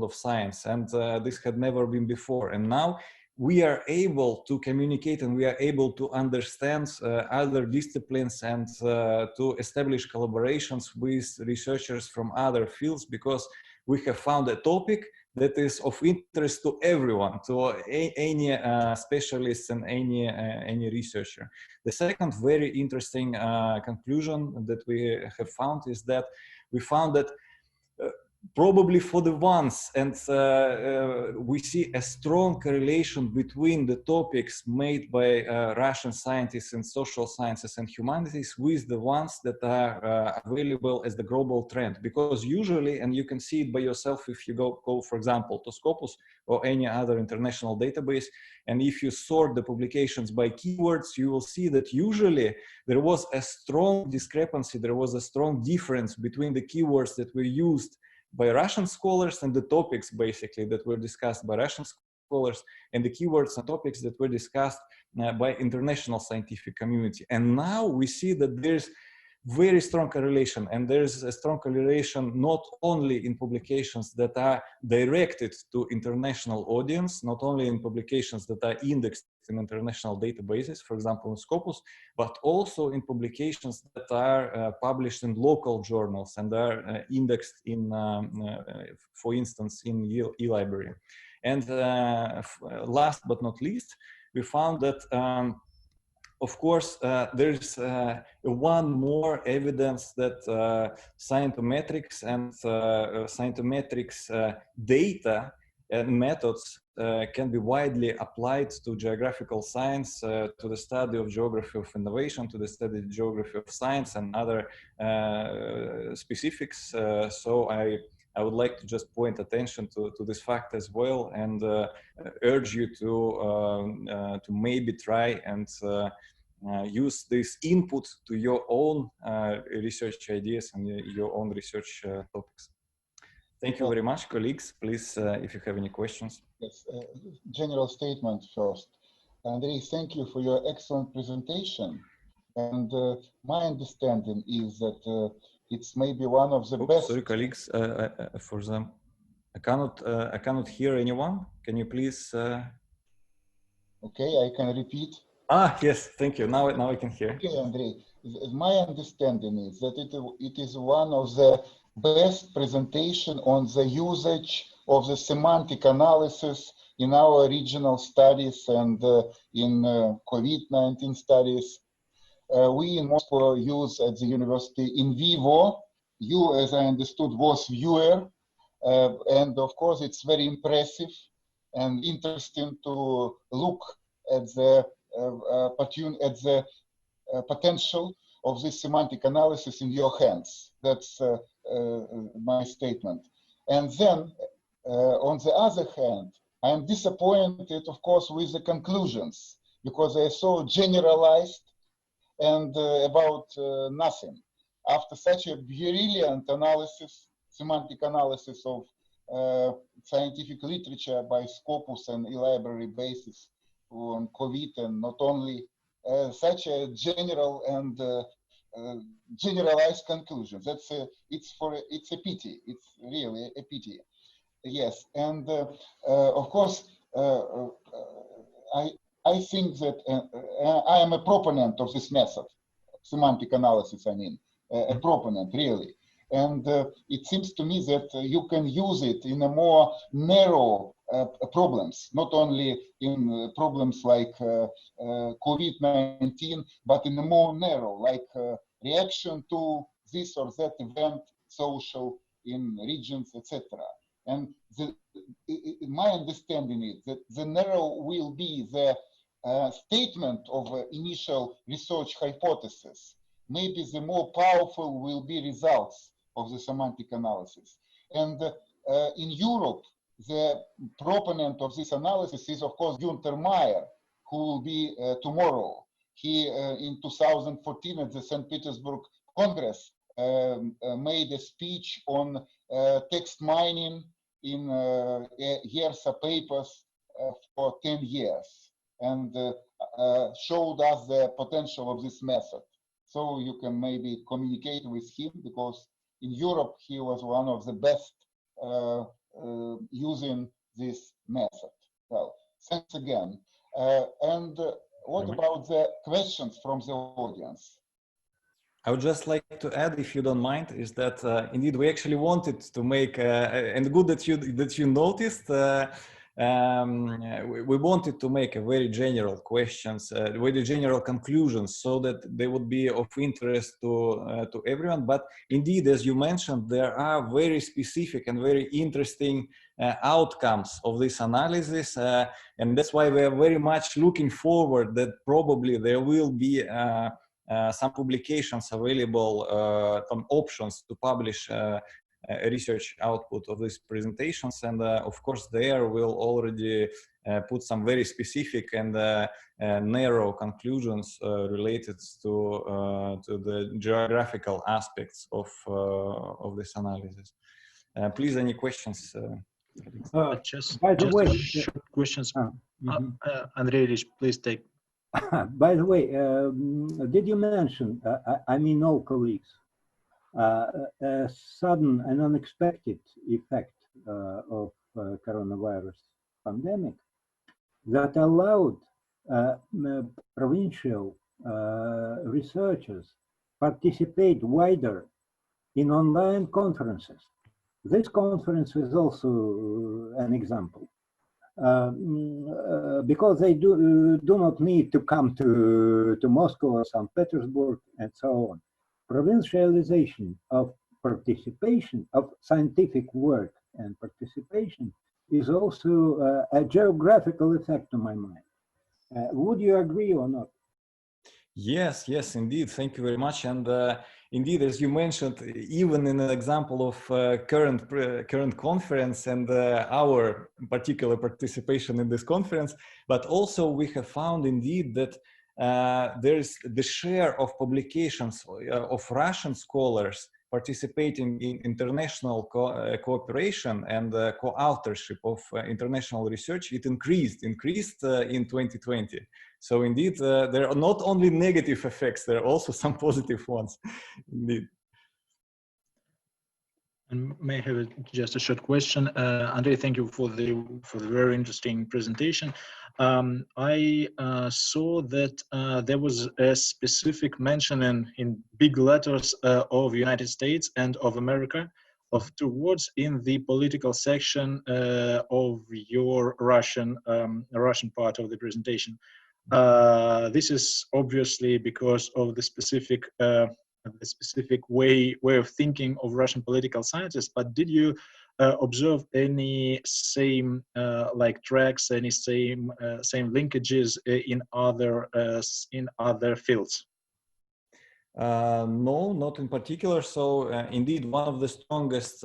of science, and this had never been before. And now we are able to communicate and we are able to understand other disciplines and to establish collaborations with researchers from other fields, because we have found a topic that is of interest to everyone, to any specialist and any researcher. The second very interesting conclusion that we have found is that we found that probably for the once, and we see a strong correlation between the topics made by Russian scientists in social sciences and humanities with the ones that are available as the global trend. Because usually, and you can see it by yourself if you go for example, to Scopus or any other international database, and if you sort the publications by keywords, you will see that usually there was a strong discrepancy, there was a strong difference between the keywords that were used by Russian scholars and the topics basically that were discussed by Russian scholars and the keywords and topics that were discussed by international scientific community. And now we see that there's very strong correlation, and there's a strong correlation not only in publications that are directed to international audience, not only in publications that are indexed in international databases, for example in Scopus, but also in publications that are published in local journals and are indexed in, for instance, in e-library. And last but not least, we found that of course, there's one more evidence that scientometrics and scientometrics data and methods can be widely applied to geographical science, to the study of geography of innovation, to the study of geography of science and other specifics. So I would like to just point attention to this fact as well, and urge you to maybe try and use this input to your own research ideas and your own research topics. Thank you very much, colleagues. Please, if you have any questions. Yes, general statement first. Andrej, thank you for your excellent presentation. And my understanding is that it's maybe one of the best. Sorry, colleagues, for them. I cannot hear anyone. Can you please? Okay, I can repeat. Ah, yes, thank you. Now I can hear. Okay, Andrej, my understanding is that it is one of the best presentation on the usage of the semantic analysis in our regional studies and in COVID-19 studies. We in Moscow use at the university in vivo. You, as I understood, was viewer. And of course, it's very impressive and interesting to look at the potential of this semantic analysis in your hands. That's my statement. And then, on the other hand, I'm disappointed, of course, with the conclusions, because they're so generalized and about nothing. After such a brilliant analysis, semantic analysis of scientific literature by Scopus and e-library basis on COVID, and not only such a general and generalized conclusions. That's it's a pity. It's really a pity. Yes, and of course, I think that I am a proponent of this method, semantic analysis. I mean, a proponent really, and it seems to me that you can use it in a more narrow problems, not only in problems like COVID-19, but in a more narrow, like reaction to this or that event, social in regions, etc. And my understanding is that the narrow will be the statement of initial research hypothesis. Maybe the more powerful will be results of the semantic analysis. And in Europe, the proponent of this analysis is, of course, Günther Meyer, who will be tomorrow. He, in 2014 at the St. Petersburg Congress, made a speech on text mining in YERSA papers for 10 years and showed us the potential of this method. So you can maybe communicate with him, because in Europe he was one of the best using this method. Well, thanks again. And what about the questions from the audience? I would just like to add, if you don't mind, is that indeed we actually wanted to make, and good that you noticed, we wanted to make a very general questions, very general conclusions, so that they would be of interest to everyone. But indeed, as you mentioned, there are very specific and very interesting outcomes of this analysis, and that's why we are very much looking forward that probably there will be some publications available, some options to publish research output of these presentations, and of course there will already put some very specific and narrow conclusions related to the geographical aspects of this analysis. Please, any questions? Just by the way, short questions. Andrej, please take. By the way, did you mention, I mean all colleagues, a sudden and unexpected effect of coronavirus pandemic that allowed provincial researchers participate wider in online conferences? This conference is also an example. Because they do not need to come to Moscow or St. Petersburg and so on. Provincialization of participation, of scientific work and participation, is also a geographical effect to my mind. Would you agree or not? Yes, yes, indeed. Thank you very much. And indeed, as you mentioned, even in an example of current conference and our particular participation in this conference, but also we have found indeed that there is the share of publications of Russian scholars participating in international cooperation and co-authorship of international research. It increased in 2020. So indeed, there are not only negative effects, there are also some positive ones, indeed. And may I have just a short question? Andrej, thank you for the very interesting presentation. I saw that there was a specific mention in big letters of United States and of America of two words in the political section of your Russian part of the presentation. This is obviously because of the specific way of thinking of Russian political scientists. But did you observe any same like tracks, any same linkages in other fields? No, not in particular. So indeed, one of the strongest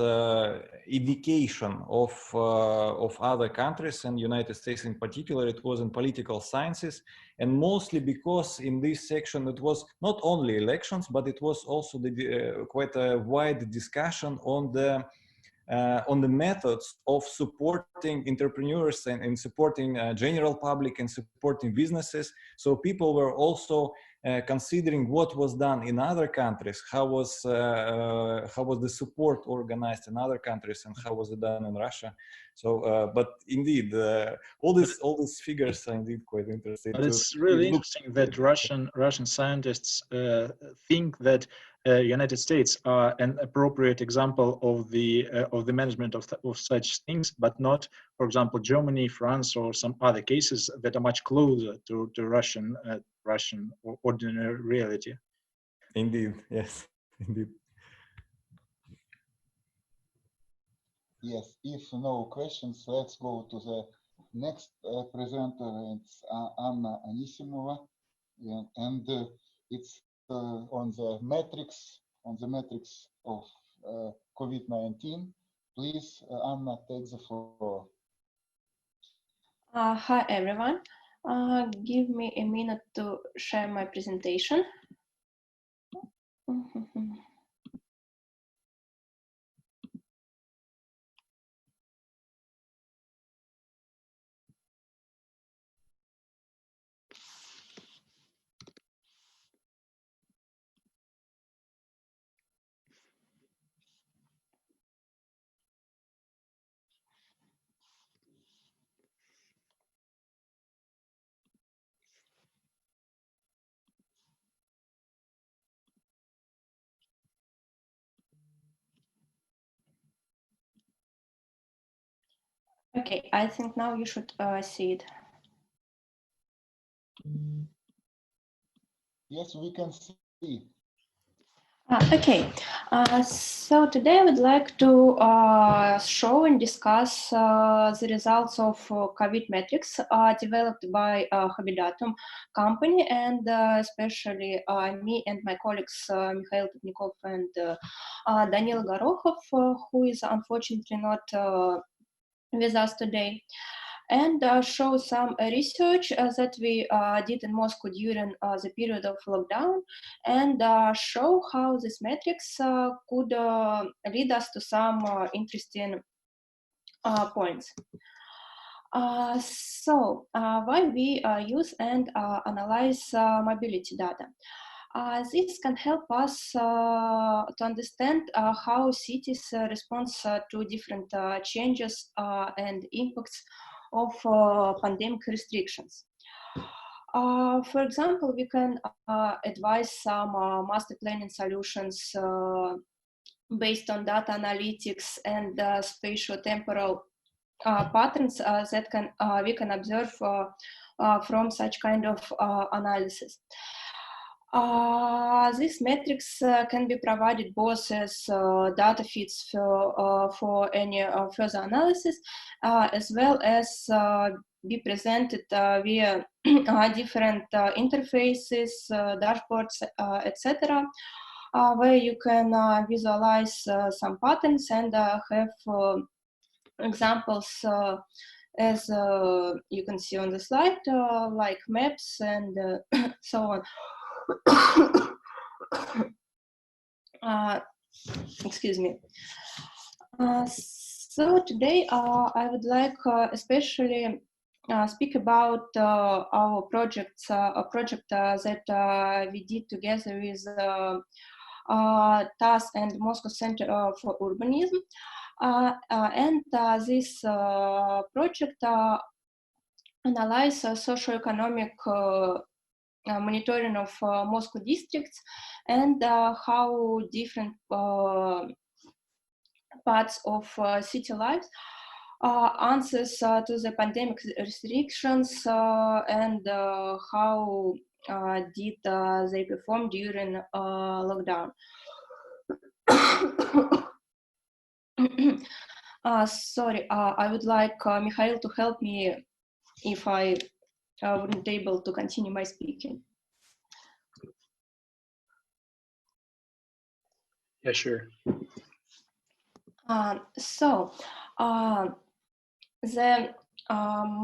indication of other countries and United States in particular, it was in political sciences, and mostly because in this section it was not only elections, but it was also quite a wide discussion on the methods of supporting entrepreneurs and supporting general public and supporting businesses. So people were also considering what was done in other countries, how was the support organized in other countries, and how was it done in Russia. So, but indeed, all these figures are indeed quite interesting. But it's really interesting that Russian scientists think that United States are an appropriate example of the management of such things, but not, for example, Germany, France, or some other cases that are much closer to Russian ordinary reality. Indeed, yes, indeed. Yes, if no questions, let's go to the next presenter. It's Anna Anisimova, and it's on the metrics of COVID-19. Please, Anna, take the floor. Hi, everyone. Give me a minute to share my presentation. Okay, I think now you should see it. Yes, we can see. Okay, so today I would like to show and discuss the results of COVID metrics developed by Habidatum company, and especially me and my colleagues Mikhail Topnikov and Daniil Gorokhov, who is unfortunately not with us today, and show some research that we did in Moscow during the period of lockdown, and show how these metrics could lead us to some interesting points. So why we use and analyze mobility data? This can help us to understand how cities respond to different changes and impacts of pandemic restrictions. For example, we can advise some master planning solutions based on data analytics and spatial temporal patterns that we can observe from such kind of analysis. These metrics can be provided both as data feeds for any further analysis, as well as be presented via different interfaces, dashboards, etc., where you can visualize some patterns and have examples as you can see on the slide, like maps and so on. Excuse me. So today I would like especially speak about our projects, a project that we did together with TAS and Moscow Center for Urbanism. And this project analyzes socioeconomic monitoring of Moscow districts and how different parts of city lives answers to the pandemic restrictions and how did they perform during lockdown. Sorry, I would like Mikhail to help me if I wouldn't be able to continue my speaking. Yeah, sure. So the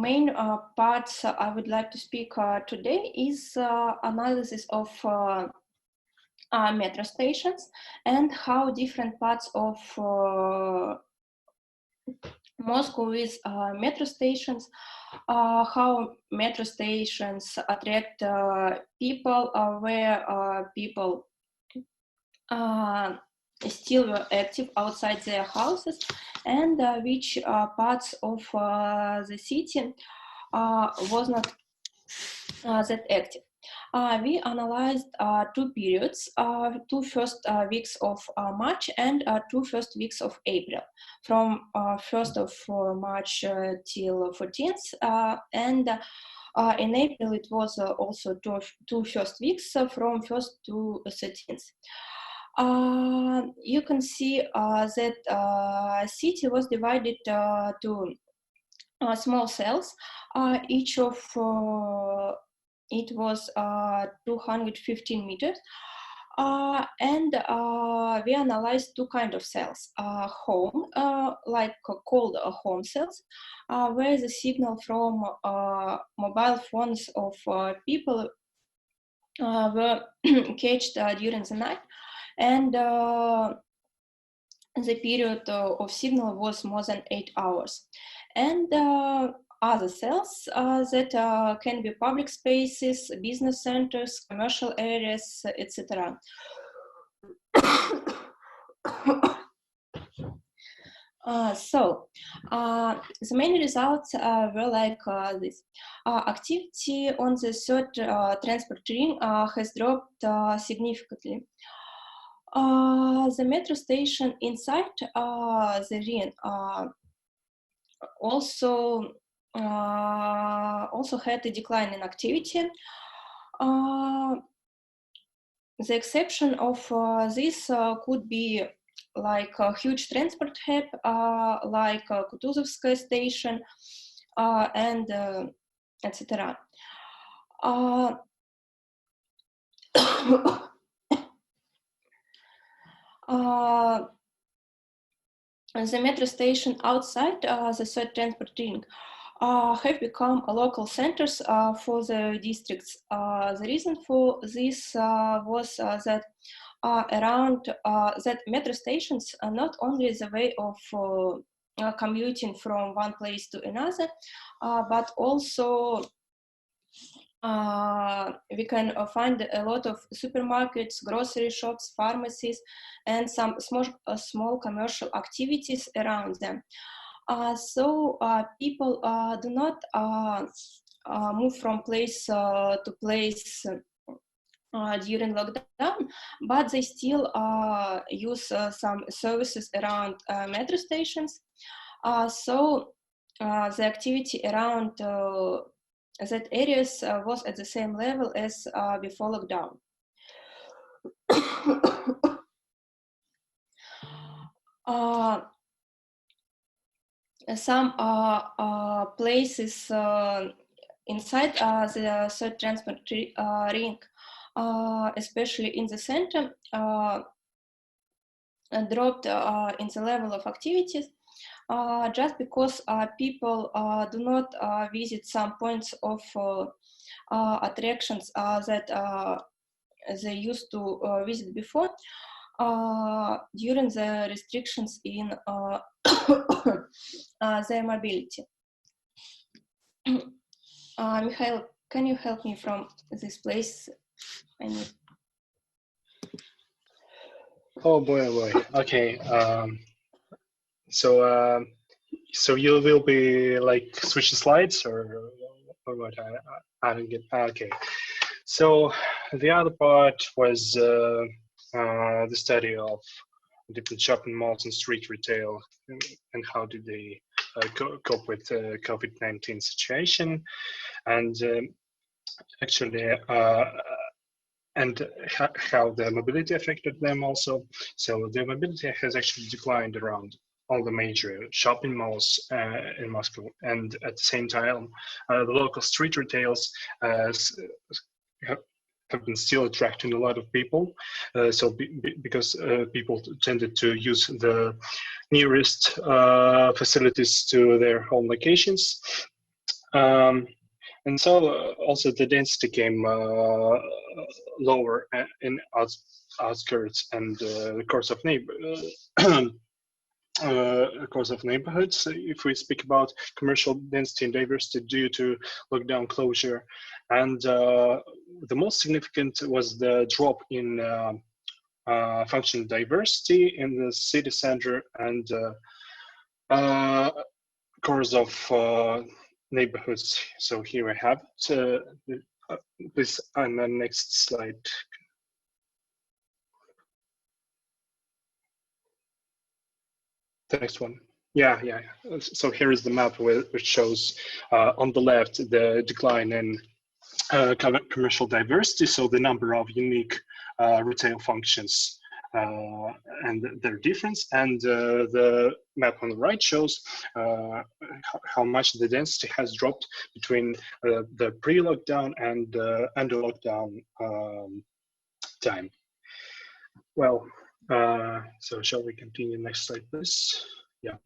main parts I would like to speak today is analysis of metro stations and how different parts of Moscow with metro stations, how metro stations attract people, where people still were active outside their houses, and which parts of the city was not that active. We analyzed 2 periods, 2 first weeks of March and 2 first weeks of April, from 1st of March till 14th, and in April it was also 2 first weeks from 1st to 13th. You can see that city was divided to small cells. Each of it was 215 meters. And we analyzed two kinds of cells. Home, like called home cells, where the signal from mobile phones of people were caged during the night, and the period of signal was more than 8 hours. And other cells that can be public spaces, business centers, commercial areas, etc. The main results were like this. Activity on the third transport ring has dropped significantly. The metro station inside the ring also had a decline in activity. The exception of this could be like a huge transport hub, like Kutuzovskaya station, and etc. The metro station outside the third transport ring have become local centers for the districts. The reason for this was that around that metro stations are not only the way of commuting from one place to another, but also we can find a lot of supermarkets, grocery shops, pharmacies, and some small commercial activities around them. So people do not move from place to place during lockdown, but they still use some services around metro stations. So the activity around that areas was at the same level as before lockdown. Some places inside the third transport ring, especially in the center, dropped in the level of activities just because people do not visit some points of attractions that they used to visit before during the restrictions in their mobility. Mikhail, can you help me from this place? Oh boy, oh boy. Okay. So you will be like switching slides or what? I don't get. Okay. So the other part was the study of different shopping malls and street retail and how did they cope with the COVID-19 situation, and actually and how the mobility affected them also. So the mobility has actually declined around all the major shopping malls in Moscow, and at the same time the local street retails have been still attracting a lot of people, because people tended to use the nearest facilities to their home locations, and so also the density came lower in outskirts and the course of neighborhoods. If we speak about commercial density and diversity due to lockdown closure, and the most significant was the drop in functional diversity in the city center and course of neighborhoods. So here I have it. This on the next slide. The next one. Yeah. So here is the map which shows on the left the decline in commercial diversity, so the number of unique retail functions their difference. And the map on the right shows how much the density has dropped between the pre-lockdown and under lockdown time. Well, so shall we continue? Next slide, please. Yeah.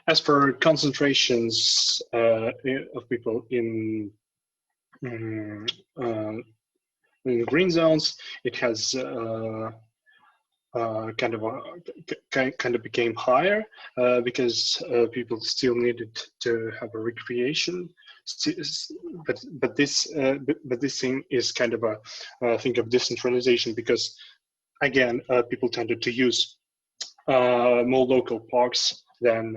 As for concentrations of people in green zones, it has kind of became higher because people still needed to have a recreation. But this thing is kind of a thing of decentralization, because again people tended to use more local parks than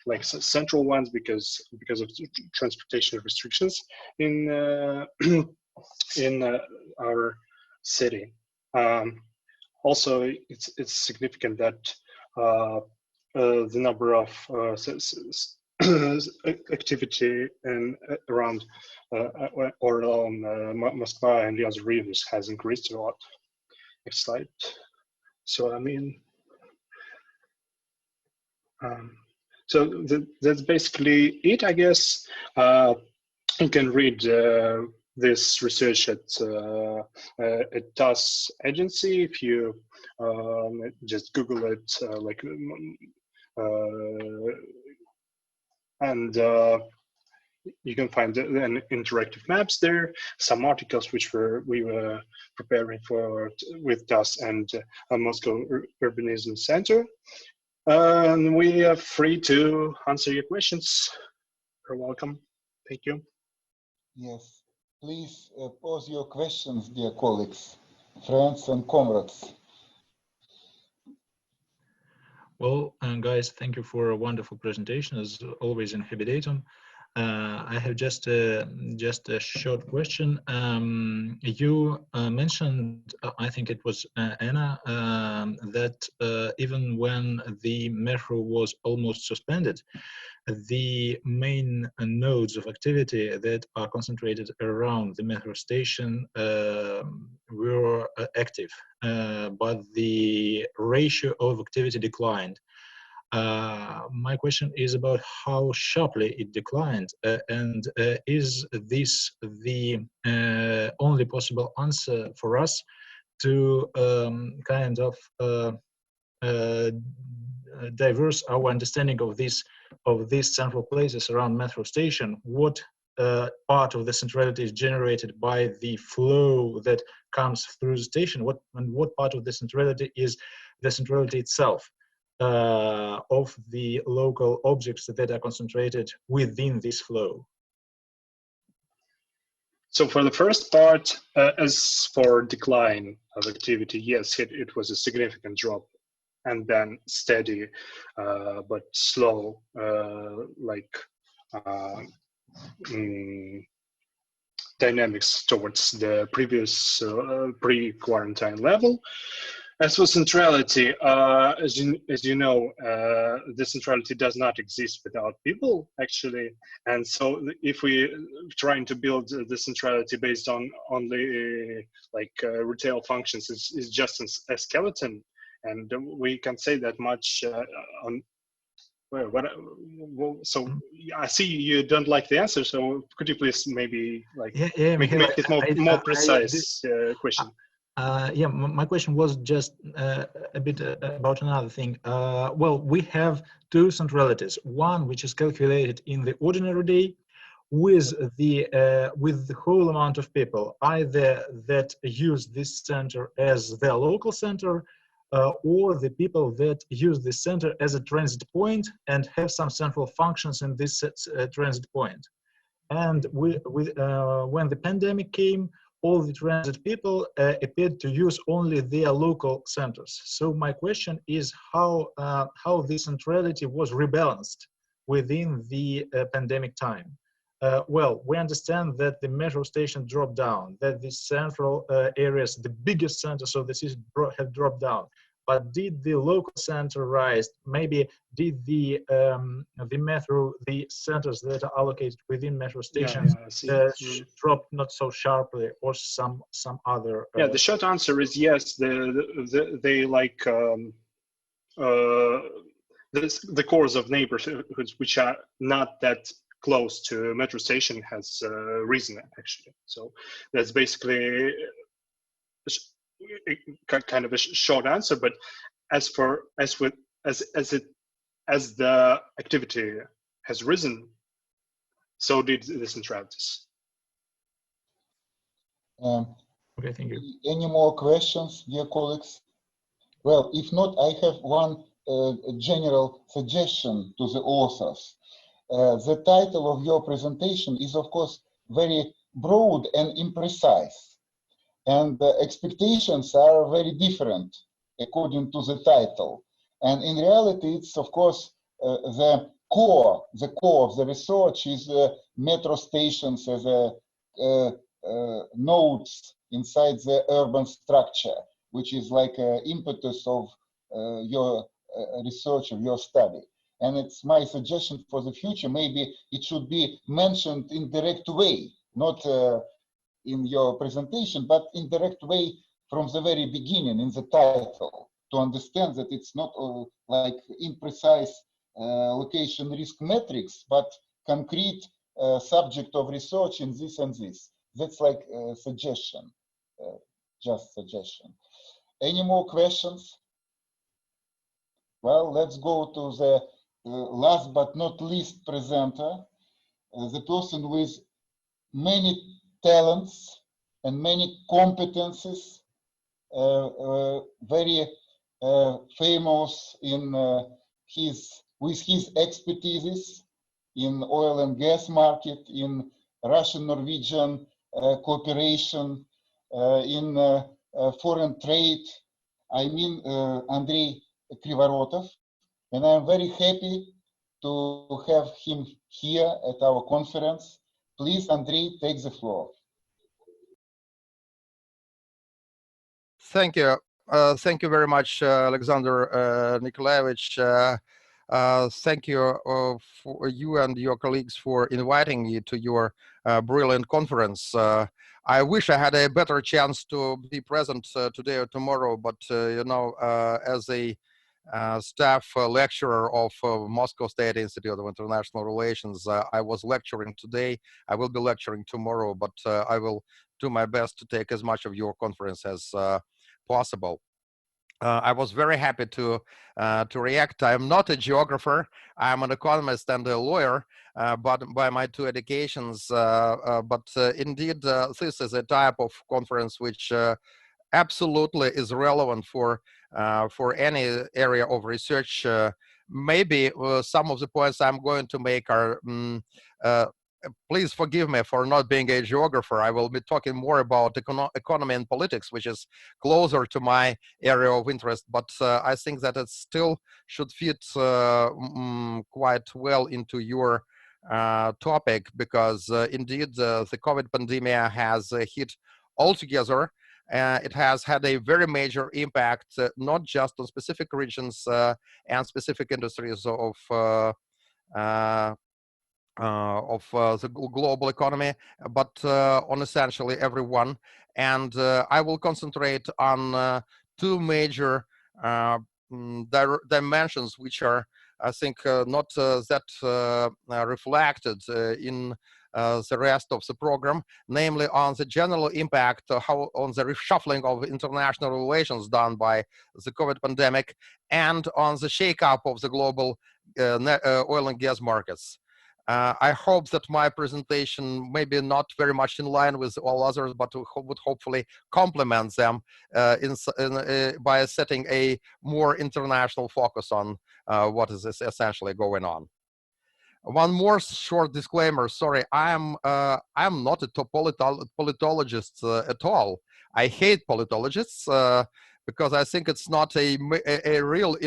like central ones because of transportation restrictions in our city. Also, it's significant that the number of activity and around Moscow and the other regions has increased a lot. Next slide. So I mean, so that's basically it, I guess. You can read this research at TASS agency if you just Google it, and you can find an interactive maps there, some articles which we were preparing for with TASS and Moscow Urbanism Center. And we are free to answer your questions. You're welcome. Thank you. Yes, please pose your questions, dear colleagues, friends and comrades. Well, guys, thank you for a wonderful presentation, as always in Habidatum. I have just a short question. You mentioned, I think it was Anna, that even when the metro was almost suspended, the main nodes of activity that are concentrated around the metro station were active, but the ratio of activity declined. My question is about how sharply it declined, and is this the only possible answer for us to kind of diverse our understanding of these central places around metro station? What part of the centrality is generated by the flow that comes through the station? What part of the centrality is the centrality itself? Of the local objects that are concentrated within this flow? So for the first part, as for decline of activity, yes, it was a significant drop, and then steady but slow, dynamics towards the previous pre-quarantine level. As for centrality, as you know, the centrality does not exist without people, actually. And so if we trying to build the centrality based on only retail functions, is just a skeleton. And we can say that much on. So I see you don't like the answer. So could you please maybe make it more precise question? Yeah, my question was just a bit about another thing. Well, we have two centralities. One which is calculated in the ordinary day with the whole amount of people, either that use this center as their local center, or the people that use this center as a transit point and have some central functions in this transit point. And when the pandemic came, all the transit people appeared to use only their local centers. So my question is how this centrality was rebalanced within the pandemic time. Well, we understand that the metro station dropped down, that the central areas, the biggest centers of the city have dropped down. but did the local center rise? Maybe did the metro, the centers that are allocated within metro stations drop not so sharply, or some other? Yeah, the short answer is yes. They like the cores of neighborhoods which are not that close to metro station has risen actually. So that's basically kind of a short answer. But as the activity has risen, so did the centralities. Okay, thank you. Any more questions, dear colleagues? Well, if not, I have one general suggestion to the authors. The title of your presentation is, of course, very broad and imprecise. And the expectations are very different according to the title. And in reality, it's, of course, the core of the research is metro stations as nodes inside the urban structure, which is like an impetus of your research, of your study. And it's my suggestion for the future, maybe it should be mentioned in direct way, not in your presentation, but in direct way from the very beginning in the title, to understand that it's not like imprecise location risk metrics, but concrete subject of research in this and this. That's like a suggestion, just suggestion. Any more questions? Well, let's go to the last but not least presenter, the person with many talents and many competencies, very famous in with his expertises in oil and gas market, in Russian-Norwegian cooperation, in foreign trade. I mean Andrej Krivorotov, and I'm very happy to have him here at our conference. Please, Andrej, take the floor. Thank you. Thank you very much, Alexander Nikolaevich. Thank you for you and your colleagues for inviting me to your brilliant conference. I wish I had a better chance to be present today or tomorrow, but you know, as a staff lecturer of Moscow State Institute of International Relations, I was lecturing today. I will be lecturing tomorrow, but I will do my best to take as much of your conference as possible. I was very happy to react. I am not a geographer. I'm an economist and a lawyer, but by my two educations. But indeed, this is a type of conference which absolutely is relevant for any area of research. Maybe some of the points I'm going to make are please forgive me for not being a geographer. I will be talking more about economy and politics, which is closer to my area of interest, but I think that it still should fit quite well into your topic, because indeed the COVID pandemic has hit altogether. It has had a very major impact, not just on specific regions and specific industries of the global economy, but on essentially everyone. And I will concentrate on two major dimensions, which are, I think, not that reflected in the rest of the program, namely on the general impact on the reshuffling of international relations done by the COVID pandemic, and on the shake-up of the global oil and gas markets. I hope that my presentation may be not very much in line with all others, but would hopefully complement them by setting a more international focus on what is essentially going on. One more short disclaimer. Sorry, I'm not a politologist at all. I hate politologists because I think it's not a real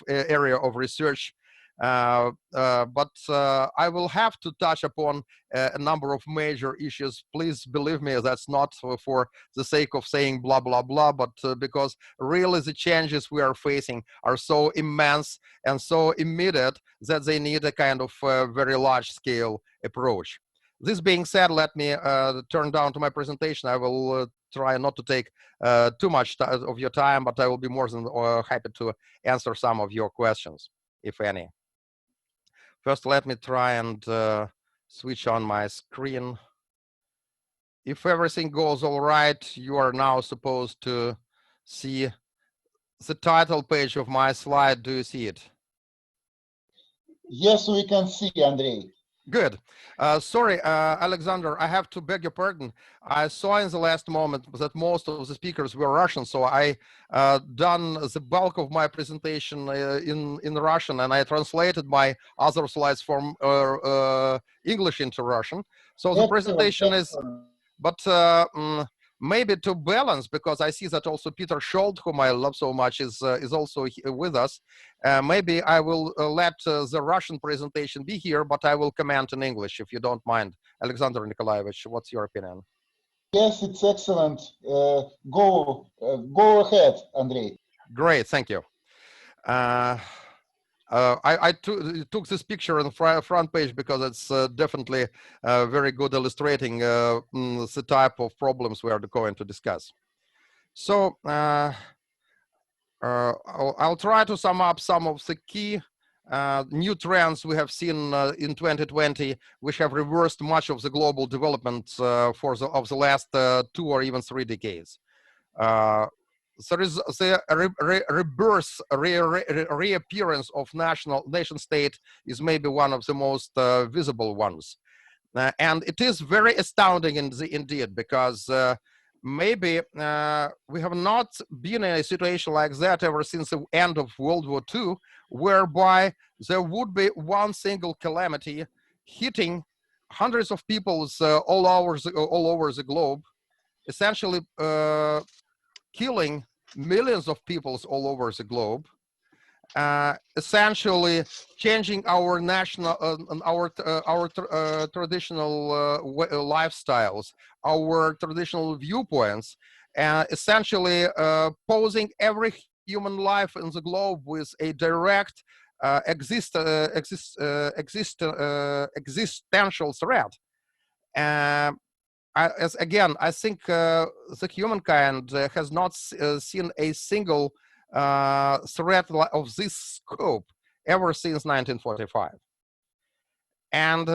area of research. but I will have to touch upon a number of major issues. Please believe me, that's not for the sake of saying blah, blah, blah, but because really the changes we are facing are so immense and so immediate that they need a kind of very large scale approach. This being said, let me turn down to my presentation. I will try not to take too much of your time, but I will be more than happy to answer some of your questions, if any. First, let me try and switch on my screen. If everything goes all right, you are now supposed to see the title page of my slide. Do you see it? Yes, we can see, Andrej. Good. Sorry, Alexander, I have to beg your pardon. I saw in the last moment that most of the speakers were Russian, so I done the bulk of my presentation in Russian, and I translated my other slides from English into Russian. So the presentation is, but maybe to balance, because I see that also Peter Scholz, whom I love so much, is also with us. Maybe I will let the Russian presentation be here, but I will comment in English, if you don't mind. Alexander Nikolaevich, what's your opinion? Yes, it's excellent. Go ahead, Andrej. Great, thank you. I took this picture on the front page because it's definitely very good illustrating the type of problems we are going to discuss. So I'll try to sum up some of the key new trends we have seen in 2020, which have reversed much of the global development of the last 2 or even 3 decades. There is the reappearance of nation state is maybe one of the most visible ones. And it is very astounding indeed, because maybe we have not been in a situation like that ever since the end of World War II, whereby there would be one single calamity hitting hundreds of people all over the globe, essentially killing millions of people all over the globe, essentially changing our national, traditional lifestyles, our traditional viewpoints, essentially posing every human life in the globe with a direct existential threat. Again, I think the humankind has not seen a single threat of this scope ever since 1945. And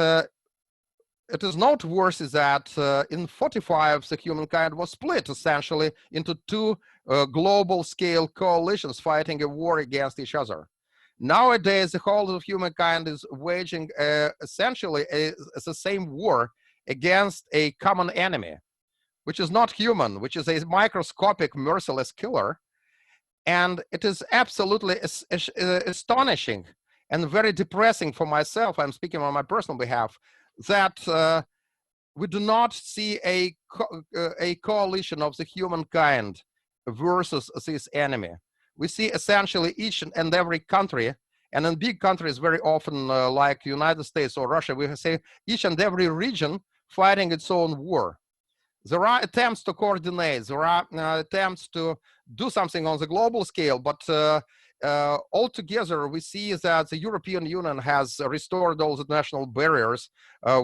it is noteworthy that in 1945, the humankind was split essentially into 2 global scale coalitions fighting a war against each other. Nowadays, the whole of humankind is waging essentially the same war against a common enemy, which is not human, which is a microscopic, merciless killer. And it is absolutely astonishing and very depressing for myself, I'm speaking on my personal behalf, that we do not see a coalition of the humankind versus this enemy. We see essentially each and every country, and in big countries very often like United States or Russia, we say each and every region fighting its own war. There are attempts to coordinate, there are attempts to do something on the global scale, but altogether we see that the European Union has restored all the national barriers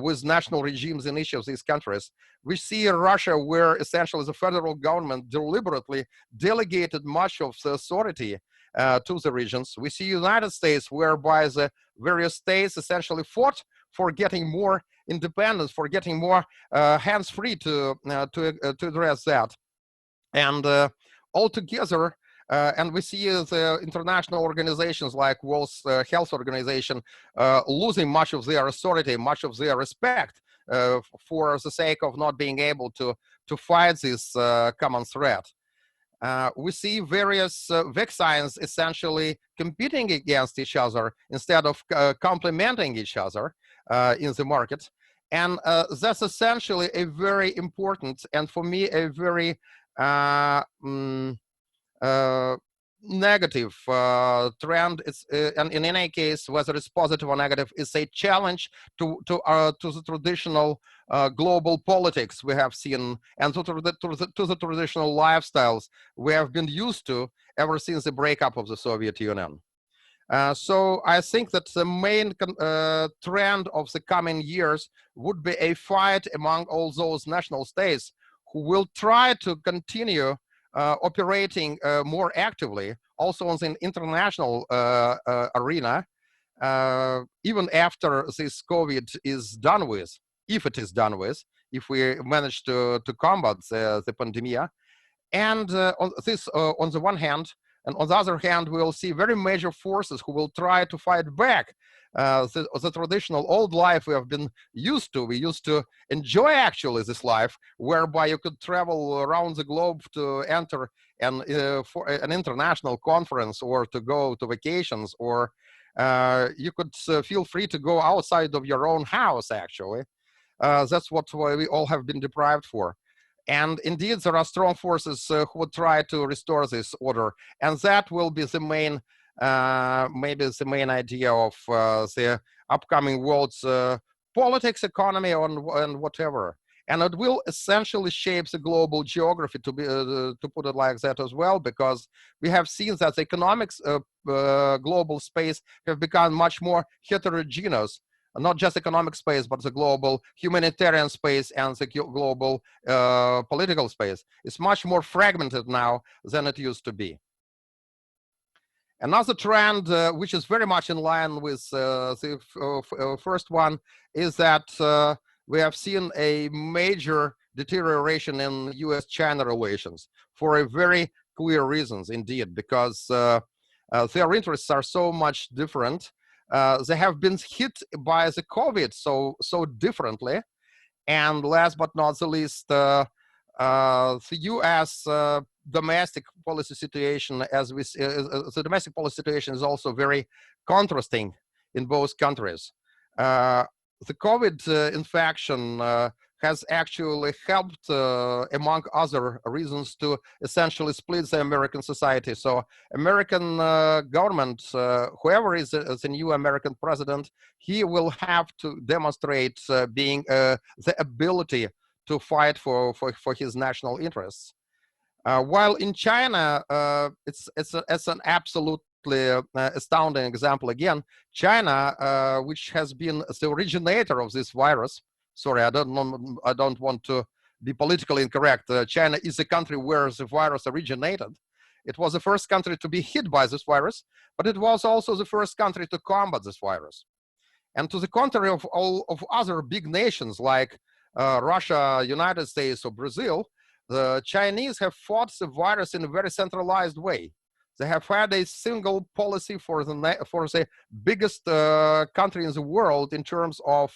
with national regimes in each of these countries. We see Russia, where essentially the federal government deliberately delegated much of the authority to the regions. We see United States, whereby the various states essentially fought for getting more independence, for getting more hands-free to address that. And altogether, and we see the international organizations like World Health Organization losing much of their authority, much of their respect for the sake of not being able to fight this common threat. We see various vaccines essentially competing against each other instead of complementing each other in the market. And that's essentially a very important, and for me, a very negative trend. It's and in any case, whether it's positive or negative, it's a challenge to the traditional global politics we have seen, and to the traditional lifestyles we have been used to ever since the breakup of the Soviet Union. So I think that the main trend of the coming years would be a fight among all those national states who will try to continue operating more actively, also on the international arena, even after this COVID is done with, if it is done with, if we manage to combat the pandemic. And on the one hand, and on the other hand, we'll see very major forces who will try to fight back the traditional old life we have been used to. We used to enjoy actually this life, whereby you could travel around the globe to enter for an international conference, or to go to vacations, or you could feel free to go outside of your own house, actually. That's what we all have been deprived for. And indeed, there are strong forces who would try to restore this order. And that will be the main, maybe the main idea of the upcoming world's politics, economy, and whatever. And it will essentially shape the global geography, to put it like that as well, because we have seen that the economics global space have become much more heterogeneous. Not just economic space, but the global humanitarian space and the global political space. It's much more fragmented now than it used to be. Another trend, which is very much in line with the first one, is that we have seen a major deterioration in US-China relations for a very clear reasons, indeed, because their interests are so much different. They have been hit by the COVID so differently, and last but not the least, the U.S. Domestic policy situation, as we see, the domestic policy situation is also very contrasting in both countries. The COVID infection has actually helped, among other reasons, to essentially split the American society. So American government, whoever is the new American president, he will have to demonstrate being the ability to fight for his national interests. While in China, it's an absolutely astounding example again. China, which has been the originator of this virus. Sorry, I don't want to be politically incorrect. China is the country where the virus originated. It was the first country to be hit by this virus, but it was also the first country to combat this virus. And to the contrary of all of other big nations like Russia, United States, or Brazil, the Chinese have fought the virus in a very centralized way. They have had a single policy for the biggest country in the world in terms of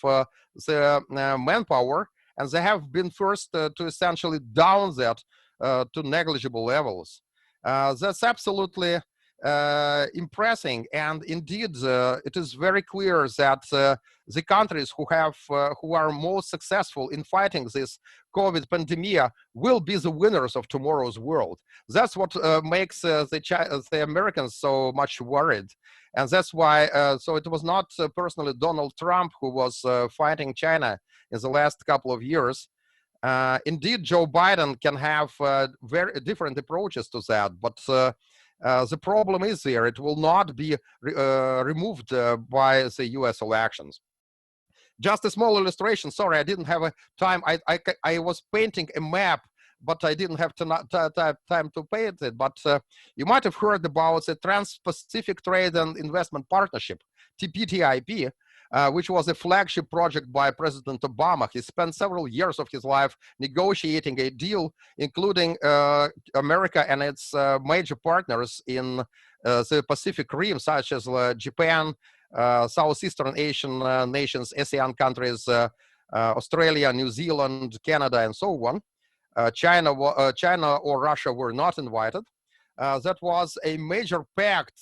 the manpower, and they have been first to essentially down that to negligible levels. That's absolutely impressing, and indeed it is very clear that the countries who are most successful in fighting this COVID pandemic will be the winners of tomorrow's world. That's what makes the Americans so much worried, and that's why. So it was not personally Donald Trump who was fighting China in the last couple of years. Indeed, Joe Biden can have very different approaches to that, but the problem is there. It will not be removed by the US elections. Just a small illustration. Sorry, I didn't have a time. I was painting a map, but I didn't have time to paint it. But you might have heard about the Trans-Pacific Trade and Investment Partnership, TPTIP, which was a flagship project by President Obama. He spent several years of his life negotiating a deal, including America and its major partners in the Pacific Rim, such as Japan, Southeastern Asian nations, ASEAN countries, Australia, New Zealand, Canada, and so on. China or Russia were not invited. That was a major pact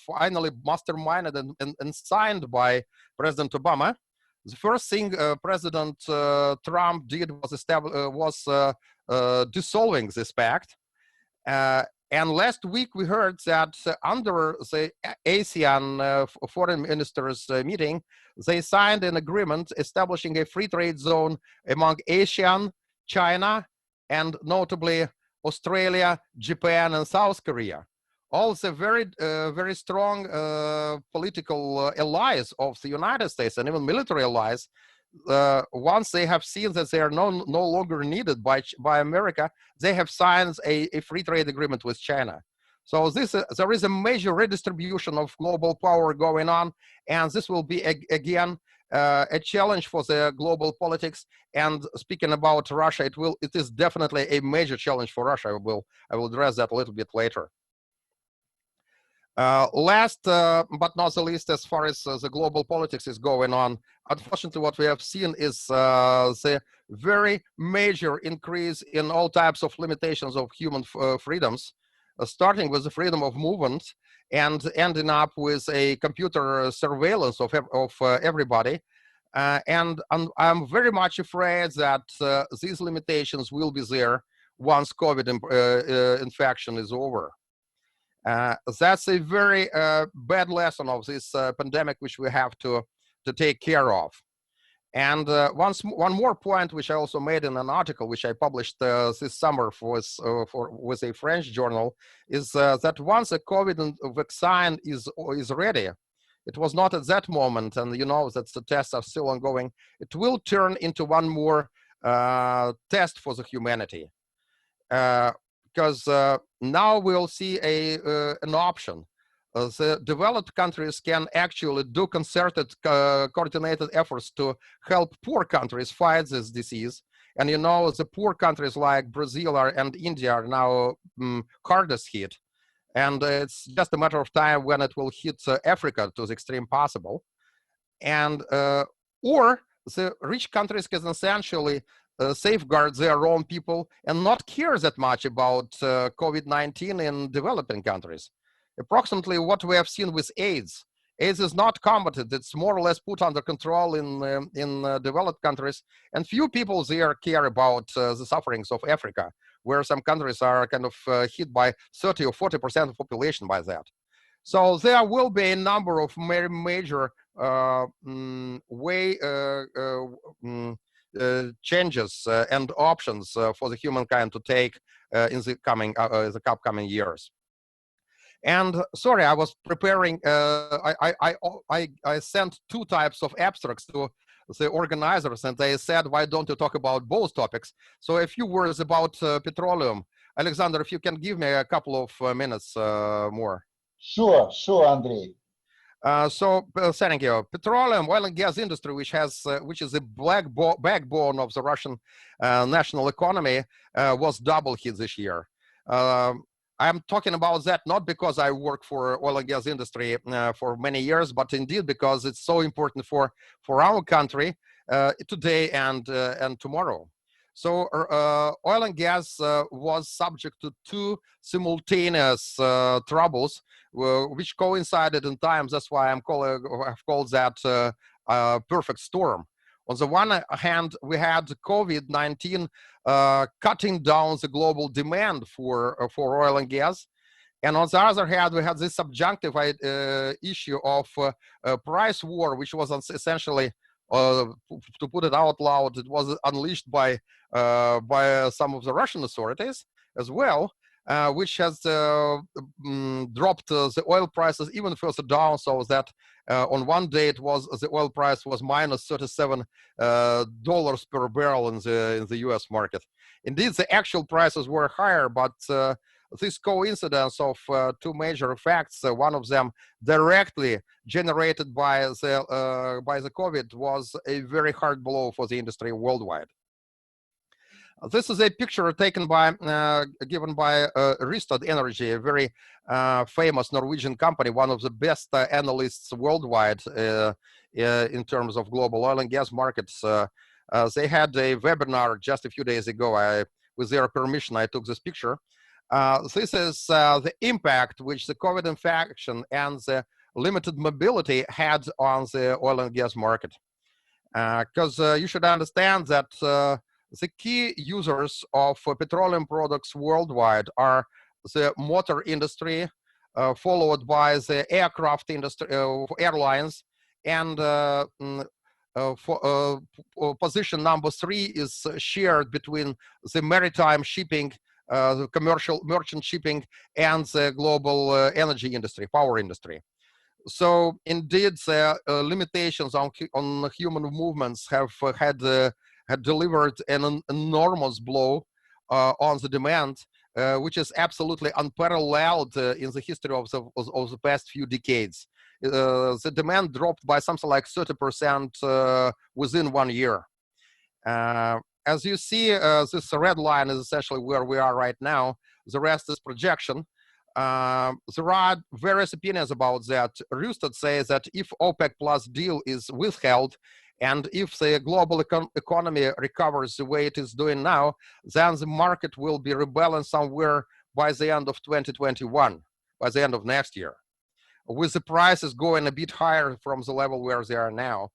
finally masterminded and signed by President Obama. The first thing President Trump did was dissolving this pact. And last week we heard that under the ASEAN foreign ministers meeting, they signed an agreement establishing a free trade zone among ASEAN, China, and notably Australia, Japan, and South Korea. All the very strong political allies of the United States and even military allies, once they have seen that they are no longer needed by America, they have signed a free trade agreement with China. So there is a major redistribution of global power going on, and this will be again a challenge for the global politics. And speaking about Russia, it is definitely a major challenge for Russia. I will address that a little bit later. Last but not the least, as far as the global politics is going on, unfortunately what we have seen is the very major increase in all types of limitations of human freedoms, starting with the freedom of movement and ending up with a computer surveillance of everybody. And I'm very much afraid that these limitations will be there once COVID infection is over. That's a very bad lesson of this pandemic, which we have to take care of. And one more point, which I also made in an article which I published this summer with a French journal, is that once a COVID vaccine is ready, it was not at that moment, and you know that the tests are still ongoing, it will turn into one more test for the humanity. Because now we'll see an option. The developed countries can actually do concerted, coordinated efforts to help poor countries fight this disease. And you know, the poor countries like Brazil and India are now hardest hit. And it's just a matter of time when it will hit Africa to the extreme possible. And or the rich countries can essentially safeguard their own people and not care that much about COVID-19 in developing countries. Approximately what we have seen with AIDS. AIDS is not combated, it's more or less put under control in developed countries, and few people there care about the sufferings of Africa, where some countries are kind of hit by 30 or 40% of population by that. So there will be a number of very major changes and options for the humankind to take in the upcoming years. And sorry, I was preparing. I sent two types of abstracts to the organizers, and they said, "Why don't you talk about both topics?" So a few words about petroleum. Alexander, if you can give me a couple of minutes more. Sure, Andrei. Thank you. Petroleum, oil and gas industry, which is the backbone of the Russian national economy, was double hit this year. I'm talking about that not because I work for oil and gas industry for many years, but indeed because it's so important for our country today and tomorrow. So oil and gas was subject to two simultaneous troubles, which coincided in times. That's why I've called that perfect storm. On the one hand, we had COVID-19 cutting down the global demand for oil and gas. And on the other hand, we had this subjunctive issue of price war, which was essentially, to put it out loud, it was unleashed by some of the Russian authorities as well, which has dropped the oil prices even further down, so that on one day the oil price was minus $37 per barrel in the U.S. market. Indeed, the actual prices were higher, but this coincidence of two major effects, one of them directly generated by the COVID, was a very hard blow for the industry worldwide. This is a picture given by Rystad Energy, a very famous Norwegian company, one of the best analysts worldwide in terms of global oil and gas markets. They had a webinar just a few days ago. With their permission, I took this picture. This is the impact which the COVID infection and the limited mobility had on the oil and gas market. Because you should understand that the key users of petroleum products worldwide are the motor industry, followed by the aircraft industry, airlines, and position number 3 is shared between the maritime shipping, the commercial merchant shipping, and the global energy industry, power industry. So indeed, the limitations on human movements have had delivered an enormous blow on the demand, which is absolutely unparalleled in the history of the past few decades. The demand dropped by something like 30% within 1 year. As you see, this red line is essentially where we are right now. The rest is projection. There are various opinions about that. Rustad says that if OPEC plus deal is withheld, and if the global economy recovers the way it is doing now, then the market will be rebalanced somewhere by the end of 2021, by the end of next year, with the prices going a bit higher from the level where they are now.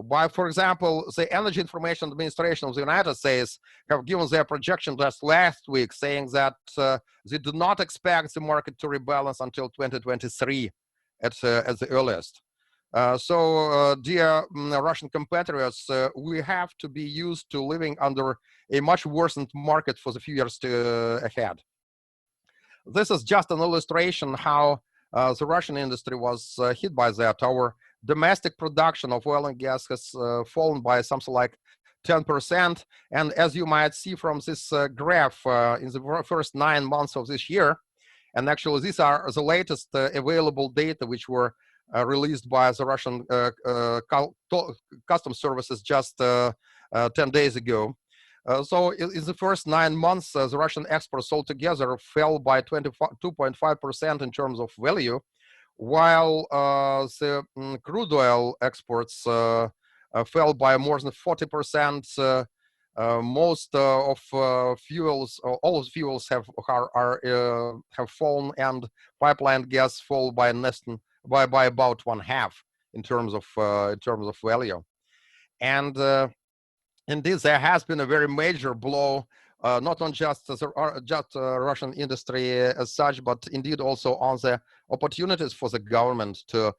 By, for example, the Energy Information Administration of the United States have given their projection just last week, saying that they do not expect the market to rebalance until 2023 at the earliest. Dear Russian compatriots, we have to be used to living under a much worsened market for the few years ahead. This is just an illustration how the Russian industry was hit by that. Our domestic production of oil and gas has fallen by something like 10%. And as you might see from this graph, in the first 9 months of this year, and actually these are the latest available data which were released by the Russian customs services just 10 days ago. So in the first 9 months, the Russian exports altogether fell by 22.5% in terms of value, while the crude oil exports fell by more than 40%. Most of fuels, all of fuels have fallen, and pipeline gas fall by by about 1/2 in terms of value. And indeed, there has been a very major blow, not on just Russian industry as such, but indeed also on the opportunities for the government to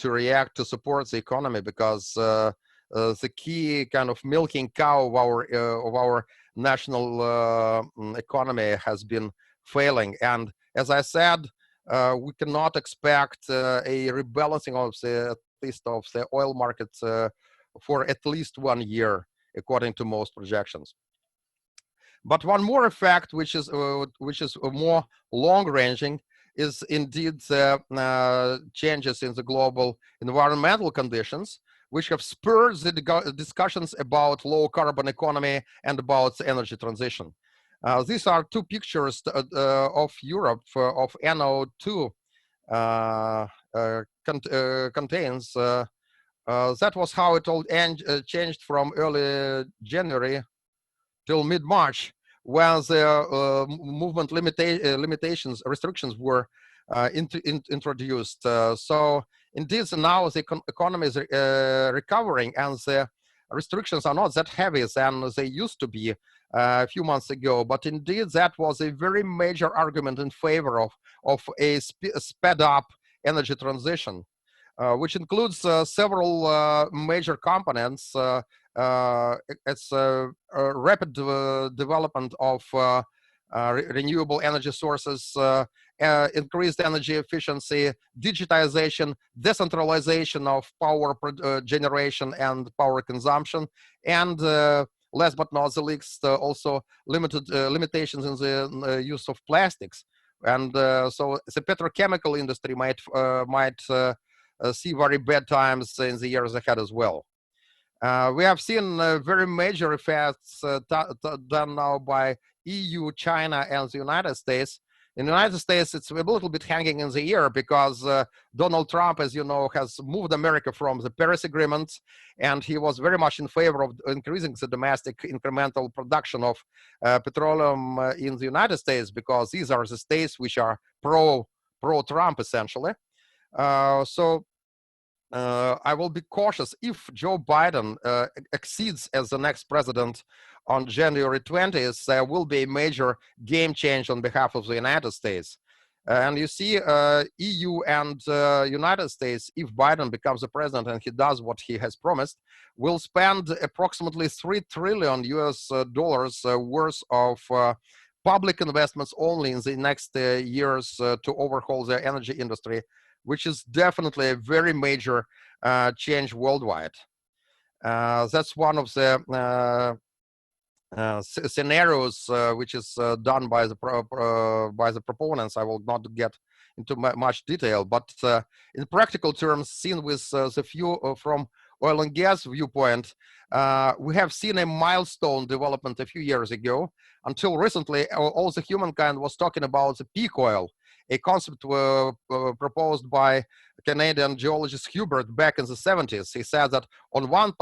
react, to support the economy, because the key kind of milking cow of our national economy has been failing. And as I said, we cannot expect a rebalancing of at least of the oil market for at least 1 year, according to most projections. But one more effect, which is more long-ranging, is indeed the changes in the global environmental conditions, which have spurred the discussions about low carbon economy and about the energy transition. These are two pictures of Europe of NO2 contains. That was how it all changed from early January till mid-March, when the movement restrictions were introduced. So indeed, now the economy is recovering, and the restrictions are not that heavy than they used to be a few months ago. But indeed, that was a very major argument in favor of a sped up energy transition, which includes several major components. It's a rapid development of renewable energy sources, increased energy efficiency, digitization, decentralization of power generation and power consumption, and last but not the least, also limitations in the use of plastics. And so the petrochemical industry might see very bad times in the years ahead as well. We have seen very major effects done now by EU, China, and the United States. In the United States, it's a little bit hanging in the air because Donald Trump, as you know, has moved America from the Paris Agreement, and he was very much in favor of increasing the domestic incremental production of petroleum in the United States, because these are the states which are pro-Trump, essentially. So I will be cautious if Joe Biden exceeds as the next president on January 20th. There will be a major game change on behalf of the United States. And you see, EU and United States, if Biden becomes the president and he does what he has promised, will spend approximately $3 trillion worth of public investments only in the next years to overhaul their energy industry, which is definitely a very major change worldwide. That's one of the scenarios which is done by the proponents. I will not get into much detail, but in practical terms, seen with the view from oil and gas viewpoint, we have seen a milestone development a few years ago. Until recently, all the humankind was talking about the peak oil, a concept proposed by Canadian geologist Hubert back in the 70s. He said that on one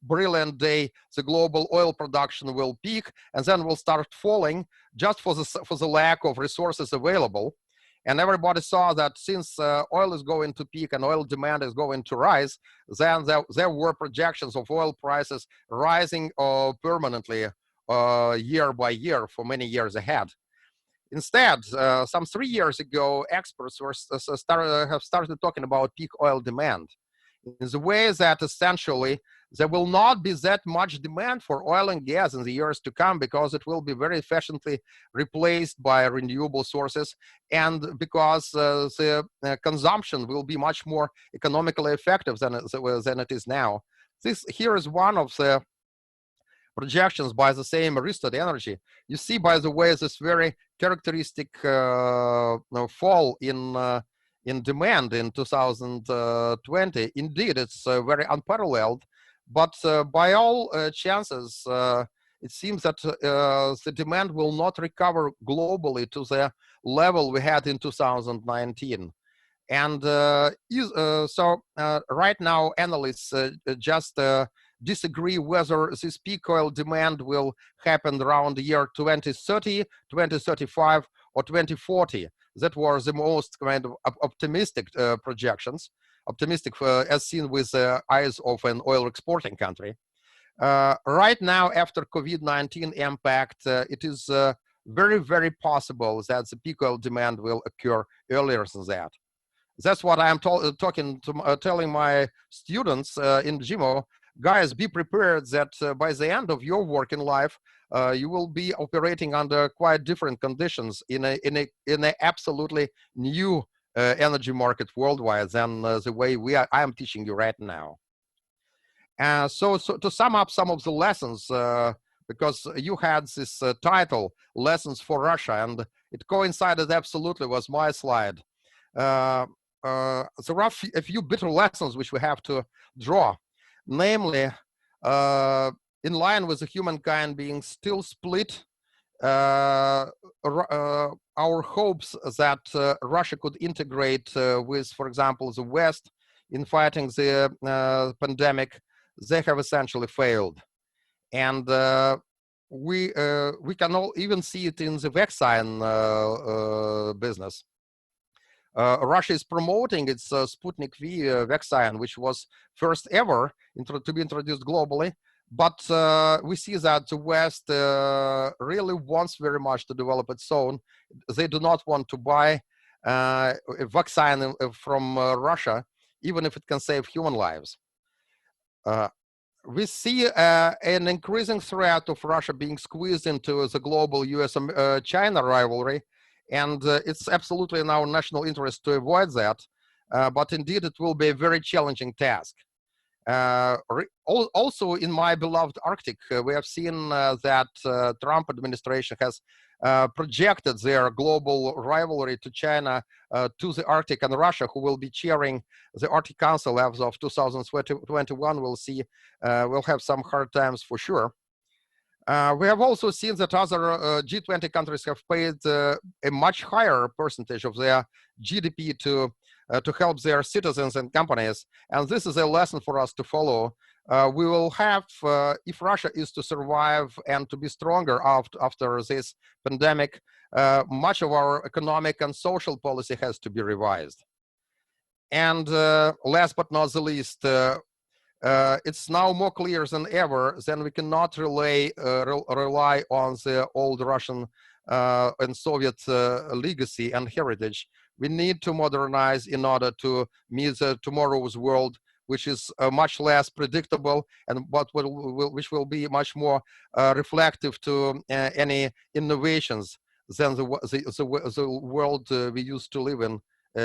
brilliant day, the global oil production will peak and then will start falling just for the lack of resources available. And everybody saw that since oil is going to peak and oil demand is going to rise, then there were projections of oil prices rising permanently year by year for many years ahead. Instead, some 3 years ago, experts have started talking about peak oil demand in the way that essentially there will not be that much demand for oil and gas in the years to come because it will be very efficiently replaced by renewable sources, and because the consumption will be much more economically effective than it is now. Here is one of the projections by the same Rystad Energy. You see, by the way, this very characteristic fall in demand in 2020. Indeed, it's very unparalleled, but by all chances, it seems that the demand will not recover globally to the level we had in 2019. And so right now, analysts just disagree whether this peak oil demand will happen around the year 2030, 2035, or 2040. That were the most kind of optimistic projections, optimistic as seen with the eyes of an oil exporting country. Right now, after COVID-19 impact, it is very, very possible that the peak oil demand will occur earlier than that. That's what I'm telling my students in GMO. Guys, be prepared that by the end of your working life, you will be operating under quite different conditions in a absolutely new energy market worldwide than the way I am teaching you right now. So to sum up some of the lessons, because you had this title, Lessons for Russia, and it coincided absolutely with my slide. There are a few bitter lessons which we have to draw. Namely, in line with the humankind being still split, our hopes that Russia could integrate with, for example, the West in fighting the pandemic, they have essentially failed. And we can all even see it in the vaccine business. Russia is promoting its Sputnik V vaccine, which was first ever to be introduced globally. But we see that the West really wants very much to develop its own. They do not want to buy a vaccine from Russia, even if it can save human lives. We see an increasing threat of Russia being squeezed into the global US-China rivalry. And it's absolutely in our national interest to avoid that. But indeed, it will be a very challenging task. Also, in my beloved Arctic, we have seen that Trump administration has projected their global rivalry to China to the Arctic, and Russia, who will be chairing the Arctic Council as of 2021, will have some hard times for sure. We have also seen that other G20 countries have paid a much higher percentage of their GDP to help their citizens and companies. And this is a lesson for us to follow. We will have, if Russia is to survive and to be stronger after this pandemic, much of our economic and social policy has to be revised. And last but not the least, it's now more clear than ever that we cannot rely on the old Russian and Soviet legacy and heritage. We need to modernize in order to meet tomorrow's world, which is much less predictable and which will be much more reflective to any innovations than the world we used to live in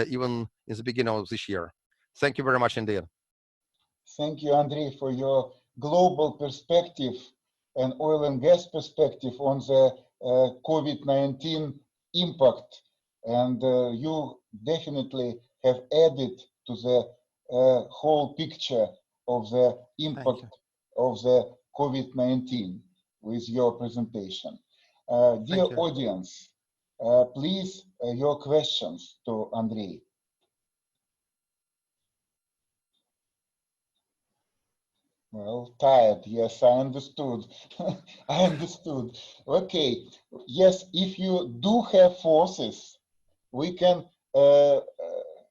even in the beginning of this year. Thank you very much indeed. Thank you, Andrej, for your global perspective and oil and gas perspective on the COVID-19 impact. And you definitely have added to the whole picture of the impact of the COVID-19 with your presentation. Dear audience, please, your questions to Andrej. Well, tired, yes, I understood. I understood. Okay, yes, if you do have forces, we can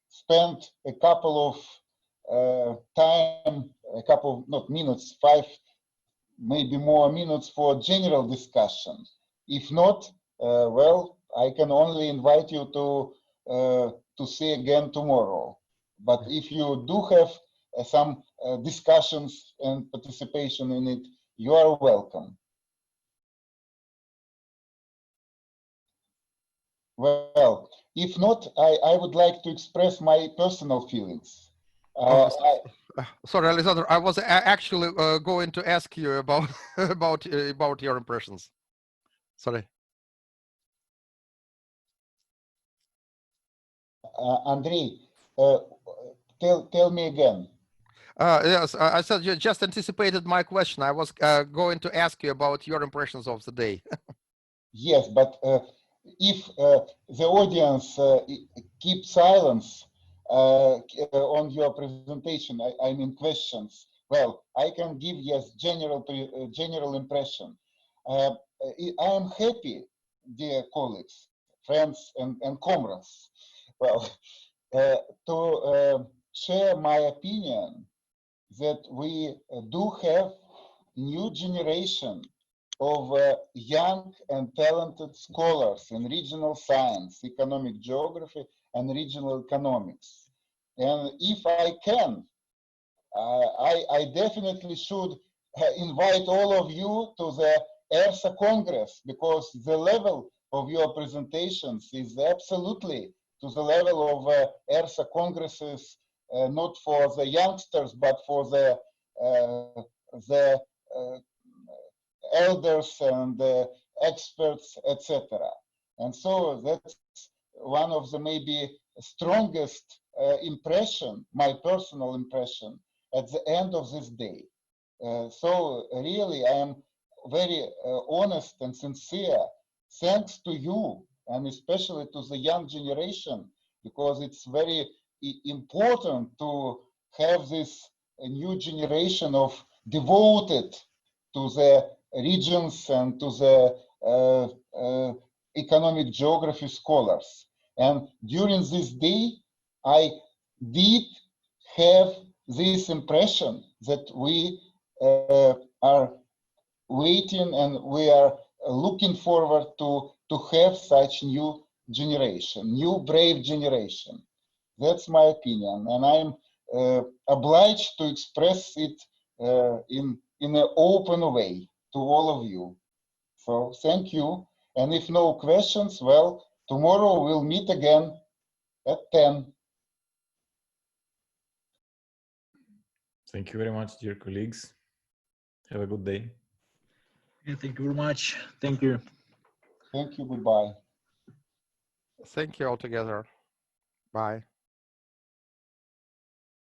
spend a couple of not minutes, 5, maybe more minutes for general discussion. If not, well, I can only invite you to see again tomorrow. But if you do have some discussions and participation in it, you are welcome. Well, if not, I would like to express my personal feelings. Sorry, Alexander, I was actually going to ask you about about your impressions. Sorry. Andrej, tell me again. Yes, I said you just anticipated my question. I was going to ask you about your impressions of the day. Yes, but if the audience keep silence on your presentation, I mean questions, well, I can give, yes, general impression. I am happy, dear colleagues, friends, and comrades, well, to share my opinion that we do have new generation of young and talented scholars in regional science, economic geography, and regional economics. And if I can, I definitely should invite all of you to the ERSA Congress, because the level of your presentations is absolutely to the level of ERSA Congresses, not for the youngsters, but for the elders and experts, etc. And so that's one of the maybe strongest impression, my personal impression, at the end of this day. So really, I am very honest and sincere, thanks to you, and especially to the young generation, because it's very important to have this new generation of devoted to the regions and to the economic geography scholars. And during this day, I did have this impression that we are waiting and we are looking forward to have such new generation, new brave generation. That's my opinion, and I'm obliged to express it in an open way to all of you. So thank you. And if no questions, well, tomorrow we'll meet again at 10. Thank you very much, dear colleagues. Have a good day. Yeah, thank you very much. Thank you. Thank you. Goodbye. Thank you all together. Bye.